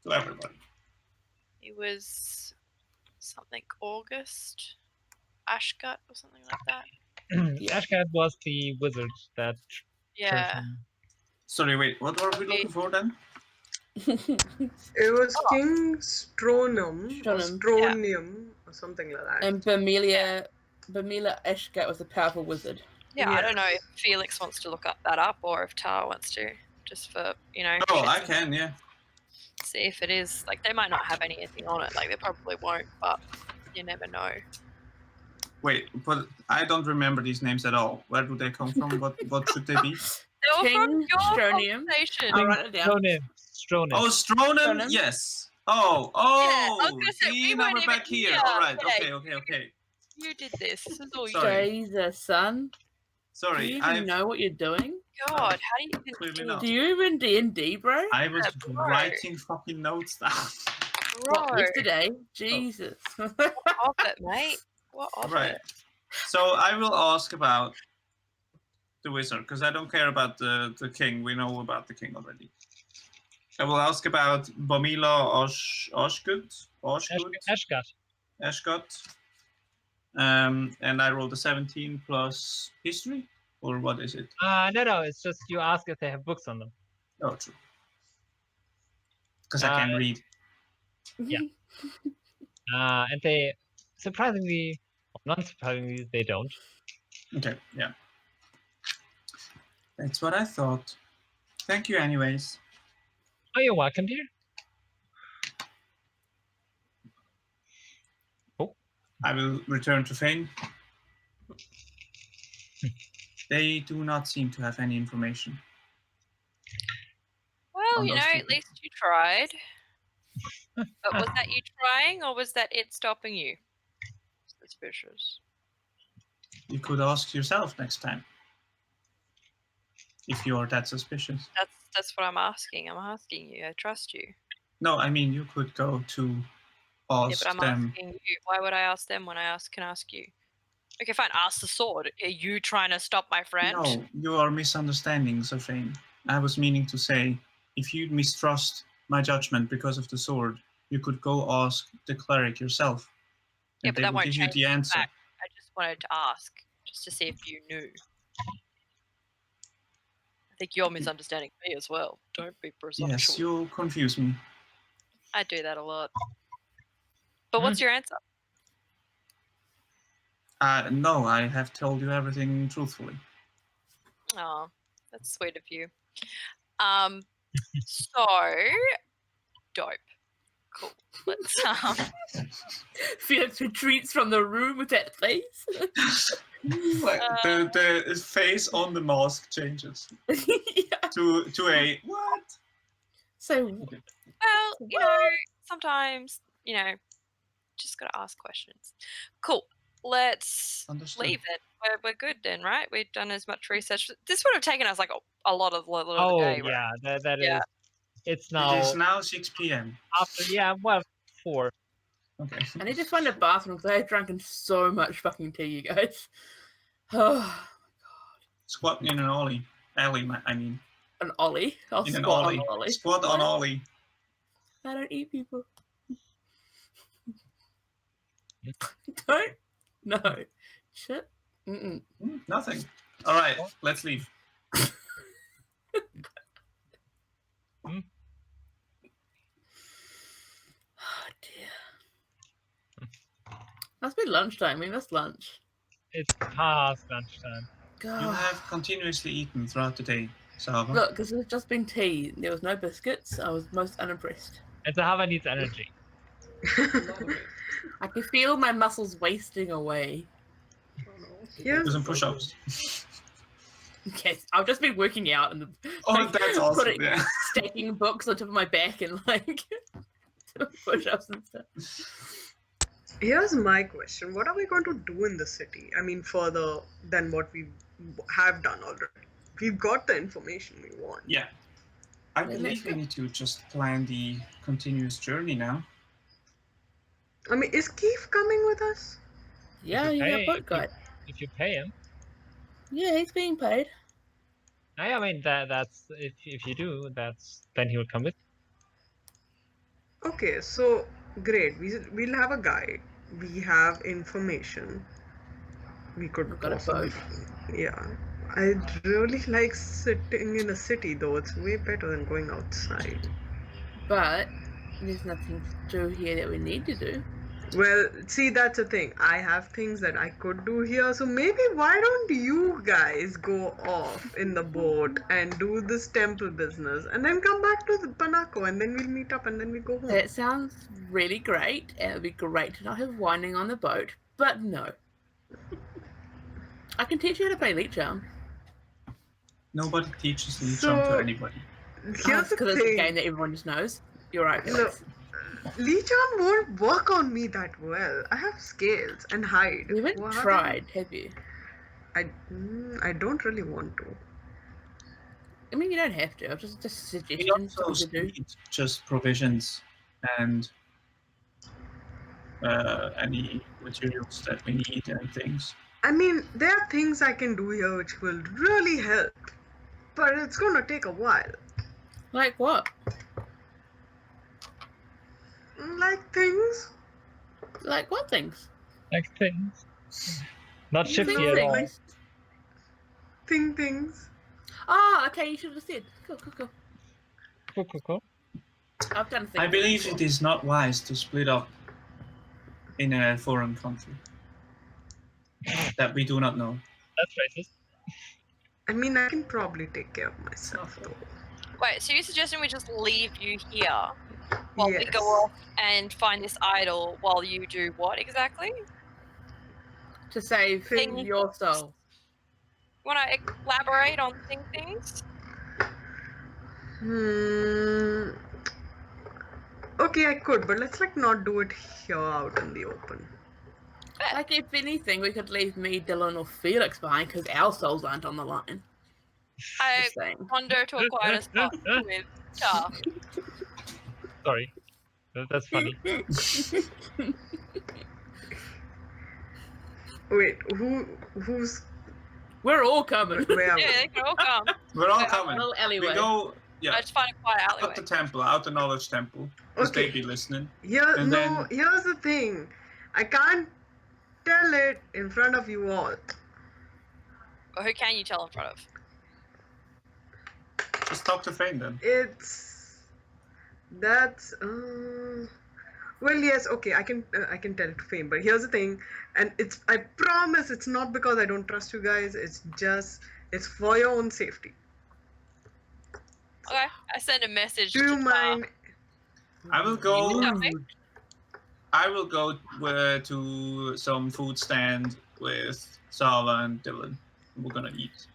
to everybody. It was something August, Ashgut or something like that. Ashgat was the wizard that. Yeah. Sorry, wait. What were we looking for then? It was King Stronum or Stronum. Stronium or something like that. And Bamila Ashgat was a powerful wizard. Yeah, I don't know if Felix wants to look that up or if Tar wants to, just for, you know. Oh, shits I and can, yeah. see if it is. Like, they might not have anything on it. Like, they probably won't, but you never know. Wait, but I don't remember these names at all. Where do they come from? What should they be? They were from King your Stronium. conversation. I'll write it down. Stronin. Oh, Stronum? Stronum? Yes. Yeah, I was gonna say, See, we now weren't we're even back here. here. All right, Yeah, okay. You did this. This is all you Sorry. Jesus, son. Do Sorry, you I even know what you're doing? God, how do you even Clearly do not. Do you even D&D, bro? I was Yeah, bro. writing fucking notes down. What, Bro, yesterday? Jesus. what of it, mate? What of Right. it? So I will ask about the wizard, because I don't care about the king. We know about the king already. I will ask about Bomila Oshgut. Ashgut. And I rolled a 17 plus history, or what is it? No, it's just you ask if they have books on them. Oh, true. Because I can read. And they, surprisingly, or non-surprisingly, they don't. Okay, yeah. That's what I thought. Thank you anyways. Oh, you're welcome, dear. I will return to Phane. They do not seem to have any information. Well, on you those know, two at least you tried. But was that you trying, or was that it stopping you? Suspicious. You could ask yourself next time. If you are that suspicious. That's what I'm asking. I'm asking you. I trust you. No, I mean, you could go to ask Yeah, but I'm them. asking you. Why would I ask them when I can ask you? Okay, fine. Ask the sword. Are you trying to stop my friend? No, you are misunderstanding, Phane. I was meaning to say, if you mistrust my judgment because of the sword, you could go ask the cleric yourself. Yeah, And but they that will won't give you change the the answer. fact. I just wanted to ask, just to see if you knew. I think you're misunderstanding me as well. Don't be presumptuous. Yes, you confuse me. I do that a lot. But what's your answer? No, I have told you everything truthfully. Oh, that's sweet of you. So dope. Cool. Let's Felix retreats from the room with that face. The face on the mask changes Yeah. to a what? So, well, you know, sometimes, you know, just gotta ask questions. Cool. Let's Understood. leave it. We're good then, right? We've done as much research. This would have taken us like a lot of the day, right? Yeah, that Yeah. is. It's It now is now 6 p.m. after. Yeah, 4. Okay. I need to find a bathroom because I have drunken so much fucking tea, you guys. Oh, Squat in an alley. Alley, I mean. an ollie. I'll In an squat ollie. on ollie. Squat on What? ollie. I don't eat people. Don't. No. Shit. Mm-mm. Nothing. All right, let's leave. Oh dear. Must be lunchtime. We missed lunch. It's past lunchtime. God. You have continuously eaten throughout the day, Zahavah. Look, because it's just been tea. There was no biscuits. I was most unimpressed. And Zahavah needs energy. A lot of it. I can feel my muscles wasting away. Oh no. Yeah. Do some push-ups. Yes, I've just been working out and Oh, that's awesome. putting- Yeah. stacking books on top of my back and like push-ups and stuff. Here's my question. What are we going to do in the city? I mean, further than what we have done already. We've got the information we want. Yeah. I Then believe let's we need to just plan the continuous journey now. I mean, is Keith coming with us? Yeah, If you he's our pay, boat guy. if you pay him. Yeah, he's being paid. I mean that's if you do, then he will come with. Okay, so great. We'll have a guide. We have information. We could We've got a possibly, boat. yeah. I really like sitting in a city though. It's way better than going outside. But there's nothing to do here that we need to do. Well, see, that's the thing. I have things that I could do here, so maybe why don't you guys go off in the boat and do this temple business and then come back to the Panako and then we'll meet up and then we go home. That sounds really great, and it'd be great to not have whining on the boat. But no. I can teach you how to play Leech Charm. Nobody teaches Leech So- Charm to anybody. Here's the Because it's a game thing. that everyone just knows. You're right, No, Felix. Lichan won't work on me that well. I have scales and hide. You haven't What? tried, have you? I don't really want to. I mean, you don't have to. I've just We suggestions also to do. need just provisions and any materials that we need and things. I mean, there are things I can do here which will really help, but it's gonna take a while. Like what? Like things. Like what things? Like things. Not You shifty know, at all. like things. Oh, okay, you should have said. Cool. Cool. I've done things. I believe before. it is not wise to split up in a foreign country that we do not know. That's racist. I mean, I can probably take care of myself though. Wait, so you're suggesting we just leave you here while we go Yes. off and find this idol while you do what exactly? You To save Thing- your soul. want to elaborate on things? Okay, I could, but let's like not do it here out in the open. Like, if anything, we could leave me, Dyllan, or Felix behind because our souls aren't on the line. I Just saying. wander to a quieter spot with Tar. Sorry. That's funny. Wait, who's We're all coming. where? Are we? Yeah, they can all come. We're all Yeah, coming. Little alleyway. We go, I just find a quiet out alleyway. the temple, out the knowledge temple, because Okay. they be listening. No, And then- here's the thing. I can't tell it in front of you all. Or who can you tell in front of? Just talk to Phane then. That's well, yes, okay, I can tell it to Fame, but here's the thing, and I promise it's not because I don't trust you guys, it's for your own safety. Okay, I send a message Do to you mind? I will go. Okay. I will go to some food stand with Zahavah and Dyllan. We're gonna eat.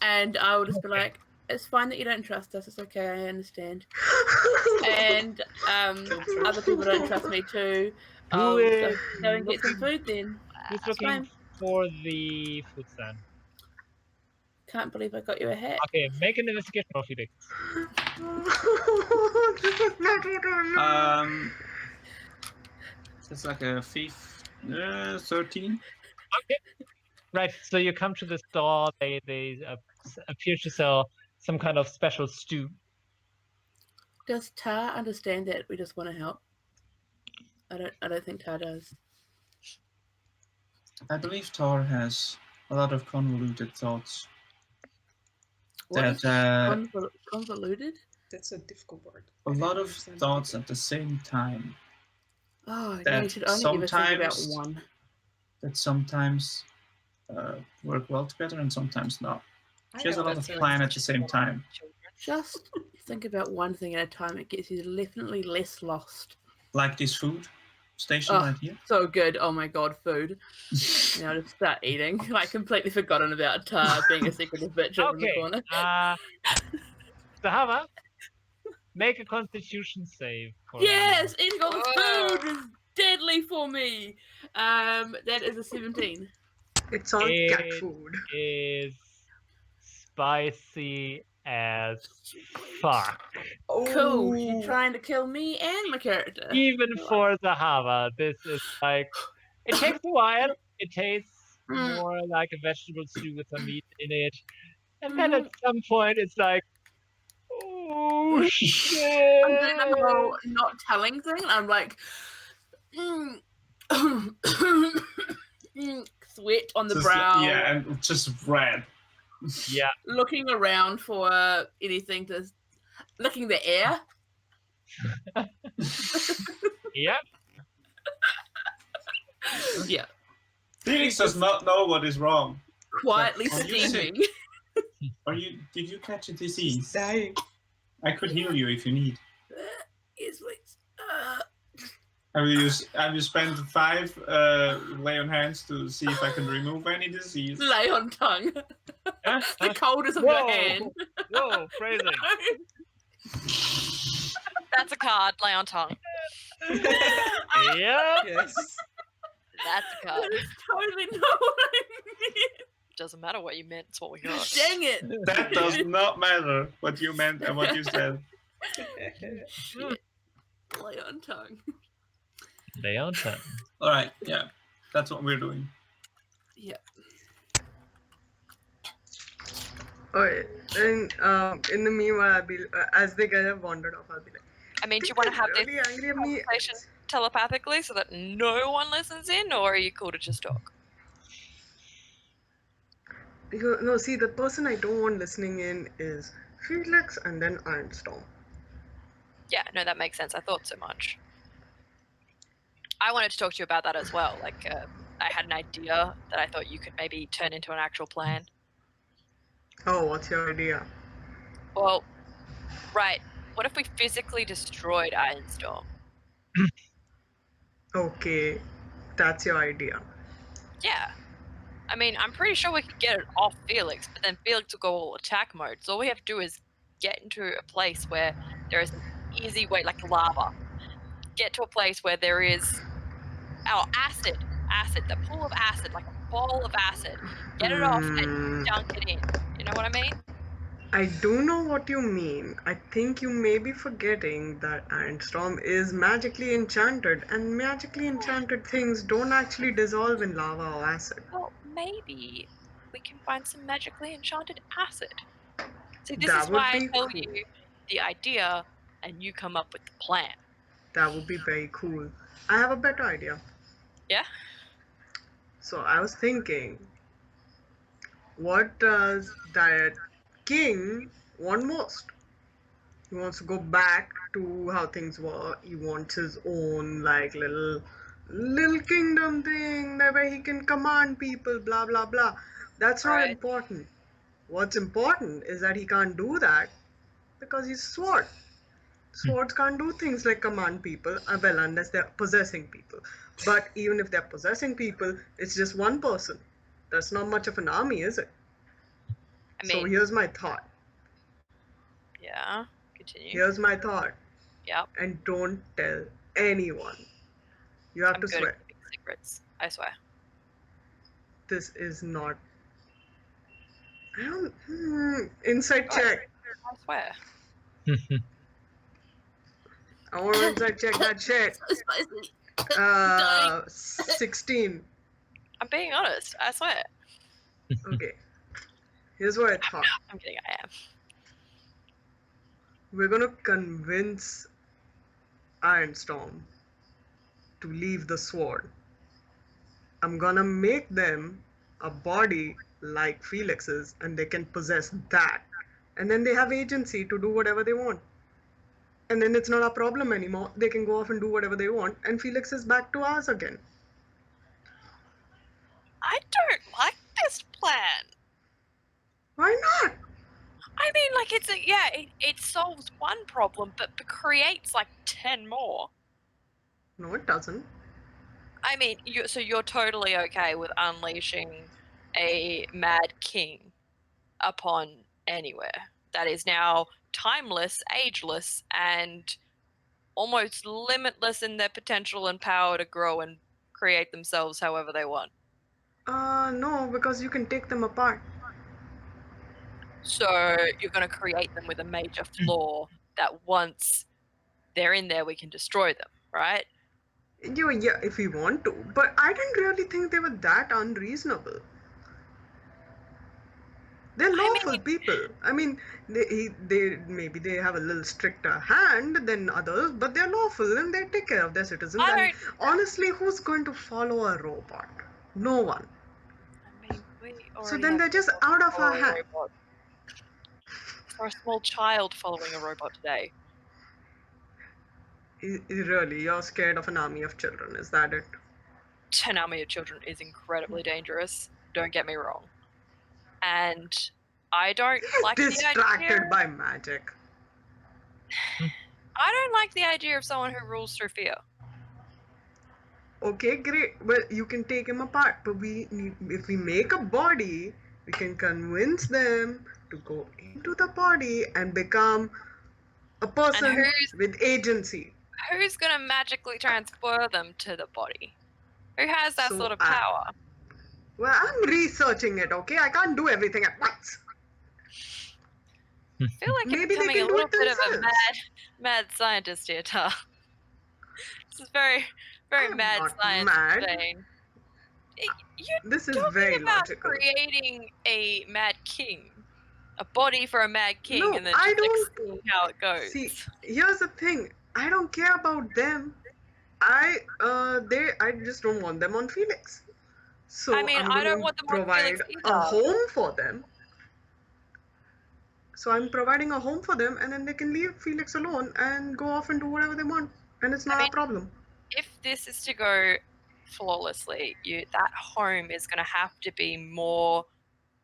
And I will just be like, it's fine that you don't trust us. It's okay, I understand. And other people don't trust me too. I'll is just go and get some food then. Who's That's looking fine. for the food stand? Can't believe I got you a hat. Okay, make an investigation roll, Felix. This is not what I know. It's like a 13. Okay. Right, so you come to the store. They appear to sell some kind of special stew. Does Tar understand that we just want to help? I don't think Tar does. I believe Tar has a lot of convoluted thoughts. What is That convoluted? That's a difficult word. a I lot don't of understand thoughts either. at the same time. Oh, no, That you should only ever think about sometimes- one. That sometimes work well together and sometimes not. I She has a know lot that of feeling. plan at the same time. Just think about one thing at a time. It gets you definitely less lost. Like this food station Oh. right here. So good. Oh my god, food. Now just start eating. Like, completely forgotten about Tar being a secretive bitch over in the Okay. corner. Zahavah, make a Constitution save. For Yes, eating all the Whoa. food is deadly immediately for me. That is a 17. It's all cat It food. is spicy as fuck. Cool. You're Oh, trying to kill me and my character. Even for Zahavah, this is like, it takes a while. It tastes more like a vegetable stew with some meat in it. And then at some point, it's like, oh shit! I'm doing the whole not telling thing. I'm like, sweat on the Just, brow. yeah, and just red. Yeah, Looking around for anything to, looking the air. yeah. Yeah, Felix does not know what is wrong. quietly Are you sick? steaming. Did you catch a disease? dying. I could heal you if you need. Yes, please. Have you spent 5 lay on hands to see if I can remove any disease? Lay on tongue. The coldest of Whoa. your hand. Whoa, phrasing. That's a card. Lay on tongue. Yeah. Yes. That's a card. That is totally not what I meant. Doesn't matter what you meant. It's what we got. Dang it. That does not matter what you meant and what you said. Shit. Lay on tongue. Lay on tongue. All right, yeah, that's what we're doing. Yeah. Alright, and in the meanwhile, I'll be as they get wandered off, I'll be like, I mean, do you want to have this really angry at me? conversation telepathically so that no one listens in, or are you cool to just talk? No, see, the person I don't want listening in is Felix and then Ironstorm. Yeah, no, that makes sense. I thought so much. I wanted to talk to you about that as well. Like, I had an idea that I thought you could maybe turn into an actual plan. Oh, what's your idea? Well, right. What if we physically destroyed Ironstorm? Okay, that's your idea. Yeah. I mean, I'm pretty sure we could get it off Felix, but then Felix will go all attack mode. So all we have to do is get into a place where there is an easy way, like lava. Get to a place where there is acid, the pool of acid, like a ball of acid. Get it off and dunk it in. You know what I mean? I do know what you mean. I think you may be forgetting that Ironstorm is magically enchanted, and magically enchanted things don't actually dissolve in lava or acid. Well, maybe we can find some magically enchanted acid. See, this That is would why I be tell cool. you the idea, and you come up with the plan. That would be very cool. I have a better idea. Yeah? So I was thinking, what does that king want most? He wants to go back to how things were. He wants his own like little kingdom thing where he can command people, blah blah blah. That's not Right. important. What's important is that he can't do that because he's a sword. Swords can't do things like command people, well, unless they're possessing people. But even if they're possessing people, it's just one person. That's not much of an army, is it? I So mean, here's my thought. yeah. Continue. Here's my thought. Yep. And don't tell anyone. You have I'm to good swear. at keeping secrets. I swear. This is not. I don't. Insight check. I swear. I want to insight check that shit. So spicy. 16. I'm being honest. I swear. Okay. Here's what I thought. I'm kidding. I am. We're gonna convince Ironstorm to leave the sword. I'm gonna make them a body like Felix's, and they can possess that. And then they have agency to do whatever they want. And then it's not a problem anymore. They can go off and do whatever they want, and Felix is back to ours again. I don't like this plan. Why not? I mean, like, it solves one problem, but creates like 10 more. No, it doesn't. I mean, so you're totally okay with unleashing a mad king upon anywhere that is now timeless, ageless, and almost limitless in their potential and power to grow and create themselves however they want. No, because you can take them apart. So you're going to create them with a major flaw that once they're in there, we can destroy them, right? Yeah, if we want to. But I didn't really think they were that unreasonable. They're lawful people. I mean, they maybe they have a little stricter hand than others, but they're lawful and they take care of their citizens. And honestly, who's going to follow a robot? No one. I mean, we So already then have they're just out of our hand. For a small child following a robot today. Really, you're scared of an army of children, is that it? An army of children is incredibly dangerous, don't get me wrong. And I don't like the idea... Distracted by magic. I don't like the idea of someone who rules through fear. Okay, great. Well, you can take him apart, but if we make a body, we can convince them to go into the body and become a person with agency. Who's going to magically transfer them to the body? Who has that sort of power? Well, I'm researching it, okay? I can't do everything at once. I feel like maybe it's becoming a little bit of a mad scientist here, Tar. This is very, very mad science thing. This is very logical. Creating a mad king. A body for a mad king, no, and then just seeing how it goes. See, here's the thing. I don't care about them. I just don't want them on Felix. So I mean, I don't want them on Felix either. A home for them. So I'm providing a home for them, and then they can leave Felix alone and go off and do whatever they want, and it's not a problem. If this is to go flawlessly, that home is going to have to be more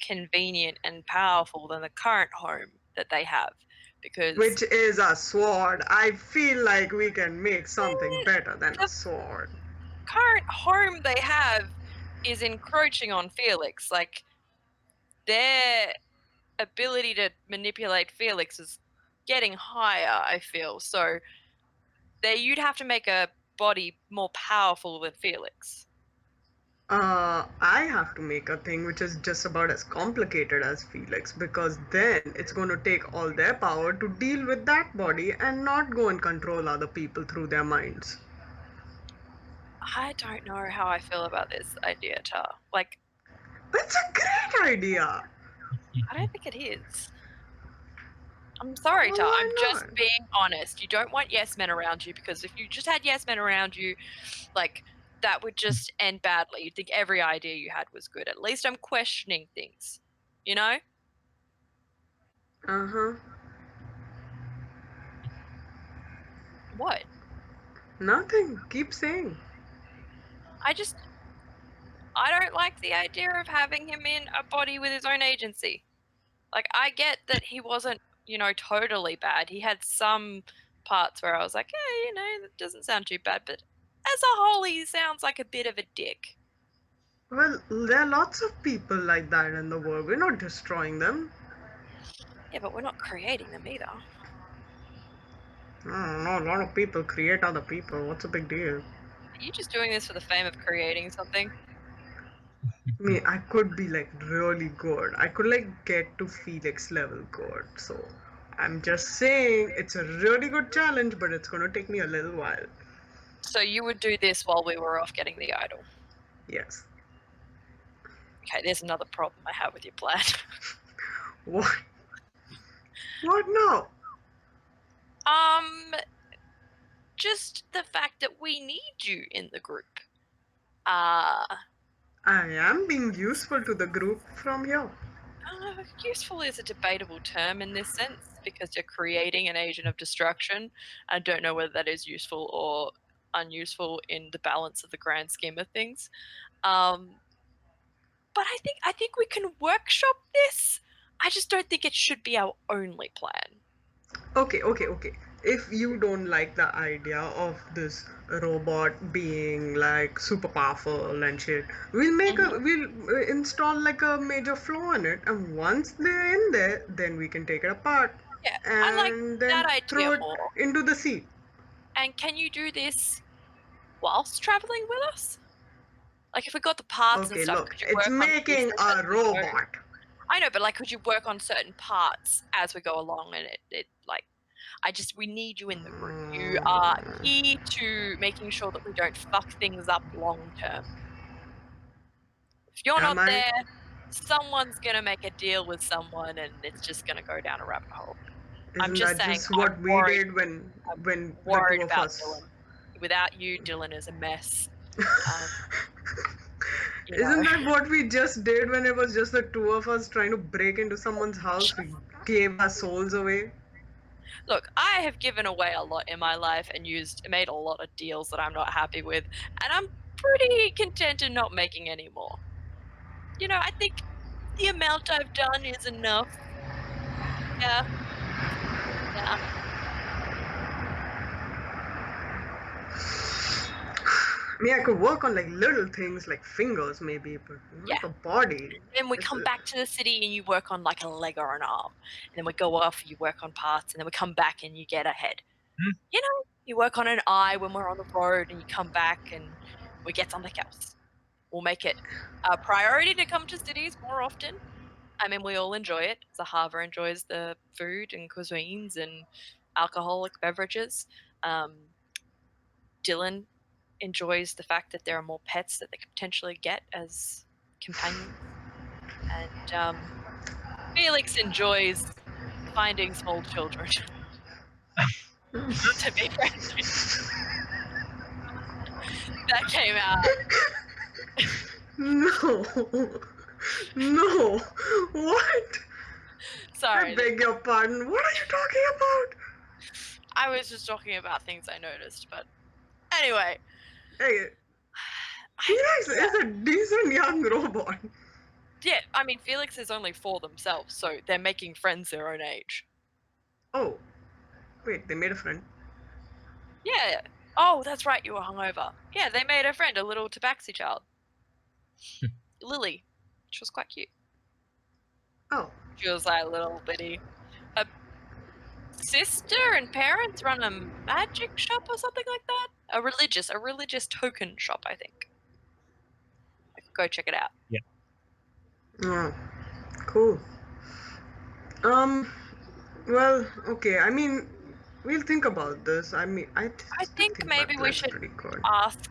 convenient and powerful than the current home that they have, because which is a sword. I feel like we can make something better than a sword. Current home they have is encroaching on Felix. Like, their ability to manipulate Felix is getting higher, I feel. So you'd have to make a body more powerful than Felix. I have to make a thing which is just about as complicated as Felix, because then it's going to take all their power to deal with that body and not go and control other people through their minds. I don't know how I feel about this idea, Tar. Like, it's a great idea. I don't think it is. I'm sorry, Tar. I'm just being honest. You don't want yes men around you, because if you just had yes men around you, like, that would just end badly. You'd think every idea you had was good. At least I'm questioning things, you know? Uh-huh. What? Nothing. Keep saying. I don't like the idea of having him in a body with his own agency. Like, I get that he wasn't, totally bad. He had some parts where I was like, that doesn't sound too bad, but as a whole, he sounds like a bit of a dick. Well, there are lots of people like that in the world. We're not destroying them. Yeah, but we're not creating them either. I don't know, a lot of people create other people. What's a big deal? Are you just doing this for the fame of creating something? I mean, I could be like really good. I could like get to Felix level good. So I'm just saying it's a really good challenge, but it's going to take me a little while. So you would do this while we were off getting the idol? Yes. Okay, there's another problem I have with your plan. What? What now? Just the fact that we need you in the group. I am being useful to the group from here. Useful is a debatable term in this sense, because you're creating an agent of destruction. I don't know whether that is useful or unuseful in the balance of the grand scheme of things. But I think we can workshop this. I just don't think it should be our only plan. Okay. If you don't like the idea of this robot being like super powerful and shit, we'll install like a major flaw in it, and once they're in there, then we can take it apart. Yeah, and I like then that idea throw it more. into the sea. And can you do this whilst traveling with us? Like, if we got the parts and Okay, stuff, look, could you it's work on making pieces as a we go? robot. I know, but like, could you work on certain parts as we go along? And it like, we need you in the group. You are key to making sure that we don't fuck things up long term. If you're Am not I? there, someone's gonna make a deal with someone, and it's just gonna go down a rabbit hole. I'm Isn't just that saying, just what I'm we worried. did when the Worried two of about us? Dyllan. Without you, Dyllan is a mess. You Isn't know. that what we just did when it was just the two of us trying to break into someone's house? We gave our souls away. Look, I have given away a lot in my life and made a lot of deals that I'm not happy with, and I'm pretty content in not making any more. You know, I think the amount I've done is enough. Yeah. Yeah. I mean, I could work on like little things like fingers maybe, but not Yeah. a body. Then we come back to the city and you work on like a leg or an arm. And then we go off, you work on parts, and then we come back and you get a head. You know, you work on an eye when we're on the road and you come back and we get something else. We'll make it a priority to come to cities more often. I mean, we all enjoy it. Zahavah enjoys the food and cuisines and alcoholic beverages. Dyllan enjoys the fact that there are more pets that they could potentially get as companions. And Felix enjoys finding small children to be friends with. That came out. No. No. What? Sorry. I beg your pardon. What are you talking about? I was just talking about things I noticed, but anyway. Hey, Felix is a decent young robot. Yeah, I mean, Felix is only for themselves, so they're making friends their own age. Oh, wait, they made a friend. Yeah. Oh, that's right, you were hungover. Yeah, they made a friend, a little tabaxi child. Lily. She was quite cute. Oh. She was like a little bitty. Her sister and parents run a magic shop or something like that. A religious token shop, I think. Go check it out. Yeah. Oh, cool. Well, okay. I mean, we'll think about this. I mean, I think maybe we should ask,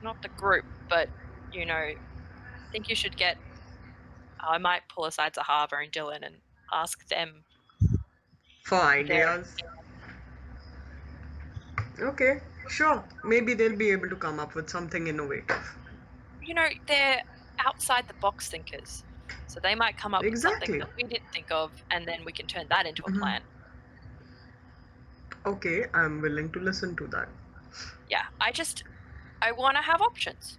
not the group, but you know, I think you should get. I might pull aside Zahavah and Dyllan and ask them for ideas. Okay, sure. Maybe they'll be able to come up with something innovative. You know, they're outside the box thinkers. So they might come up with something that we didn't think of, and then we can turn that into a plan. Okay, I'm willing to listen to that. Yeah, I want to have options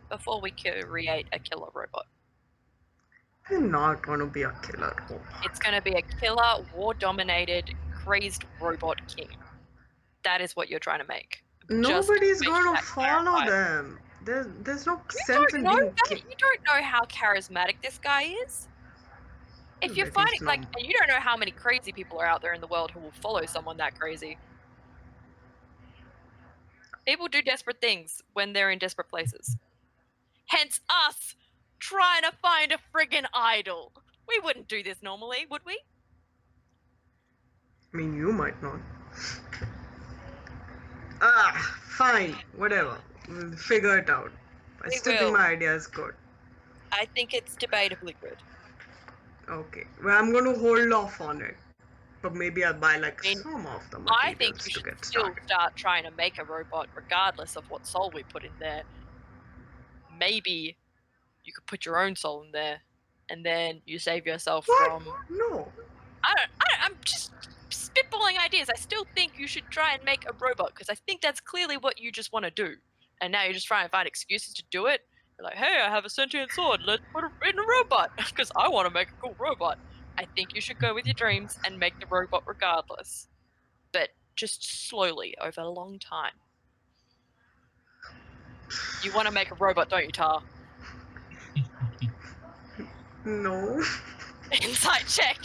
before we create a killer robot. I'm not going to be a killer robot. It's going to be a killer, war-dominated, crazed robot king. That is what you're trying to make. Nobody's going to follow them. There's no sense in being You don't know how charismatic this guy is. If you're fighting, and you don't know how many crazy people are out there in the world who will follow someone that crazy. People do desperate things when they're in desperate places. Hence us trying to find a friggin' idol. We wouldn't do this normally, would we? I mean, you might not. Fine. Whatever. We'll figure it out. I still think my idea is good. I think it's debatably good. Okay. Well, I'm going to hold off on it. But maybe I'll buy some of the materials I think you should still start trying to make a robot regardless of what soul we put in there. Maybe you could put your own soul in there and then you save yourself from... No. I'm just spitballing ideas. I still think you should try and make a robot because I think that's clearly what you just want to do. And now you're just trying to find excuses to do it. You're like, hey, I have a sentient sword. Let's put it in a robot because I want to make a cool robot. I think you should go with your dreams and make the robot regardless. But just slowly over a long time. You want to make a robot, don't you, Tar? No. Insight check.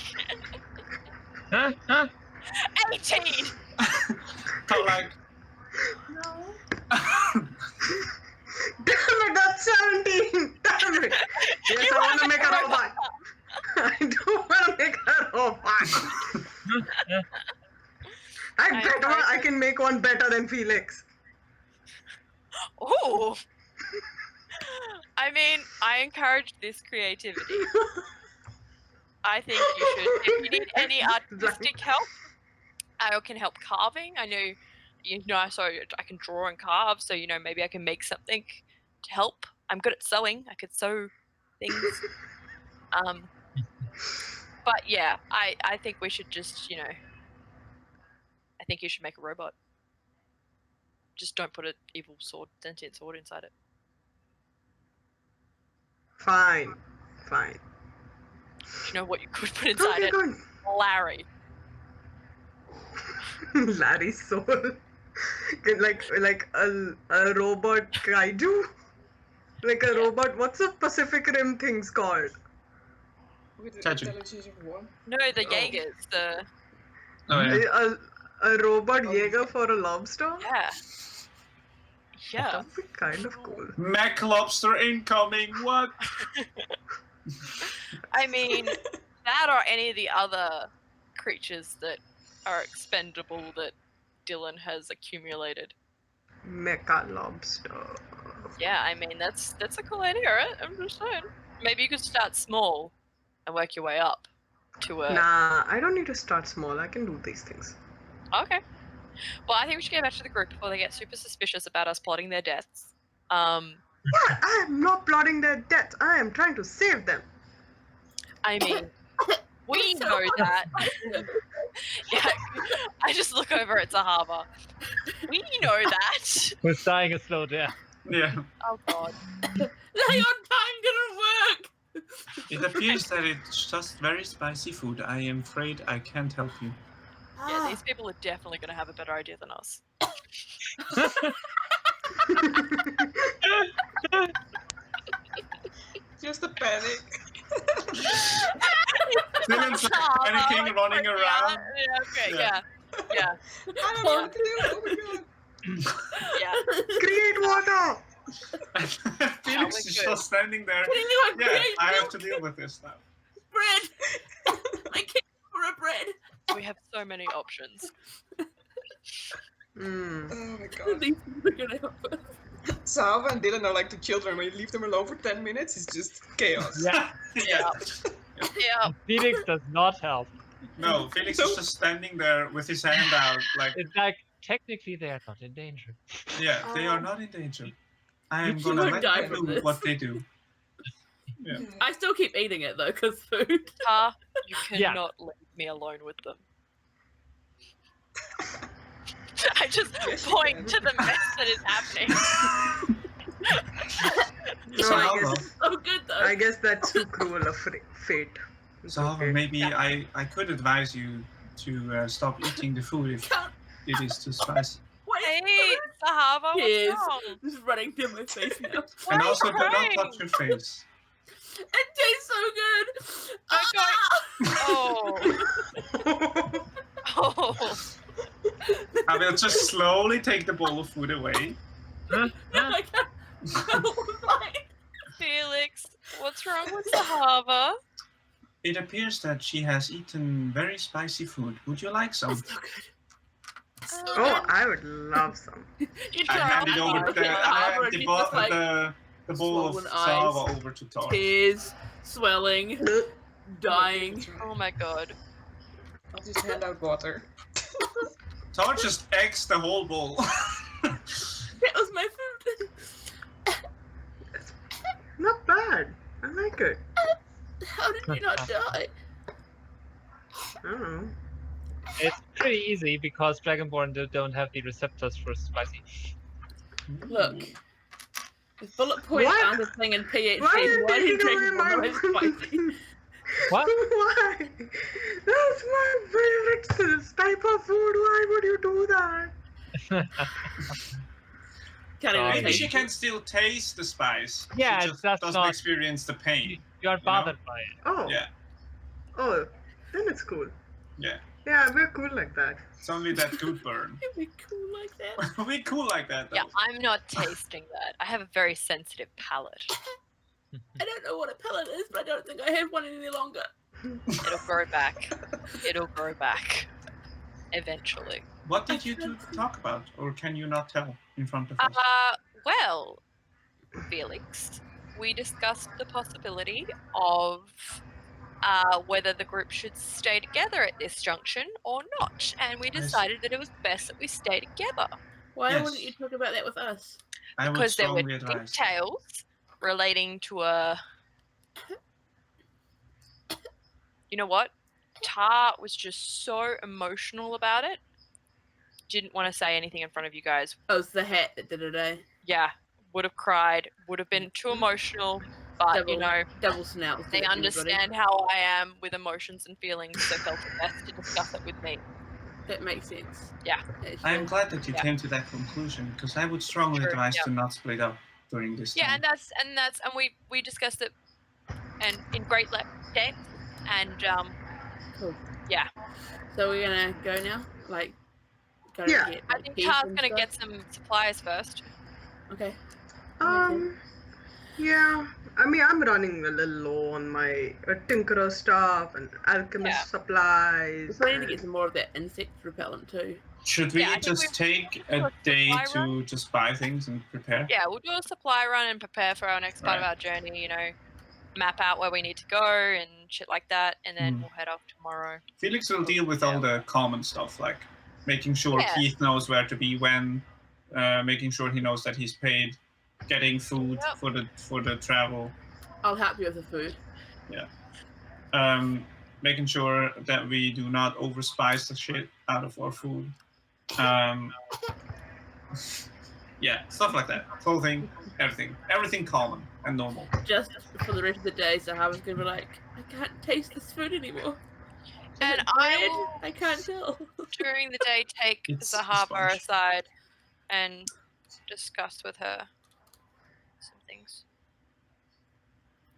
18. I'm like, No. Damn it, that's 17! Damn it! Yes, I want to make a robot. I do want to make a robot. I bet I can make one better than Felix. Oh. I mean, I encourage this creativity. I think you should. If you need any artistic help, I can help carving. I know, so I can draw and carve. So maybe I can make something to help. I'm good at sewing. I could sew things. But yeah, I think we should just, I think you should make a robot. Just don't put an evil sword, sentient sword inside it. Fine. Do you know what you could put inside it? Good. Larry. Larry's soul. like a robot kaiju? Like a robot, what's the Pacific Rim things called? With the Kaiju. intelligence of one. No, the Jaegers. The oh yeah. A robot Jaeger for a lobster? yeah. That'd be kind of cool. Mech lobster incoming. What? I mean, that or any of the other creatures that are expendable that Dyllan has accumulated. Mecha lobster. Yeah, I mean that's a cool idea, right? I'm just saying. Maybe you could start small and work your way up to a. Nah, I don't need to start small. I can do these things. Okay. Well, I think we should get back to the group before they get super suspicious about us plotting their deaths. What? I am not plotting their deaths. I am trying to save them. I mean, we know that. Yeah, I just look over at Zahavah. We know that. Who's dying a slow death. Yeah. Oh god. Hang on, time didn't work. It appears that it's just very spicy food. I am afraid I can't help you. Yeah, these people are definitely going to have a better idea than us. Just a panic. Dylan's like panicking, running around. Yeah, okay, yeah. I don't know what to do. Oh my god. Yeah. Create water! Felix we're is good. just standing there. Yeah, I have to deal with this now. Bread. I came for a bread. We have so many options. Mm. Oh my god. These people are gonna help us. Zahavah and Dyllan are like the children. When you leave them alone for 10 minutes, it's just chaos. Yeah, Yeah. Yeah. Felix does not help. No, Felix is just standing there with his hand out, like, It's like, technically they are not in danger. yeah, they are not in danger. I am You gonna would let die them from do this. what they do. I still keep eating it though, because food. You Yeah. cannot leave me alone with them. I just Yes, you point can. to the mess that is happening. No, Zahavah, So good though. I guess that's too cruel a fate. It's Zahavah, okay. maybe I could advise you to stop eating the food if it is too spicy. Wait, Hey, Zahavah, Yes. what's wrong? this is running down my face now. Why And are you also, do not crying? touch your face. It tastes so good. Oh. Oh. I will just slowly take the bowl of food away. I can't. Fine. Felix, what's wrong with Zahavah? It appears that she has eaten very spicy food. Would you like some? So good. Oh, I would love some. You I handed try. over the, I hand the, Just like the bowl of swollen eyes. Zahavah over to Tar. Tears, swelling, dying. Oh my god. I'll just hand out water. Tar just eggs the whole bowl. That was my food. Not bad. I like it. How did you not die? I don't know. It's pretty easy because Dragonborn don't have the receptors for spicy. Look. If bullet point What? found a thing in PhD, Why are you why did taking away Dragon my Ball spicy? What? Why? That's my favorite type of food. Why would you do that? Can't even Maybe taste she it. can still taste the spice. Yeah, she it's just just doesn't not- experience the pain. You aren't bothered by it. Oh. Yeah. Oh, then it's cool. Yeah. Yeah, we're cool like that. It's only that good burn. We cool like that. We cool like that, though. Yeah, I'm not tasting that. I have a very sensitive palate. I don't know what a pellet is, but I don't think I have one any longer. It'll grow back. It'll grow back. Eventually. What did you two talk about, or can you not tell in front of us? Well, Felix, we discussed the possibility of whether the group should stay together at this junction or not, and we decided that it was best that we stay together. Why Yes. wouldn't you talk about that with us? I would Because there were strongly advise. details relating to a... You know what? Tar was just so emotional about it. Didn't want to say anything in front of you guys. Oh, it's the hat that did it, eh? Yeah, would have cried, would have been too emotional, but you know, double snouts. they understand how I am with emotions and feelings, so felt it best to discuss it with me. That makes sense. Yeah. I am glad that you Yeah. came to that conclusion, because I would strongly Sure, advise yeah. to not split up during this Yeah, time. and we discussed it and in great depth, and Cool. yeah. So we're gonna go now? Like, go Yeah. get, I like, think keys Tar's and gonna stuff? get some supplies first. Okay. Yeah. I mean, I'm running a little low on my tinkerer stuff and alchemist Yeah. We supplies. probably need to get some more of that insect repellent too. Should we Yeah, I think just take a day to just buy things and prepare? Yeah, we'll do a supply run and prepare for our next part of Right. our journey, you know, map out where we need to go and shit like that, and then we'll head off tomorrow. Felix will deal with all the common stuff, like making sure Yeah. Keith knows where to be when, making sure he knows that he's paid, getting food Yep. for the travel, I'll help you with the food. making sure that we do not overspice the shit out of our food. Yeah, stuff like that. Clothing, everything common and normal. Just for the rest of the day, Zahavah's gonna be like, I can't taste this food anymore. Is And it I bread? will, I can't tell. during the day, take It's a Zahavah sponge. aside and discuss with her some things.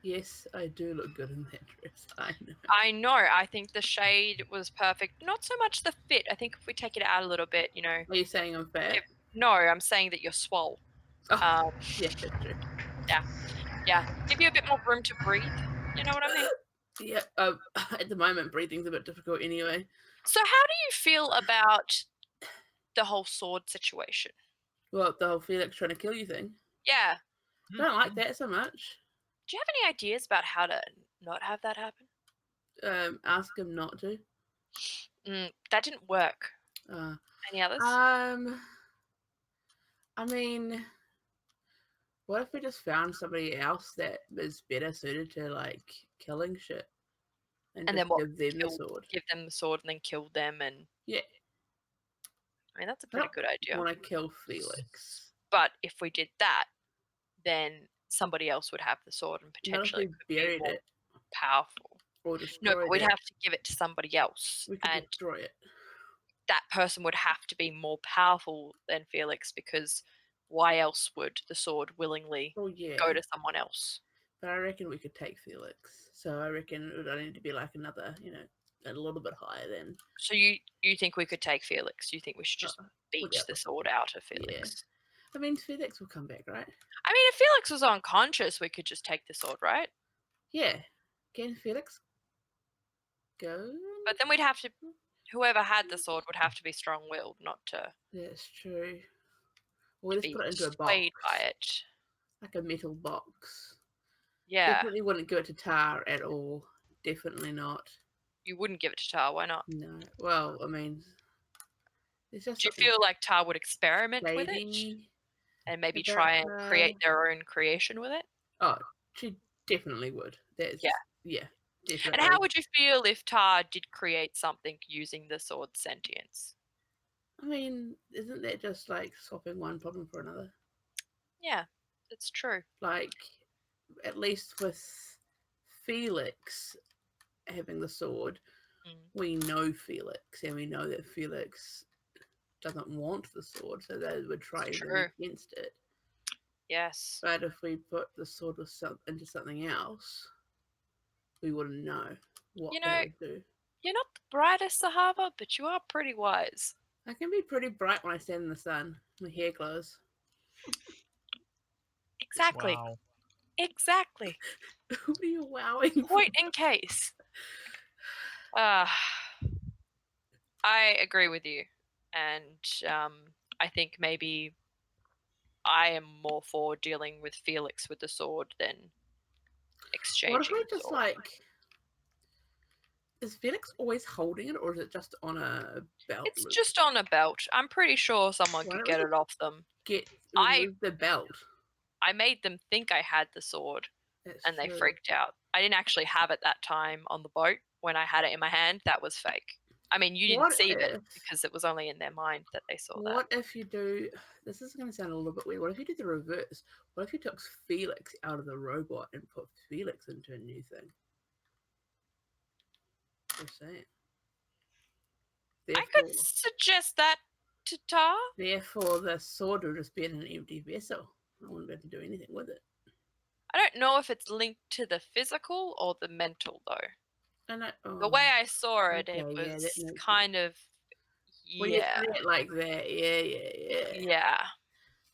Yes, I do look good in that dress. I know. I know, I think the shade was perfect. Not so much the fit. I think if we take it out a little bit, you know. Are you saying I'm fat? Yep. No, I'm saying that you're swole. Oh, yeah, that's true. Yeah, give you a bit more room to breathe. You know what I mean? Yeah, at the moment, breathing's a bit difficult anyway. So how do you feel about the whole sword situation? Well, the whole Felix trying to kill you thing. Yeah. Don't like that so much. Do you have any ideas about how to not have that happen? Ask him not to. That didn't work. Any others? I mean, what if we just found somebody else that is better suited to like killing shit, and then just what? give them the sword? Give them the sword and then kill them, and Yeah. I mean that's a pretty good idea. Want to kill Felix? But if we did that, then somebody else would have the sword and potentially Not if we buried it powerful. or destroyed No, but we'd it. have to give it to somebody else, We could and destroy it. that person would have to be more powerful than Felix, because why else would the sword willingly Oh yeah. go to someone else? But I reckon we could take Felix. So I reckon it would only need to be like another, a little bit higher than. So you think we could take Felix? You think we should just beat without the the sword out of Felix? I mean, Felix will come back, right? I mean, if Felix was unconscious, we could just take the sword, right? Yeah. Can Felix go? But then we'd have to. Whoever had the sword would have to be strong-willed, not to That's true. We'll just be put it into a box. swayed by it. Like a metal box. Yeah, Definitely wouldn't give it to Tar at all. Definitely not. you wouldn't give it to Tar. Why not? No. Well, I mean, it's just. Do you feel like Tar would experiment with it shady and maybe about try and create her? their own creation with it? Oh, she definitely would. That's yeah, definitely. And how would you feel if Tar did create something using the sword's sentience? I mean, isn't that just like swapping one problem for another? Yeah, it's true. Like, at least with Felix having the sword, we know Felix, and we know that Felix doesn't want the sword, so they would try against it. Yes. But if we put the sword into something else, we wouldn't know what they would do. You're not the brightest, Zahavah, but you are pretty wise. I can be pretty bright when I stand in the sun. My hair glows. Exactly. Wow. Exactly. What are you wowing for? Point in case. I agree with you. And I think maybe I am more for dealing with Felix with the sword than exchanging What if we the just sword. like... Is Felix always holding it, or is it just on a belt? It's loop? just on a belt. I'm pretty sure someone Why could don't we get it off them. remove the belt. I made them think I had the sword, That's and they true. freaked out. I didn't actually have it that time on the boat when I had it in my hand. That was fake. I mean, you didn't What see it if- because it was only in their mind that they saw that. What if you do... This is going to sound a little bit weird. What if you do the reverse? What if you took Felix out of the robot and put Felix into a new thing? Just saying. I could suggest that to Tar. Therefore, the sword would just be in an empty vessel. I wouldn't be able to do anything with it. I don't know if it's linked to the physical or the mental, though. And The way I saw it, okay, it yeah, that was makes kind of, When you yeah, say it like that, yeah. yeah.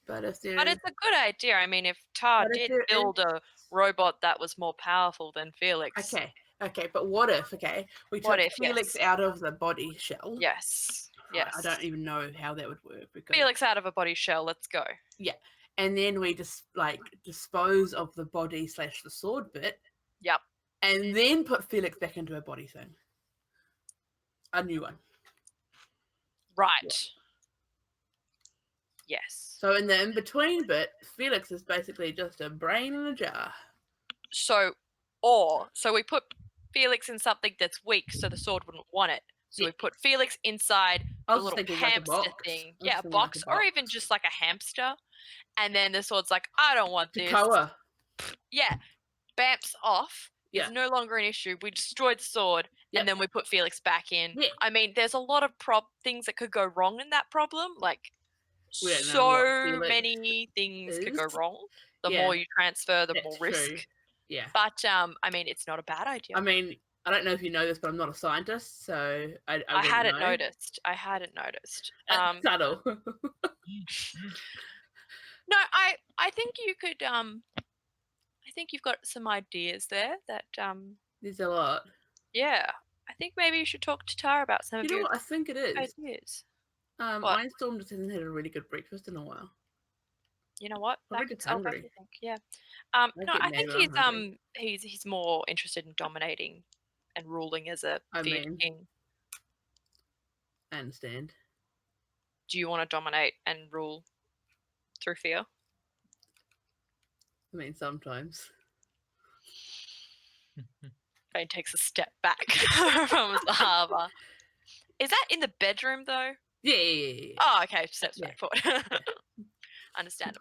But if there But is, it's a good idea. I mean, if Tar But if did there build is- a robot that was more powerful than Felix, okay, but what if, we What took if, Felix yes. out of the body shell? yes, Right, yes. I don't even know how that would work because Felix out of a body shell. Let's go. and then we just dispose of the body / the sword bit. Yep. And then put Felix back into a body thing. A new one. Right. Yes. So in the in-between bit, Felix is basically just a brain in a jar. So we put Felix in something that's weak, so the sword wouldn't want it. So Yeah. we put Felix inside I the was little thinking like a hamster box. thing. I was Yeah, a thinking like box, a or even box. just like a hamster. And then the sword's like, I don't want this. Koa. Yeah. Bamps off. Yeah. It's no longer an issue. We destroyed the sword, Yep. and then we put Felix back in. Yeah. I mean, there's a lot of things that could go wrong in that problem. Like, We don't know what so Felix many things could go is. wrong. The Yeah, more you transfer, the that's more risk. true. Yeah. But I mean, it's not a bad idea. I mean, I don't know if you know this, but I'm not a scientist, so I wouldn't hadn't know. noticed. I hadn't noticed. Subtle. No, I think you could. I think you've got some ideas there. That There's a lot. yeah. I think maybe you should talk to Tara about some You of know your what? I think it is. ideas. What? Mindstorm just hasn't had a really good breakfast in a while. You know what? Probably That could just solve hungry. everything. Yeah. I No, get I think maybe I'm hungry. he's more interested in dominating and ruling as a I feared mean- king. I understand. Do you want to dominate and rule through fear? I mean, sometimes. Phane takes a step back from Zahavah. Is that in the bedroom though? Yeah. Oh, okay. Steps Yeah. back forward. Understandable.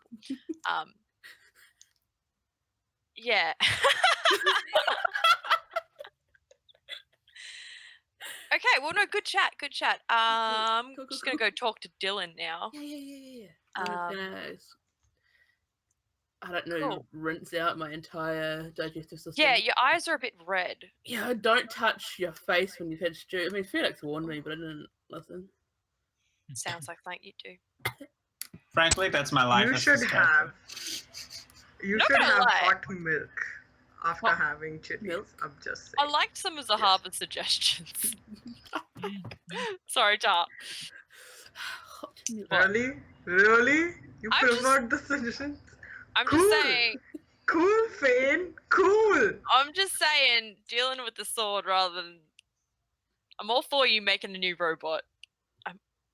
Yeah. Okay. Well, no. Good chat. Good chat. Cool, Just gonna go talk to Dyllan now. Yeah. I'm just gonna, I don't know, Cool. rinse out my entire digestive system. Yeah, your eyes are a bit red. Yeah, don't touch your face when you've had stew. I mean, Felix warned me, but I didn't listen. Sounds like something you do. Frankly, that's my life. You as should this have. character. You Not should gonna have lie. hot milk after Hot having chilies. milk? I'm just I saying. liked some of Zahavah's suggestions. Sorry, Tar. Hot milk. Really? Really? You I'm just- preferred the suggestions? I'm Cool. just saying. Cool, Phane. Cool. I'm just saying, dealing with the sword rather than. I'm all for you making a new robot. I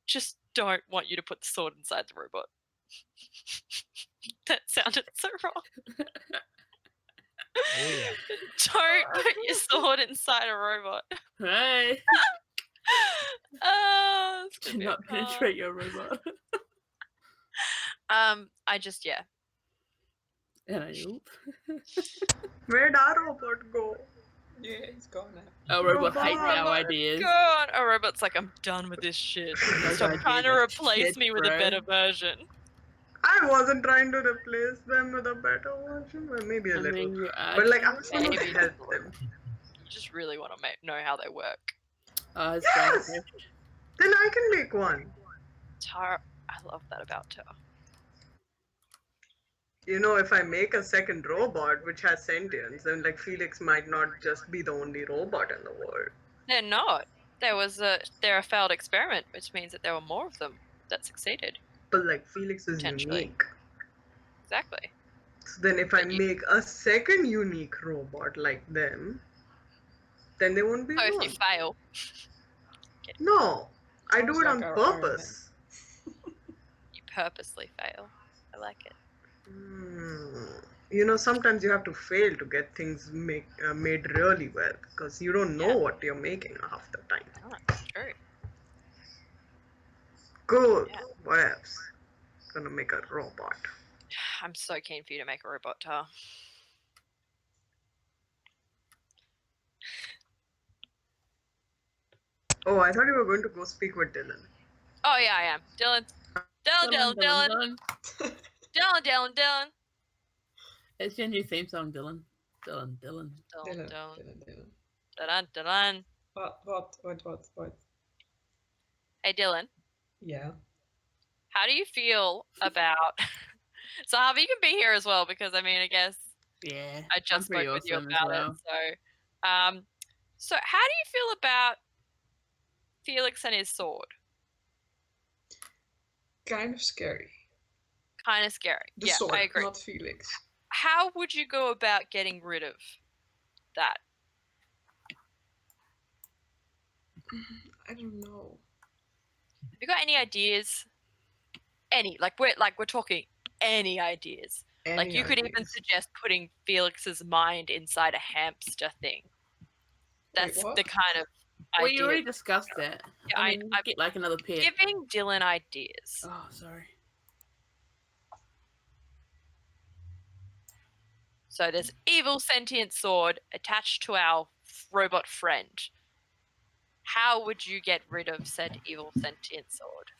just don't want you to put the sword inside the robot. That sounded so wrong. Oh yeah. Don't put your sword inside a robot. Hey, It's gonna do be not hard. penetrate your robot. I just yeah. And I oop. Where'd our robot go? Yeah, he's gone now. Our robot Robot. hates our ideas. God, a robot's like, I'm done with this shit. Those Stop ideas trying to are replace shit, me with a bro. better version. I wasn't trying to replace them with a better version. Well, maybe a little. you are But like, I was trying Maybe to help them. You just really want to know how they work. His Yes! brain Then I can make one. Tar, I love that about Tar. You know, if I make a second robot which has sentience, then like Felix might not just be the only robot in the world. They're not. They're a failed experiment, which means that there were more of them that succeeded. But like Felix is Potentially. unique. Exactly. So then if I But you- make a second unique robot like them, then they won't be So if wrong. you fail, No, I do Sounds it like on our Iron Man. purpose. you purposely fail. I like it. You know, sometimes you have to fail to get things made really well because you don't know Yeah. what you're making half the time. Oh, that's true. Good. Yeah. Whatevs. Gonna make a robot. I'm so keen for you to make a robot, Tar. Oh, I thought you were going to go speak with Dyllan. Oh yeah, I am. Dyllan. Dyllan. It's your new theme song, Dyllan. Dyllan. Dyllan. What? Hey Dyllan, Yeah. how do you feel about Zahavah, you can be here as well because I mean I guess Yeah. I just pretty spoke with you awesome as about well. it. So how do you feel about Felix and his sword? Kind of scary. Kind of scary. The yeah, sword, I agree. not Felix. How would you go about getting rid of that? I don't know. Have you got any ideas? Any we're talking any ideas. Like you could even suggest putting Felix's mind inside a hamster thing. That's what? the kind of Well, idea. you already discussed that. Yeah, I mean, I'm get like another pet. giving Dyllan ideas. Oh, sorry. So there's evil sentient sword attached to our robot friend. How would you get rid of said evil sentient sword?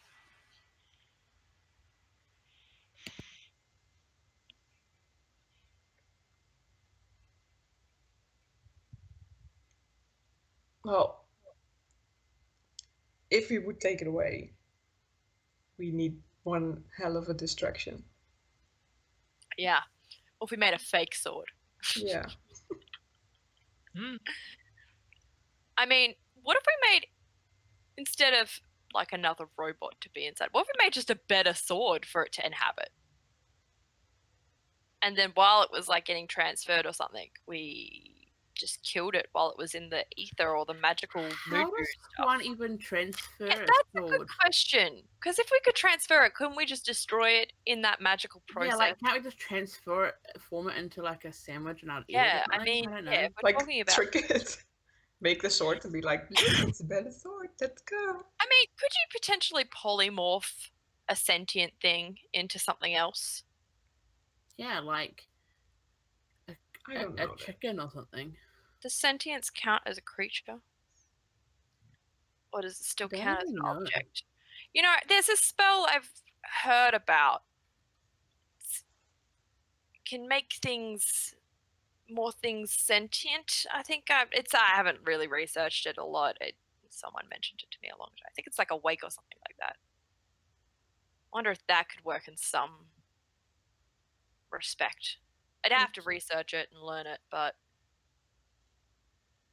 Well, if we would take it away, we need one hell of a distraction. Yeah. Or if we made a fake sword. Yeah. I mean, what if we made, instead of like another robot to be inside, what if we made just a better sword for it to inhabit? And then while it was like getting transferred or something, we just killed it while it was in the ether or the magical mood How does stuff. one even transfer Yeah, a that's a sword? good question. Because if we could transfer it, couldn't we just destroy it in that magical process? Yeah, like can't we just transfer it, form it into like a sandwich and I'll eat it? Yeah, or I something? mean, I don't know. yeah, if we're Like, talking about. trick it. Make the sword and be like, look, it's a better sword. Let's go. I mean, could you potentially polymorph a sentient thing into something else? Yeah, like I don't know. a chicken or something. Does sentience count as a creature? Or does it still Don't count as an even know. object? You know, there's a spell I've heard about. Can make more things sentient. I think I haven't really researched it a lot. Someone mentioned it to me a long time. I think it's like awake or something like that. I wonder if that could work in some respect. I'd have to research it and learn it, but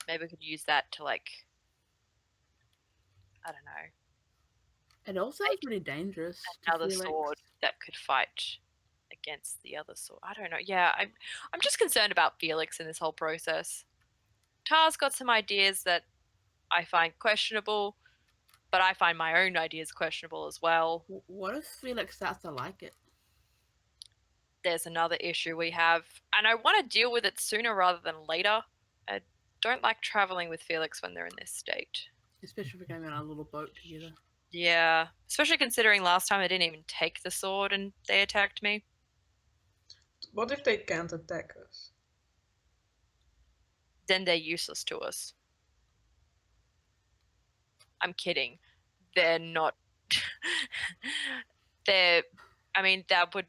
maybe we could use that to like, I don't know, It also is really dangerous. another sword that could fight against the other sword. I don't know. Yeah, I'm just concerned about Felix in this whole process. Tar's got some ideas that I find questionable, but I find my own ideas questionable as well. What if Felix starts to like it? There's another issue we have, and I want to deal with it sooner rather than later. I don't like traveling with Felix when they're in this state. Especially if we're going on a little boat together. Yeah, especially considering last time I didn't even take the sword and they attacked me. What if they can't attack us? Then they're useless to us. I'm kidding. They're not. I mean, that would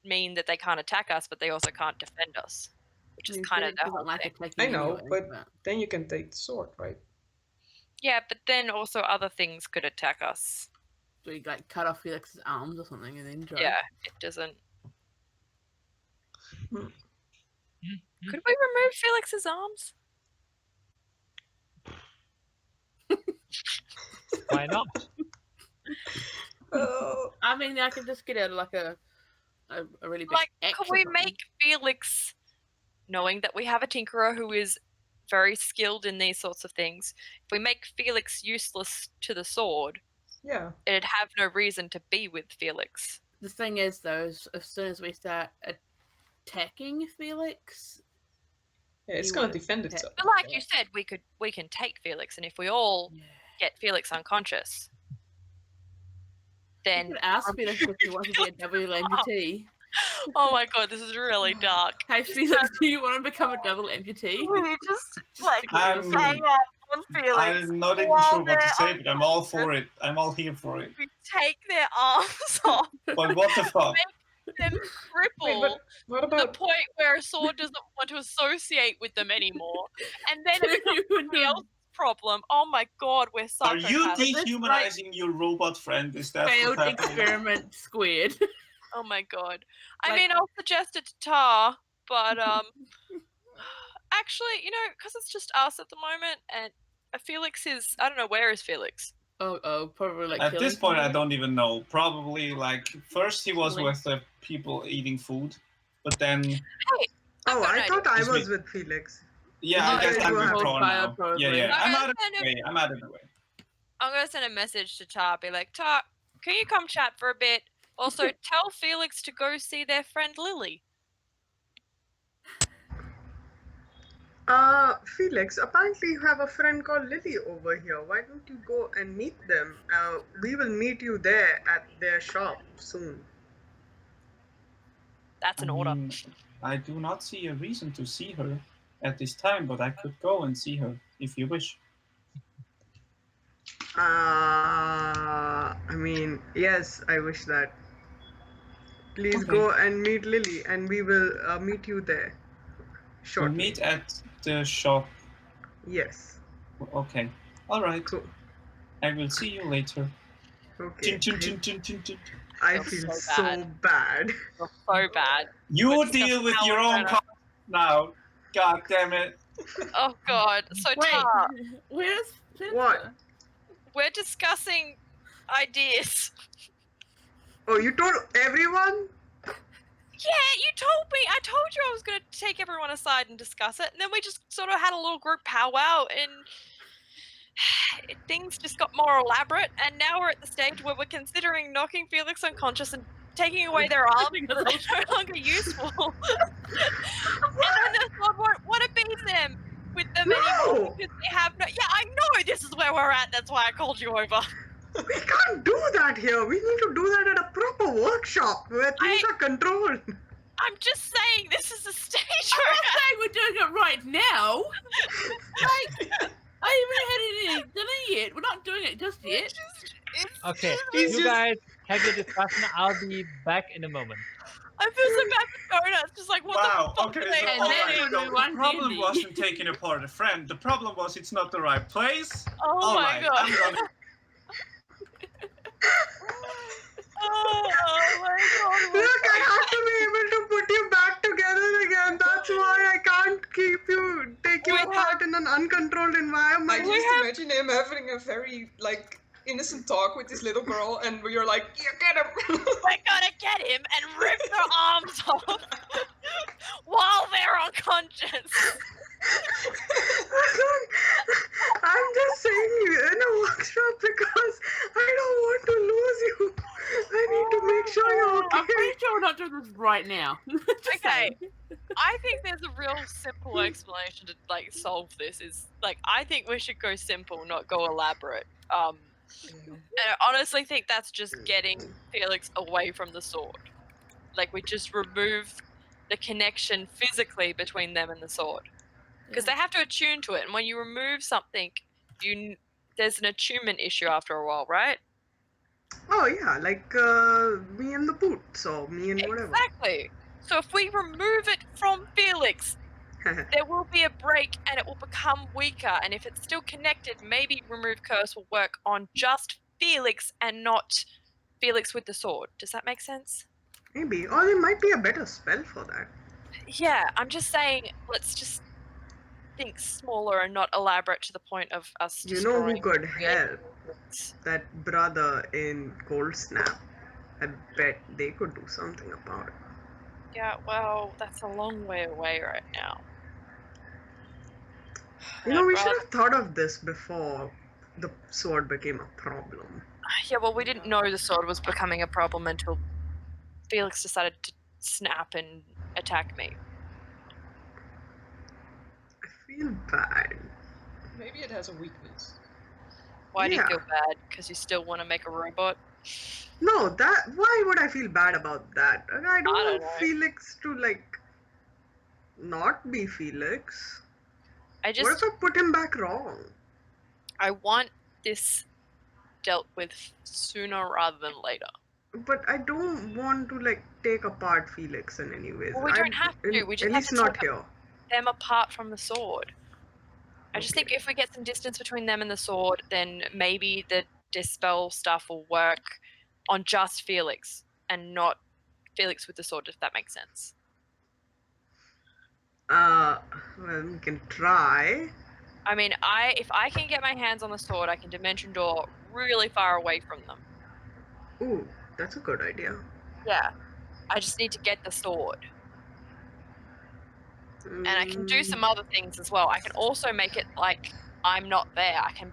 mean that they can't attack us, but they also can't defend us, which is kind of the whole thing. I know, but then you can take the sword, right? Yeah, but then also other things could attack us. So we like cut off Felix's arms or something and then try. Yeah, it doesn't. Hmm. Could we remove Felix's arms? Why not? Oh, I mean, I could just get out like a really big Like, axe could or we something. make Felix, knowing that we have a tinkerer who is very skilled in these sorts of things, if we make Felix useless to the sword, yeah. it'd have no reason to be with Felix. The thing is, though, is as soon as we start attacking Felix, Yeah, it's he gonna won't defend attack. itself. But like you said, we can take Felix, and if we all Yeah. get Felix unconscious, You then could ask Felix if he wants to be a double amputee. oh my god, this is really dark. Hey Felix, do you want to become a double amputee? We just like I'm- hang up on Felix. I'm not even while sure what to they're say, but I'm all for it. I'm all here for it. We take their arms off, But what the fuck? them cripple. Wait, but what to the about point where a sword doesn't want to associate with them anymore, and then it becomes somebody else's problem. Oh my god, we're Are you psychopaths. dehumanizing your robot friend? Is that Failed what's happening? experiment squared. Oh my god. I Like- mean, I'll suggest it to Tar, but actually, because it's just us at the moment, and Felix is, I don't know, where is Felix? Oh, probably like At this point, I killing don't even know. Probably like first he was Killing. with the people eating food, but then Oh, got I an thought I Is was it- with Felix. yeah, You I guess guys I'm were withdrawn fire, now. probably. Yeah, I'm I'm gonna out of send the a- way. I'm out of the way. I'm gonna send a message to Tar, be like, Tar, can you come chat for a bit? Also, tell Felix to go see their friend Lily. Felix, apparently you have a friend called Lily over here. Why don't you go and meet them? We will meet you there at their shop soon. That's an order. I do not see a reason to see her at this time, but I could go and see her if you wish. I mean, yes, I wish that. Please Okay. go and meet Lily, and we will meet you there We shortly. meet at the shop. Yes. Okay. All right. Cool. I will see you later. Okay. Chin, chin, chin, chin, chin, chin. I Feel feel so so bad. bad. You're so bad. You We're deal with discussing your how we're own gonna- problems now. God damn it. Oh god. So Wait, Tar, where's What? we're discussing ideas. Oh, you told everyone? Yeah, you told me. I told you I was going to take everyone aside and discuss it, and then we just sort of had a little group powwow, and things just got more elaborate. And now we're at the stage where we're considering knocking Felix unconscious and taking away their arms because they're no longer useful. And then the sword won't want to be them with them anymore No! because they have no. Yeah, I know this is where we're at. That's why I called you over. We can't do that here. We need to do that at a proper workshop where things are controlled. I'm just saying this is the stage I'm we're not at. saying we're doing it right now. Like, I haven't had any dinner yet. We're not doing it just yet. Okay, He's you just- guys have your discussion. I'll be back in a moment. I feel so bad for donuts. Just like, what Wow. the fuck Okay. are they So, And all then right, when so we the won problem D&D. wasn't taking apart a friend. The problem was it's not the right place. Oh All my right. god. I'm gonna. Oh my god. Look, I have to be able to put you back together again. That's why I can't keep you, take you We apart in an uncontrolled I environment. just imagine him having a very like innocent talk with this little girl, and you're like, "You get him." We're gonna get him and rip their arms off while they're unconscious. Look, I'm just saying you in a workshop because I don't want to lose you. I need to make sure you're I'm okay. pretty sure we're not doing this right now. Just Okay. saying. I think there's a real simple explanation to like solve this. Is like I think we should go simple, not go elaborate. And I honestly think that's just getting Felix away from the sword. Like we just remove the connection physically between them and the sword, because they have to attune to it. And when you remove something, there's an attunement issue after a while, right? Oh yeah, like me and the boots or me and whatever. Exactly. So if we remove it from Felix, there will be a break and it will become weaker. And if it's still connected, maybe remove curse will work on just Felix and not Felix with the sword. Does that make sense? Maybe. Or there might be a better spell for that. Yeah, I'm just saying, let's just think smaller and not elaborate to the point of us You know who destroying could creative help? things. That brother in Cold Snap. I bet they could do something about it. Yeah, well, that's a long way away right now. You know, I'd we should rather- have thought of this before the sword became a problem. Yeah, well, we didn't know the sword was becoming a problem until Felix decided to snap and attack me. I feel bad. Maybe it has a weakness. Why do you Yeah. feel bad? Because you still want to make a robot? No, that. Why would I feel bad about that? I don't want know. Felix to, like, not be Felix. I What just, if I put him back wrong? I want this dealt with sooner rather than later. But I don't want to, like, take apart Felix in any ways. Well, we don't have to. We just At have least to not take here. them apart from the sword. I just Okay. think if we get some distance between them and the sword, then maybe the dispel stuff will work on just Felix and not Felix with the sword, if that makes sense. Well, we can try. I mean, if I can get my hands on the sword, I can dimension door really far away from them. Ooh, that's a good idea. Yeah. I just need to get the sword. And I can do some other things as well. I can also make it like I'm not there. I can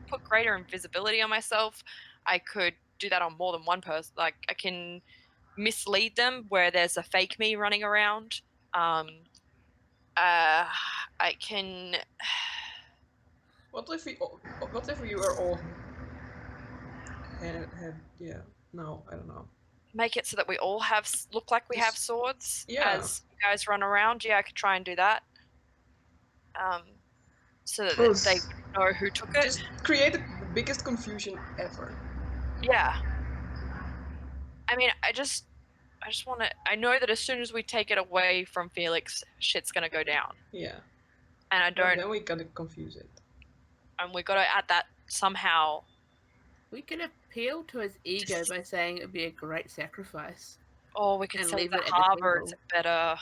put greater invisibility on myself. I could do that on more than one person. Like I can mislead them where there's a fake me running around. I can. What if we were all had yeah? No, I don't know. Make it so that we all look like we have swords Yeah. as you guys run around. Yeah, I could try and do that. So that Oh, they know who took it. Just create the biggest confusion ever. Yeah. I mean, I just want to. I know that as soon as we take it away from Felix, shit's gonna go down, Yeah. and I But don't. then we gotta confuse it. And we got to add that somehow. We could appeal to his ego by saying it would be a great sacrifice. Or we could And say leave the it at the harbor is table. better.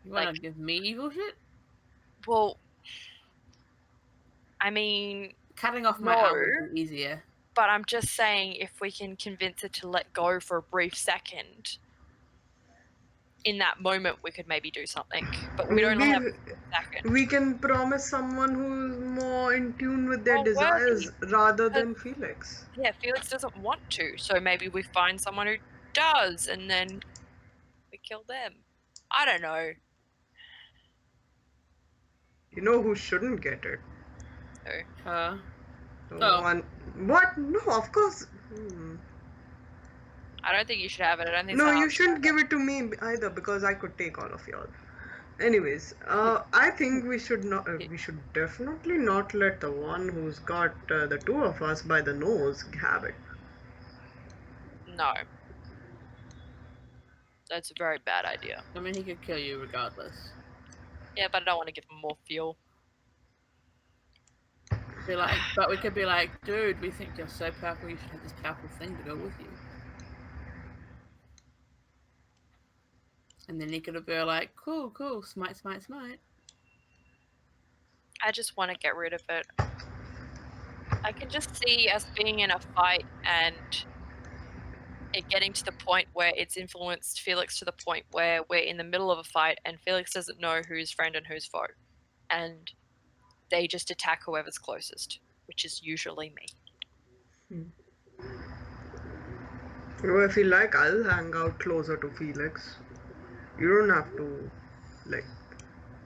You want to Like- give me evil shit? Well, I mean, Cutting off my No. arm would be easier. but I'm just saying if we can convince it to let go for a brief second, in that moment we could maybe do something. But we don't have a second. we can promise someone who's more in tune with their More desires rather But- than Felix. Yeah, Felix doesn't want to, so maybe we find someone who does, and then we kill them. I don't know. You know who shouldn't get it? Huh? The Oh. one. What? No, of course. I don't think you should have it. I don't think No, Zahavah you shouldn't should give it to me either because I could take all of y'all. Anyways, I think we should not. We should definitely not let the one who's got the two of us by the nose have it. No. That's a very bad idea. I mean, he could kill you regardless. Yeah, but I don't want to give him more fuel. Be like, but we could be like, dude, we think you're so powerful. You should have this powerful thing to go with you. And then he could be like, cool, cool, smite, smite, smite. I just want to get rid of it. I can just see us being in a fight and it getting to the point where it's influenced Felix to the point where we're in the middle of a fight and Felix doesn't know who's friend and who's foe. And they just attack whoever's closest, which is usually me. Well, if you like, I'll hang out closer to Felix. You don't have to, like,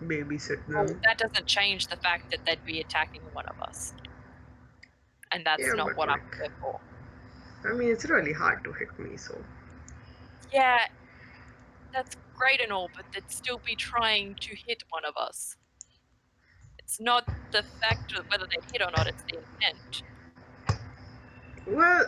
babysit them. Well, that doesn't change the fact that they'd be attacking one of us. And that's Yeah, not but, what I'm like- there for. I mean, it's really hard to hit me, so. Yeah, that's great and all, but they'd still be trying to hit one of us. It's not the fact of whether they hit or not, it's the intent. Well,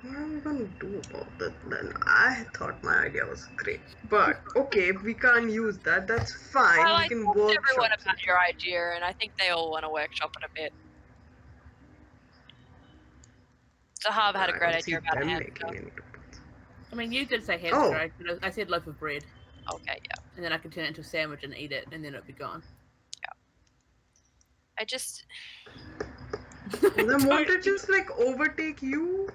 What are we gonna do about it then? I thought my idea was great. But okay, if we can't use that, that's fine. Well, We I can talked to workshop everyone about something. your idea, and I think they all want to workshop it a bit. Zahavah had a I great don't see idea about them hand making stuff. any difference. I mean, you did say head Oh. strike, but I said loaf of bread, Okay, yeah. and then I could turn it into a sandwich and eat it, and then it'd be gone. I just... Well, then won't it just like overtake you?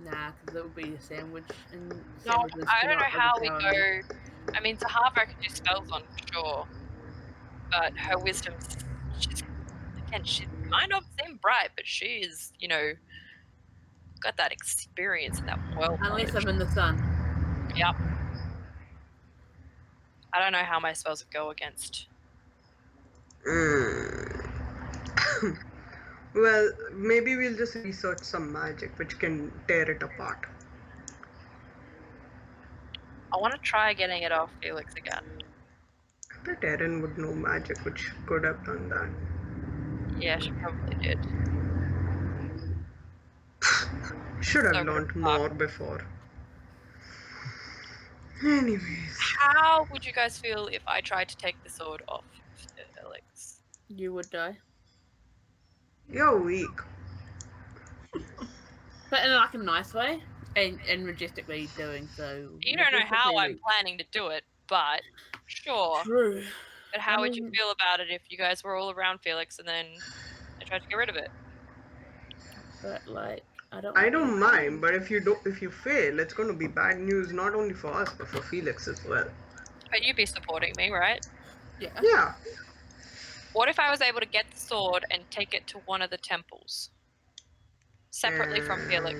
Nah, because it would be a sandwich, and No, sandwiches I don't know cannot how we overpower me. go... I mean, Zahavah can do spells on, for sure. But her wisdom's... She's kind of seem bright, but she is, you know, got that experience and that world Unless knowledge. I'm in the sun. Yep. I don't know how my spells would go against. Well, maybe we'll just research some magic which can tear it apart. I want to try getting it off Felix again. I bet Erin would know magic which could have done that. Yeah, she probably did. Should have So learned fucked. more before. Anyways. How would you guys feel if I tried to take the sword off Felix? You would die. You're weak. But in like a nice way, and majestically doing so. You don't know how majestically I'm weak. planning to do it, but sure. True. But how I would you mean- feel about it if you guys were all around Felix and then I tried to get rid of it? But like, I I don't don't mind, but if you fail, it's gonna be bad news not only for us but for Felix as well. But you'd be supporting me, right? Yeah. Yeah. What if I was able to get the sword and take it to one of the temples? Separately from Felix.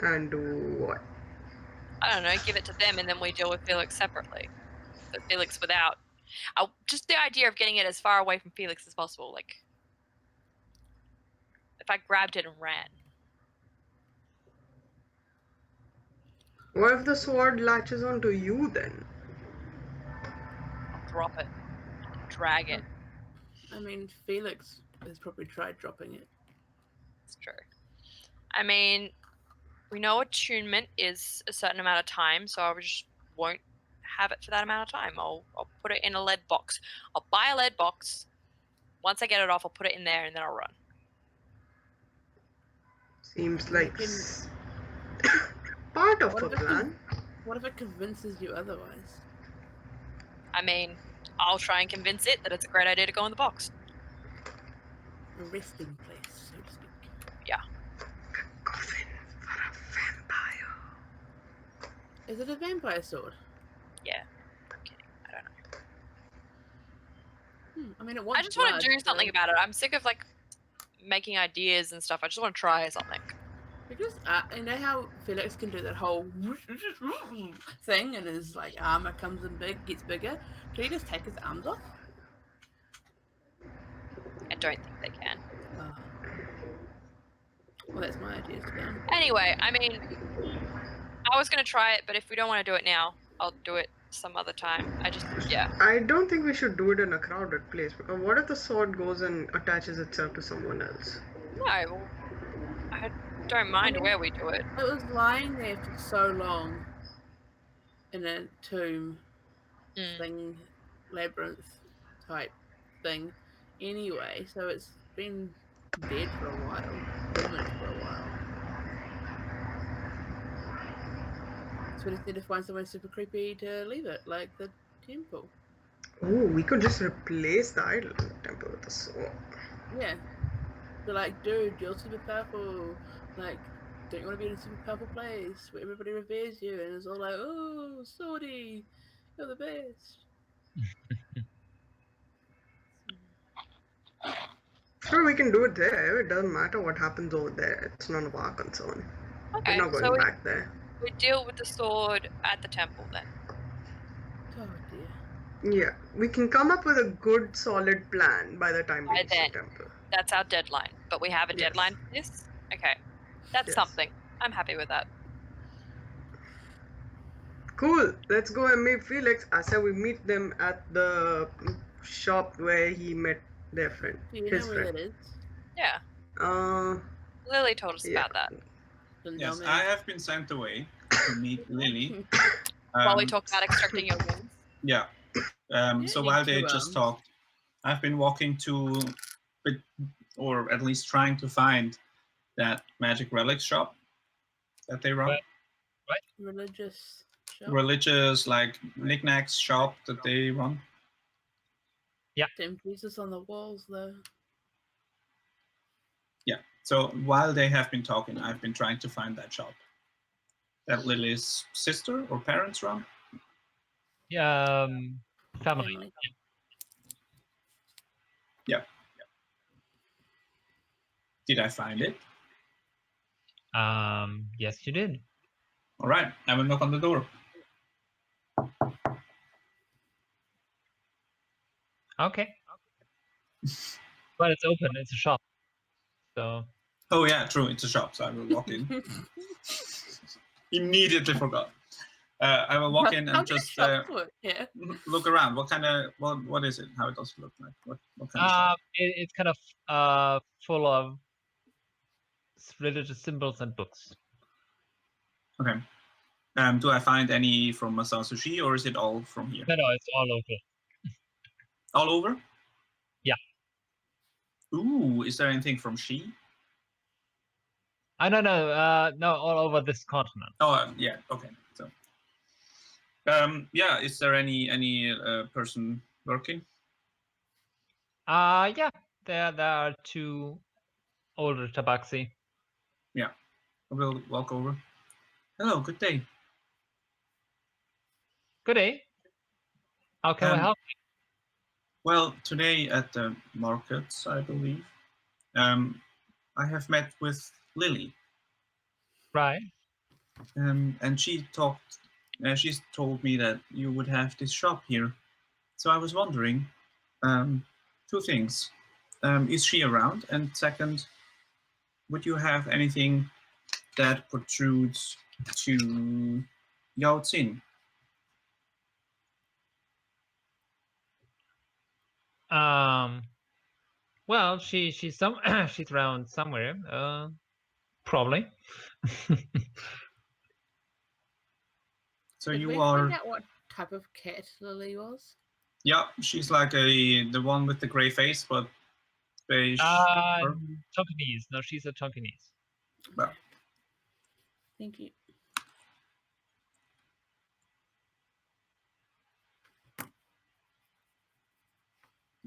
And do what? I don't know, give it to them and then we deal with Felix separately. But Felix without... just the idea of getting it as far away from Felix as possible, like... If I grabbed it and ran. What if the sword latches onto you then? Drop it. Drag it. I mean, Felix has probably tried dropping it. It's true. I mean, we know attunement is a certain amount of time, so I just won't have it for that amount of time. I'll put it in a lead box. I'll buy a lead box. Once I get it off, I'll put it in there and then I'll run. Seems like can- part of What a if it plan. What if it convinces you otherwise? I mean, I'll try and convince it that it's a great idea to go in the box. A resting place, so to speak. Coffin for a vampire. Is it a vampire sword? Yeah. I'm kidding. I don't know. I mean, it wants I just want blood, to do so- something about it. I'm sick of like making ideas and stuff. I just want to try something. Because you know how Felix can do that whole thing, and his like armor comes in big, gets bigger. Can he just take his arms off? I don't think they can. Oh. Well, that's my idea. To be honest. Anyway, I mean, I was going to try it, but if we don't want to do it now, I'll do it some other time. Yeah. I don't think we should do it in a crowded place, because what if the sword goes and attaches itself to someone else? No, well, I don't mind where we do it. It was lying there for so long in a tomb thing, labyrinth type thing. Anyway, so it's been dead for a while, dormant for a while. So we just need to find somewhere super creepy to leave it, like the temple. Oh, we could just replace the idol in the temple with a sword. Yeah. Be like, dude, you're super powerful. Like, don't you want to be in a super powerful place where everybody reveres you? And it's all like, oh, Swordy, you're the best. Sure, we can do it there. It doesn't matter what happens over there. It's none of our concern. Okay, We're not going so back there. we deal with the sword at the temple then. Oh dear. Yeah, we can come up with a good, solid plan by the time we By reach then. the temple. That's our deadline. But we have a Yes. deadline for this? Okay. That's Yes. something. I'm happy with that. Cool. Let's go and meet Felix. I said we meet them at the shop where he met their friend. Do you his know where friend. that is? Yeah. Lily told us Yeah. about that. Didn't tell Yes, me. I have been sent away to meet Lily. While we talk about extracting your wings. Yeah. You So don't while need they two just arms. talked, I've been walking to, or at least trying to find that magic relic shop that they run. Religious shop. Religious, like, knickknacks shop that they run. Damn Jesus on the walls, though. Yeah. So while they have been talking, I've been trying to find that shop that Lily's sister or parents run. Yeah, family. Family. Yeah. Did I find it? Yes, you did. All right. I will knock on the door. Okay. But it's open. It's a shop. So Oh yeah, true. It's a shop, so I will walk in. Immediately forgot. I will walk in How and do just shops work? Yeah. look around. What kind of what is it? How it does it look like? What kind of shop? it's kind of full of religious symbols and books. Okay. Do I find any from Masao Sushi, or is it all from here? No, it's all local. All over? Yeah. Ooh, is there anything from She? I don't know. No, all over this continent. Oh, yeah. Okay. So, yeah. Is there any person working? Yeah. There are two older tabaxi. Yeah. I will walk over. Hello. Good day. Good day. How can we help? Well, today at the markets, I believe, I have met with Lily, Right. and she talked. She's told me that you would have this shop here, so I was wondering, two things: is she around? And second, would you have anything that protrudes to Yao Xin? Well, she's some she's around somewhere. Probably. So Did you we are. find out what type of cat Lily was? Yeah, she's like the one with the gray face, but beige. fur. Tonkinese. No, she's a Tonkinese. Well, Thank you.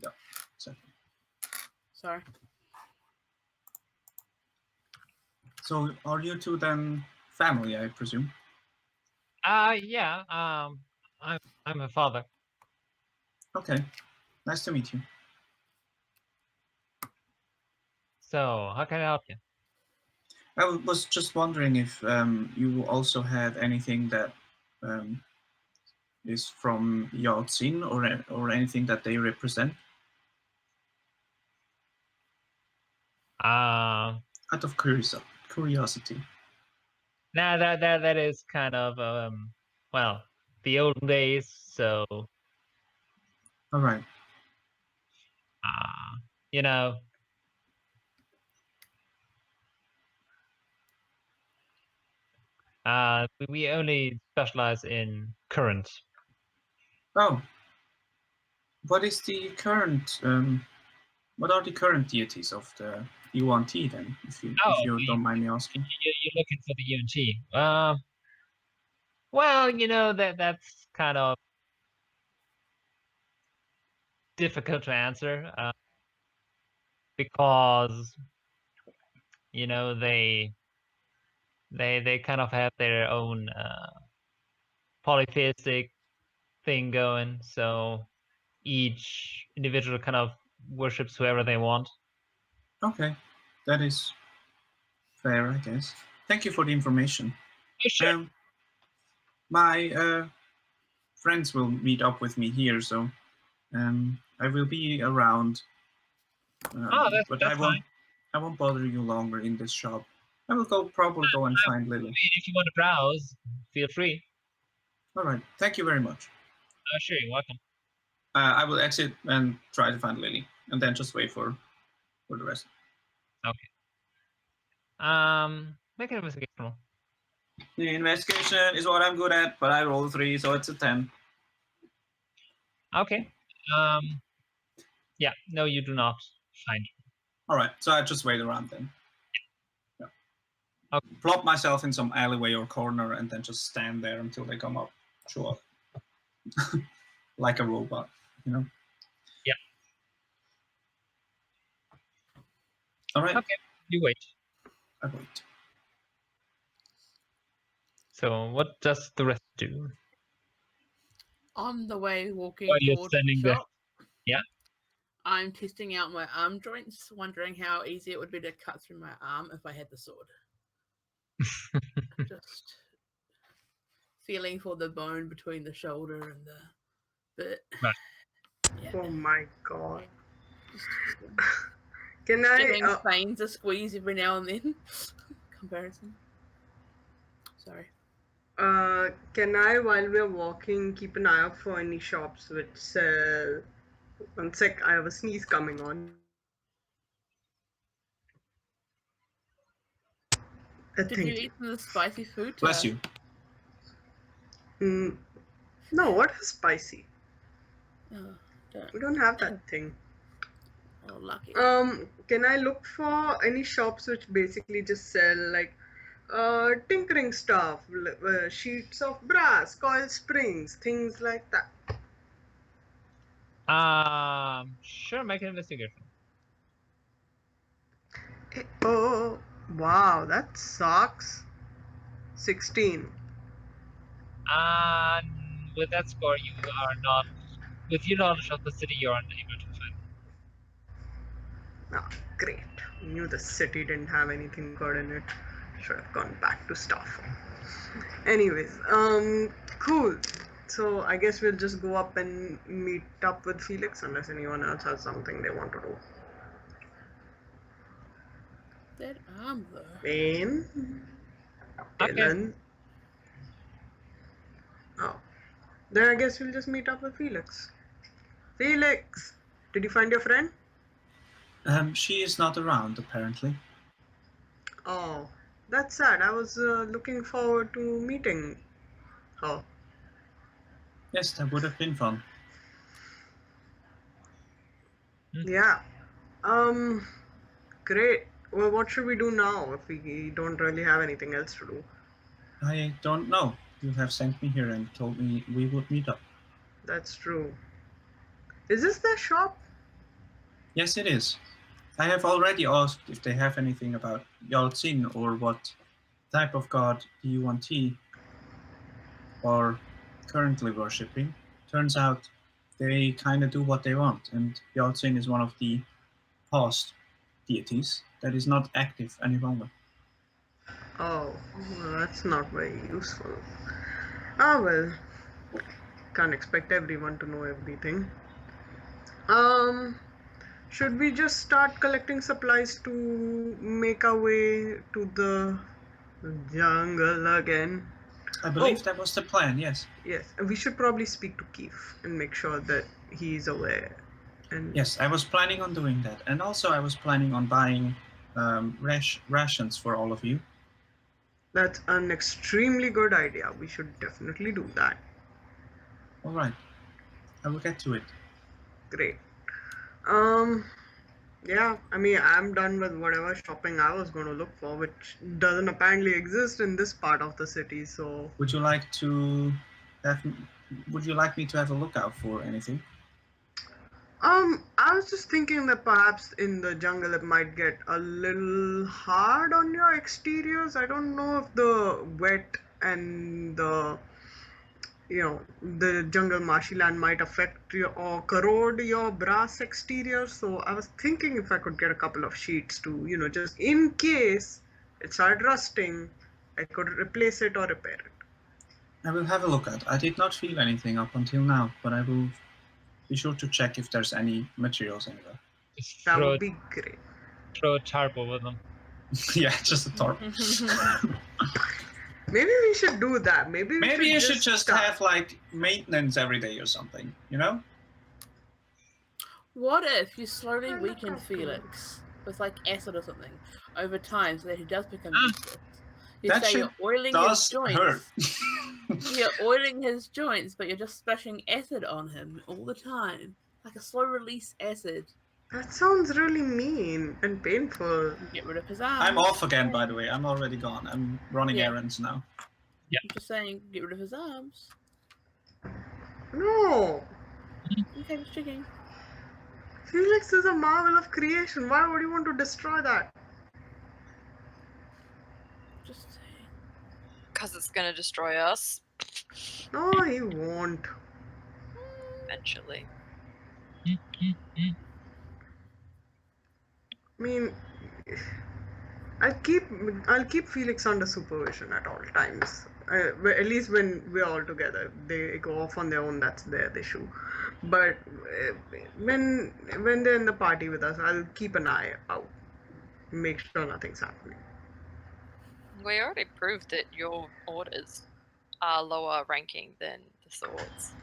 yeah, exactly. Sorry. So are you two then family, I presume? Yeah. I'm her father. Okay, nice to meet you. So how can I help you? I was just wondering if you also had anything that is from Yao Xin or anything that they represent. Uh, Out of curiosity. Nah, that is kind of well, the olden days. So All right. you know, we only specialize in current. Oh, what is the current? What are the current deities of the Yuan-Ti then, if you don't mind me asking? You're looking for the UNT. Well, that's kind of difficult to answer because they kind of have their own polytheistic thing going. So each individual kind of worships whoever they want. Okay, that is fair, I guess. Thank you for the information. Oh, sure. My friends will meet up with me here, so I will be around. But that's fine. I won't bother you longer in this shop. I will probably go and find Lily. If you want to browse, feel free. All right. Thank you very much. Sure, you're welcome. I will exit and try to find Lily, and then just wait for the rest. Okay. Make an investigation roll. The investigation is what I'm good at, but I rolled 3, so it's a 10. Okay. Yeah. No, you do not find. All right, so I just wait around then. Yeah. Okay. Plop myself in some alleyway or corner and then just stand there until they come up. Sure. Like a robot, you know? Yeah. All right. Okay. You wait. I wait. So what does the rest do? On the way walking While you're towards the standing there. shop, Yeah. I'm testing out my arm joints, wondering how easy it would be to cut through my arm if I had the sword. Just feeling for the bone between the shoulder and the bit. Right. Yeah. Oh my god. Just testing. Can Giving I? Phane's a squeeze every now and then. Comparison. Sorry. Can I, while we're walking, keep an eye out for any shops which sell? One sec, I have a sneeze coming on. Did Thank you eat some of the spicy food? Bless you. No, what is spicy? Oh, We don't have that thing. oh, lucky. Can I look for any shops which basically just sell like tinkering stuff, sheets of brass, coil springs, things like that? Sure. Make an investigation. Oh, wow, that sucks. 16. With that score, you are not. With your knowledge of the city, you're unable to find. Ah, great. Knew the city didn't have anything good in it. Should have gone back to stuff. Anyways, cool. So I guess we'll just go up and meet up with Felix unless anyone else has something they want to do. That arm though. Phane, Okay. Dyllan. Oh, then I guess we'll just meet up with Felix. Felix, did you find your friend? She is not around, apparently. Oh, that's sad. I was looking forward to meeting her. Yes, that would have been fun. Yeah. Great. Well, what should we do now if we don't really have anything else to do? I don't know. You have sent me here and told me we would meet up. That's true. Is this their shop? Yes, it is. I have already asked if they have anything about Yaltsin or what type of god the Yuan-Ti are currently worshipping. Turns out they kind of do what they want, and Yaltsin is one of the past deities that is not active any longer. Oh, well, that's not very useful. Ah, well, can't expect everyone to know everything. Should we just start collecting supplies to make our way to the jungle again? I believe that was the plan, yes. Yes, and we should probably speak to Keith and make sure that he's aware. And Yes, I was planning on doing that. And also I was planning on buying rations for all of you. that's an extremely good idea. We should definitely do that. All right. I will get to it. Great. Yeah, I mean, I'm done with whatever shopping I was going to look for, which doesn't apparently exist in this part of the city, so... Would you like to have? Would you like me to have a lookout for anything? I was just thinking that perhaps in the jungle it might get a little hard on your exteriors. I don't know if the wet and the the jungle marshy land might affect your or corrode your brass exterior. So I was thinking if I could get a couple of sheets to, just in case it started rusting, I could replace it or repair it. I will have a look at. I did not feel anything up until now, but I will be sure to check if there's any materials anywhere. Just That throw, would be great. throw a tarp over them. Yeah, just a tarp. Maybe we should do that. Maybe You should just start. have like maintenance every day or something, you know? What if you slowly I look weaken up to Felix with like acid or something? over time so that he does become useless. You That say shit you're oiling his does joints. hurt. You're oiling his joints, but you're just splashing acid on him all the time. Like a slow release acid. That sounds really mean and painful. Get rid of his arms. I'm off again, by the way. I'm already gone. I'm running Yeah. errands now. I'm just saying, get rid of his arms. No! Okay, just checking. Felix is a marvel of creation. Why would you want to destroy that? Just saying. Because it's going to destroy us No, he won't. eventually. I mean, I'll keep Felix under supervision at all times. At least when we're all together, they go off on their own. That's their issue. But when they're in the party with us, I'll keep an eye out, make sure nothing's happening. We already proved that your orders are lower ranking than the swords.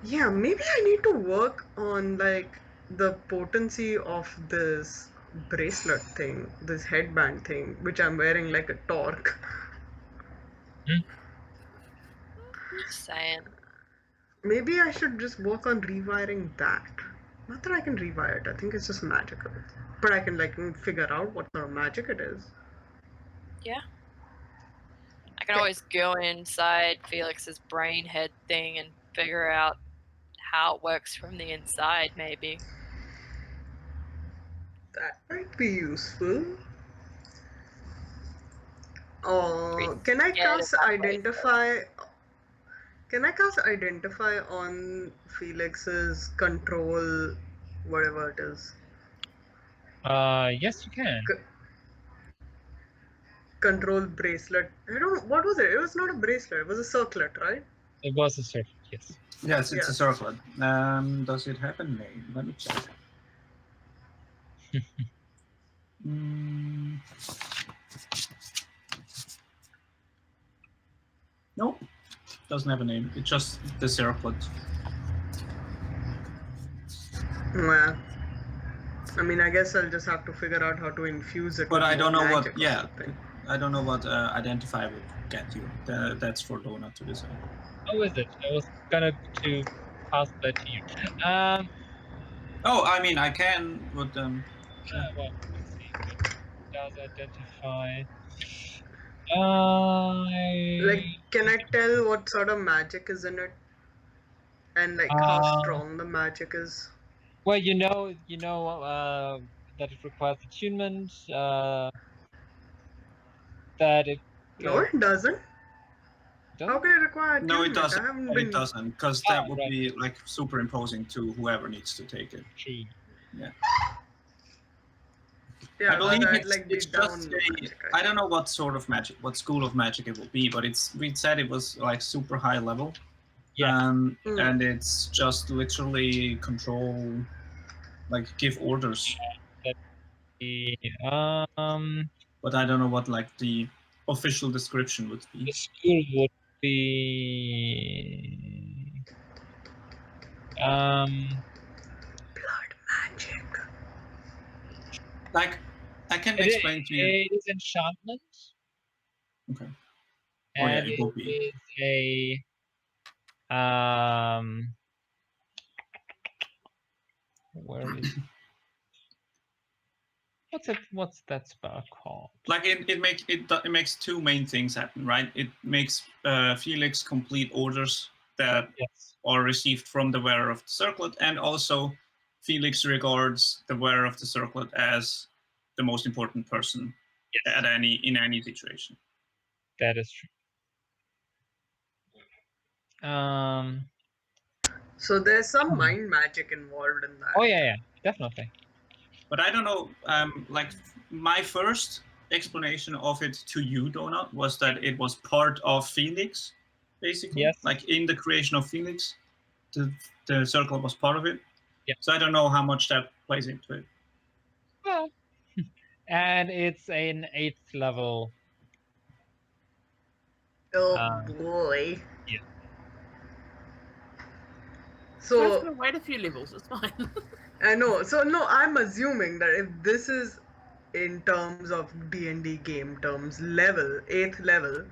Yeah, maybe I need to work on like the potency of this bracelet thing, this headband thing, which I'm wearing like a torque. Just saying. Maybe I should just work on rewiring that. Not that I can rewire it, I think it's just magical. But I can like figure out what sort of magic it is. Yeah. I can always go inside Felix's brain head thing and figure out how it works from the inside, maybe. That might be useful. Oh, can I cast identify? Can I cast identify on Felix's control, whatever it is? Yes, you can. Control bracelet. I don't. What was it? It was not a bracelet. It was a circlet, right? It was a circle, yes. Yes, it's Yeah. a circlet. Does it have a name? Let me check. Nope. Doesn't have a name. It's just the circlet. Well, I mean, I guess I'll just have to figure out how to infuse it. But with I don't know more what. magic or Yeah, something. I don't know what identify would get you. That's for Donna to decide. How is it? I was gonna to pass that to you. Oh, I mean, I can, but Well, let's see. What does identify? Like, can I tell what sort of magic is in it? And like how strong the magic is? Well, you know that it requires attunement. That it. No, it doesn't. How can it require no, it attunement? doesn't. I haven't It been. doesn't, because that would right. be like superimposing to whoever needs to take it. True. Yeah, I believe that'd it's, like be it's down just the a, magic. I don't know what sort of magic, what school of magic it will be, but we said it was like super high level. Yeah. And it's just literally control, like give orders. But I don't know what like the official description would be. The school would be Blood magic. Like I can explain to you. It is enchantment. Okay. And yeah, it will be. is a where is what's that spell called? Like it makes two main things happen, right? It makes Felix complete orders that are received from the wearer of the circlet, and also Felix regards the wearer of the circlet as the most important person in any situation. That is true. So there's some mind magic involved in that. Oh yeah, definitely. But I don't know. Like my first explanation of it to you, Donna, was that it was part of Felix, basically. Yes. Like in the creation of Felix, the circle was part of it. Yeah. So I don't know how much that plays into it. Well, and it's an 8th level. Oh boy. Yeah. So it's gonna wait a few levels. It's fine. I know. So no, I'm assuming that if this is in terms of D&D game terms, level, 8th level,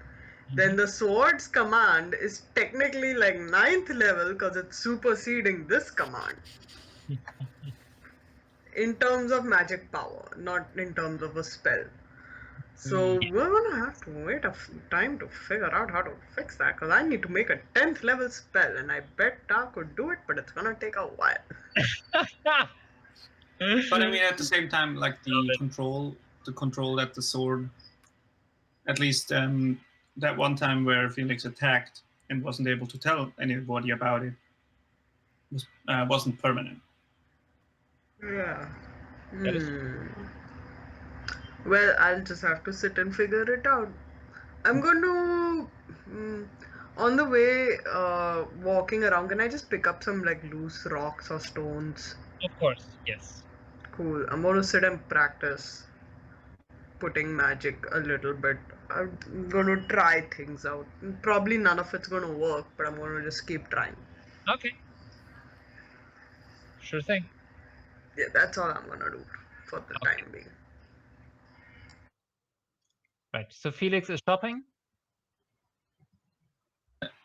then the sword's command is technically like 9th level because it's superseding this command. In terms of magic power, not in terms of a spell. So we're gonna have to wait a time to figure out how to fix that because I need to make a 10th level spell and I bet I could do it, but it's gonna take a while. But I mean, at the same time, like the control that the sword, at least that one time where Felix attacked and wasn't able to tell anybody about it, wasn't permanent. Yeah. That is Well, I'll just have to sit and figure it out. I'm going to, on the way, walking around, can I just pick up some like loose rocks or stones? of course, yes. Cool. I'm going to sit and practice putting magic a little bit. I'm going to try things out. Probably none of it's going to work, but I'm going to just keep trying. Okay. Sure thing. Yeah, that's all I'm going to do for the Okay. time being. Right. So Felix is shopping.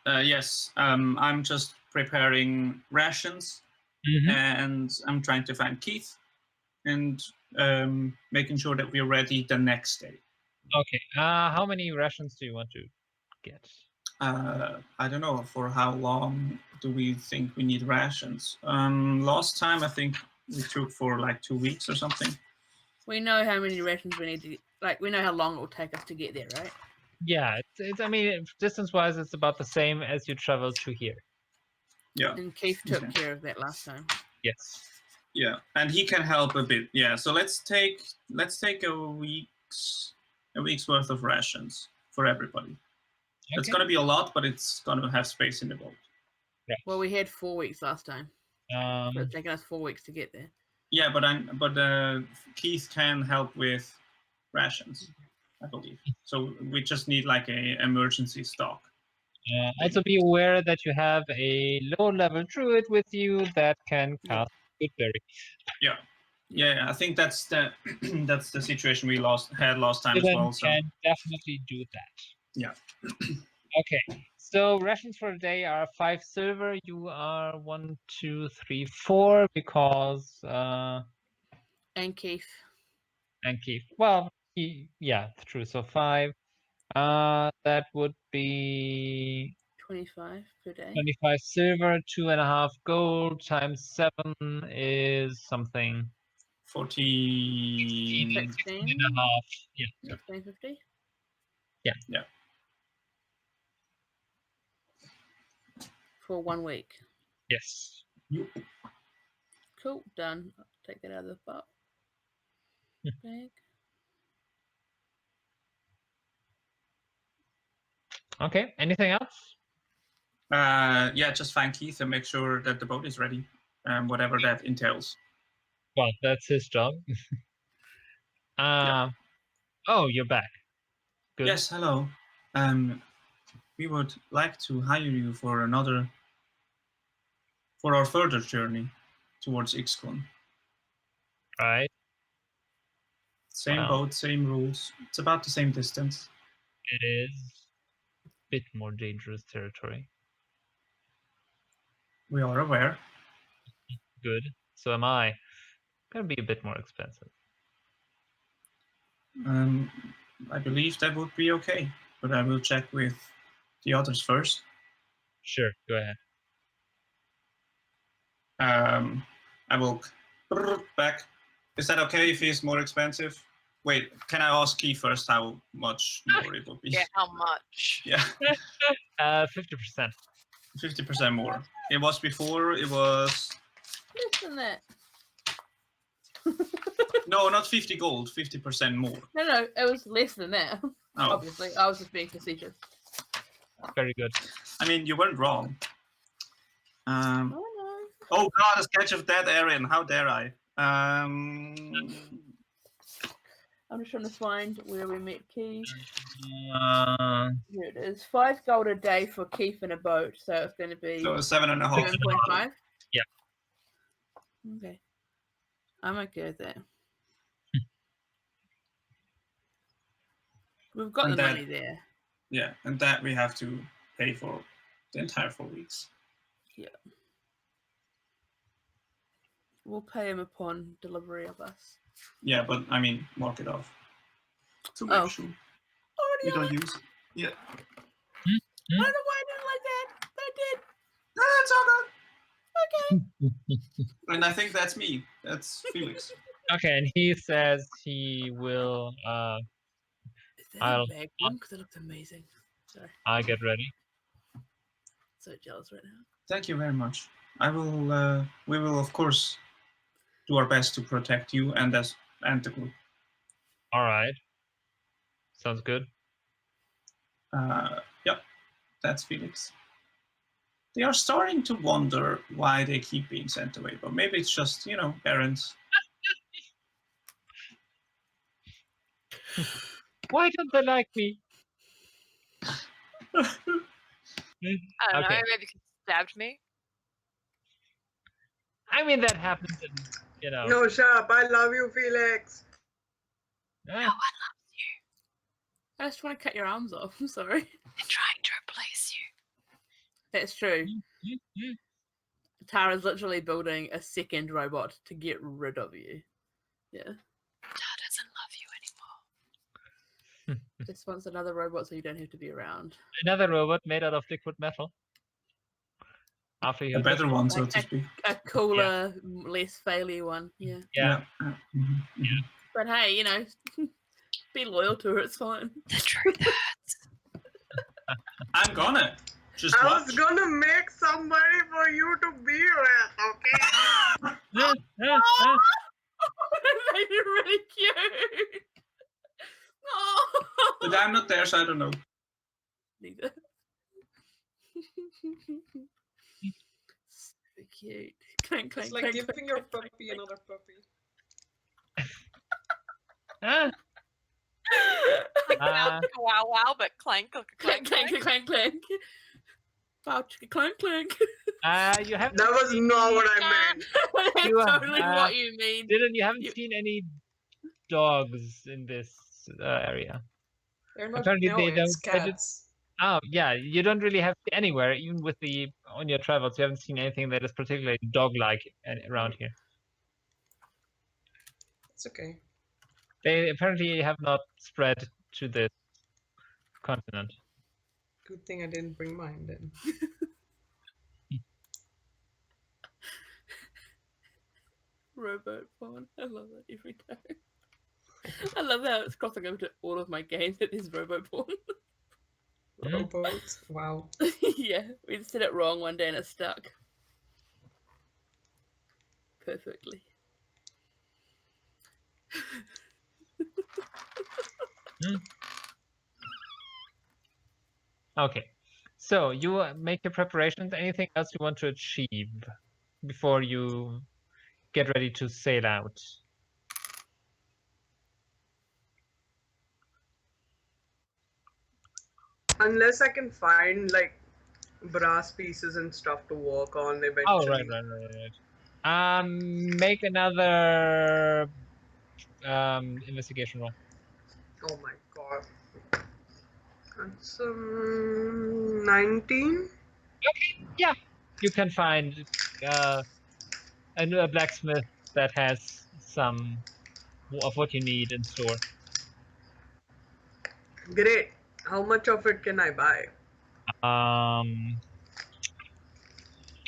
Yes, I'm just preparing rations, and I'm trying to find Keith, and making sure that we're ready the next day. Okay. How many rations do you want to get? I don't know, for how long do we think we need rations? Last time I think we took for like 2 weeks or something. We know how many rations we need to, like, we know how long it will take us to get there, right? Yeah, it's I mean, distance-wise, it's about the same as you traveled to here. Yeah. And Keith took care of that last time. Yes. Yeah, and he can help a bit. Yeah, so let's take a week's worth of rations for everybody. It's gonna be a lot, but it's gonna have space in the boat. Right. Well, we had 4 weeks last time. So it's taken us 4 weeks to get there. Yeah, but Keith can help with rations, I believe. So we just need like a emergency stock. Also be aware that you have a low-level druid with you that can cast Good Berry. Yeah, I think that's the that's the situation we had last time as Dyllan well. So can definitely do that. yeah. Okay, so rations for the day are 5 silver. You are 1, 2, 3, 4 because And Keith. and Keith. Well, yeah, true. So 5. That would be 25 per day. 25 silver, 2.5 gold times 7 is something. 14. 16.5. Yeah. 1650? Yeah. For 1 week. Yes. Cool, done. I'll take that out of the bag. Okay, anything else? Yeah, just find Keith and make sure that the boat is ready, whatever that entails. Well, that's his job. Oh, you're back. Good. Yes, hello. We would like to hire you for our further journey towards Ixcon. Right. Same boat, same rules. It's about the same distance. It is a bit more dangerous territory. We are aware. Good. So am I. Gonna be a bit more expensive. I believe that would be okay, but I will check with the others first. Sure, go ahead. I will back. Is that okay if he's more expensive? Wait, can I ask Keith first how much more it will be? Yeah, how much? Yeah. 50%. 50% more. It was before, it was... Less than that. No, not 50 gold, 50% more. No, it was less than that. Oh. Obviously, I was just being facetious. Very good. I mean, you weren't wrong. Oh, no. Oh god, a sketch of that Aryan, how dare I? I'm just trying to find where we met Keith. Here it is. 5 gold a day for Keith in a boat, so it's going to be So 7.5. 7.5. Yeah. Okay. I'm okay with that. We've got And the that- money there. Yeah, and that we have to pay for the entire 4 weeks. We'll pay him upon delivery of us. Yeah, but I mean, mark it off. To make Oh. sure Already we on don't it. use it. Yeah. I don't know why I didn't like that. I did. That's all good. Okay. And I think that's me. That's Felix. Okay, and he says he will. Is that I'll- a bag one? Because it looks amazing. Sorry. I get ready. So jealous right now. Thank you very much. I will. We will, of course, do our best to protect you and the group. All right. Sounds good. Yep, that's Felix. They are starting to wonder why they keep being sent away, but maybe it's just, errands. Why don't they like me? I don't know. Okay. Maybe you stabbed me. I mean, that happens, and No, shut up. I love you, Felix. eh, I just want to cut your arms off. I'm sorry. They're trying to replace you. That's true. mm. Tara's literally building a second robot to get rid of you. Yeah. Dad doesn't love you anymore. Just wants another robot so you don't have to be around. Another robot made out of liquid metal. After A you better one, so to speak. A cooler, less faily one. Yeah. Yeah. Mhm, mhm. But hey, be loyal to her. It's fine. The truth hurts. I'm gonna. Just I watch. was gonna make somebody for you to be with, okay? That'd be really cute. Oh. But I'm not there, so I don't know. Neither. So cute. Clank, clank, It's like clank, giving clank, your clank, puppy another puppy. Ah, Like wow, wow, wow, but clank, clank, clank, clank, clank, clank, clank. Wow, chicka, clank, clank. you haven't. That was seen, not what I meant. That's You, totally what you mean. Dylan, you haven't You- seen any dogs in this area. They're not. Apparently No, they it's don't- they did- cats. Oh, yeah, you don't really have anywhere, even with on your travels, you haven't seen anything that is particularly dog-like around here. It's okay. They apparently have not spread to this continent. Good thing I didn't bring mine then. Robot porn. I love that every time. I love how it's crossing over to all of my games that is robot porn. Rowboat. Wow. Yeah, we just did it wrong one day and it stuck. Perfectly. Okay, so you make your preparations. Anything else you want to achieve before you get ready to sail out? Unless I can find like brass pieces and stuff to work on eventually. Oh, right. Make another investigation roll. Oh my god. That's 19? Yeah, you can find a blacksmith that has some of what you need in store. Great. How much of it can I buy?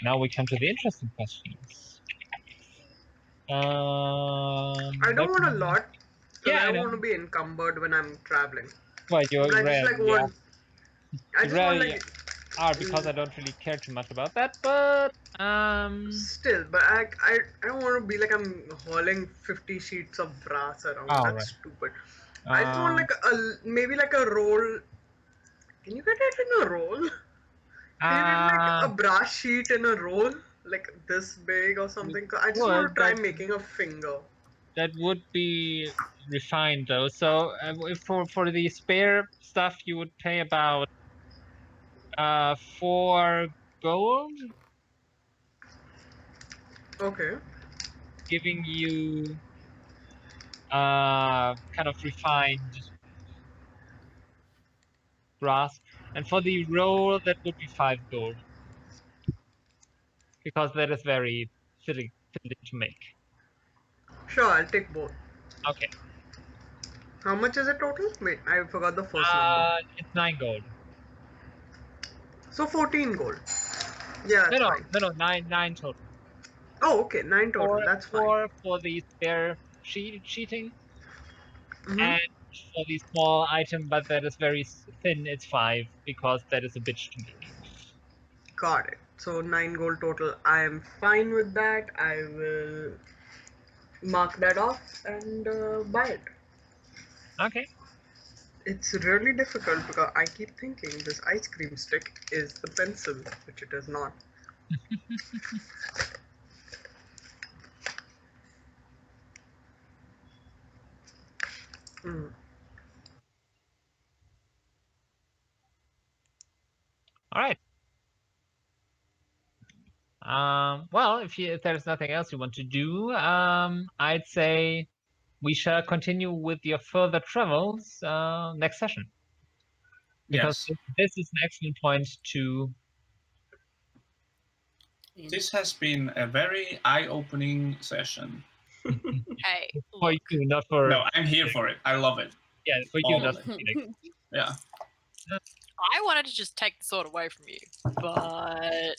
Now we come to the interesting questions. I don't want a lot. Because Yeah, I I don't know. want to be encumbered when I'm traveling. Well, you're I just like rarely want. I just want rarely like. are because I don't really care too much about that, but Still, but I don't want to be like I'm hauling 50 sheets of brass around. Oh, That's right. stupid. I just want like maybe like a roll. Can you get it in a roll? Can you get like a brass sheet in a roll? Like this big or something? I just want to try making a finger. that would be refined though. So if for the spare stuff, you would pay about 4 gold, Okay. giving you kind of refined brass. And for the roll, that would be 5 gold. Because that is very fiddly to make. Sure, I'll take both. Okay. How much is it total? Wait, I forgot the first number. It's 9 gold. So 14 gold. Yeah, that's fine. No, 9 total. Oh, okay, 9 total. That's fine. 4 for the spare cheating, Mhm. and for the small item, but that is very thin, it's 5, because that is a bitch to make. Got it. So 9 gold total. I am fine with that. I will mark that off and buy it. Okay. It's really difficult because I keep thinking this ice cream stick is the pencil, which it is not. Mm. All right. Well, if there's nothing else you want to do, I'd say we shall continue with your further travels next session. Because Yes. this is an excellent point to... This has been a very eye-opening session. Hey, For look. you, not for... No, I'm here for it. I love it. Yeah, for you, all not of for it. Felix. Yeah. I wanted to just take the sword away from you, but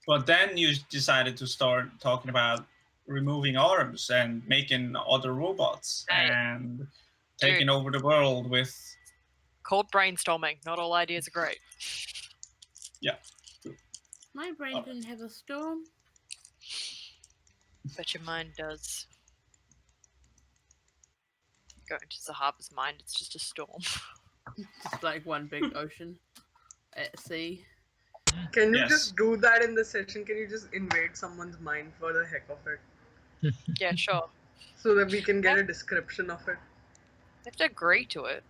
But then you decided to start talking about removing arms and making other robots Hey. and taking over the world with... called brainstorming. Not all ideas are great. Yeah. My brain didn't have a storm. But your mind does. Go into Zahavah's mind, it's just a storm. Just like one big ocean at sea. Can you Yes. just do that in the session? Can you just invade someone's mind for the heck of it? Yeah, sure. So that we can get a description of it? You have to agree to it.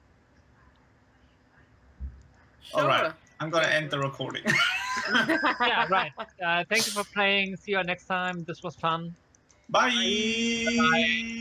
Sure. All right. I'm going to end the recording. Yeah, right. Thank you for playing. See you next time. This was fun. Bye. Bye.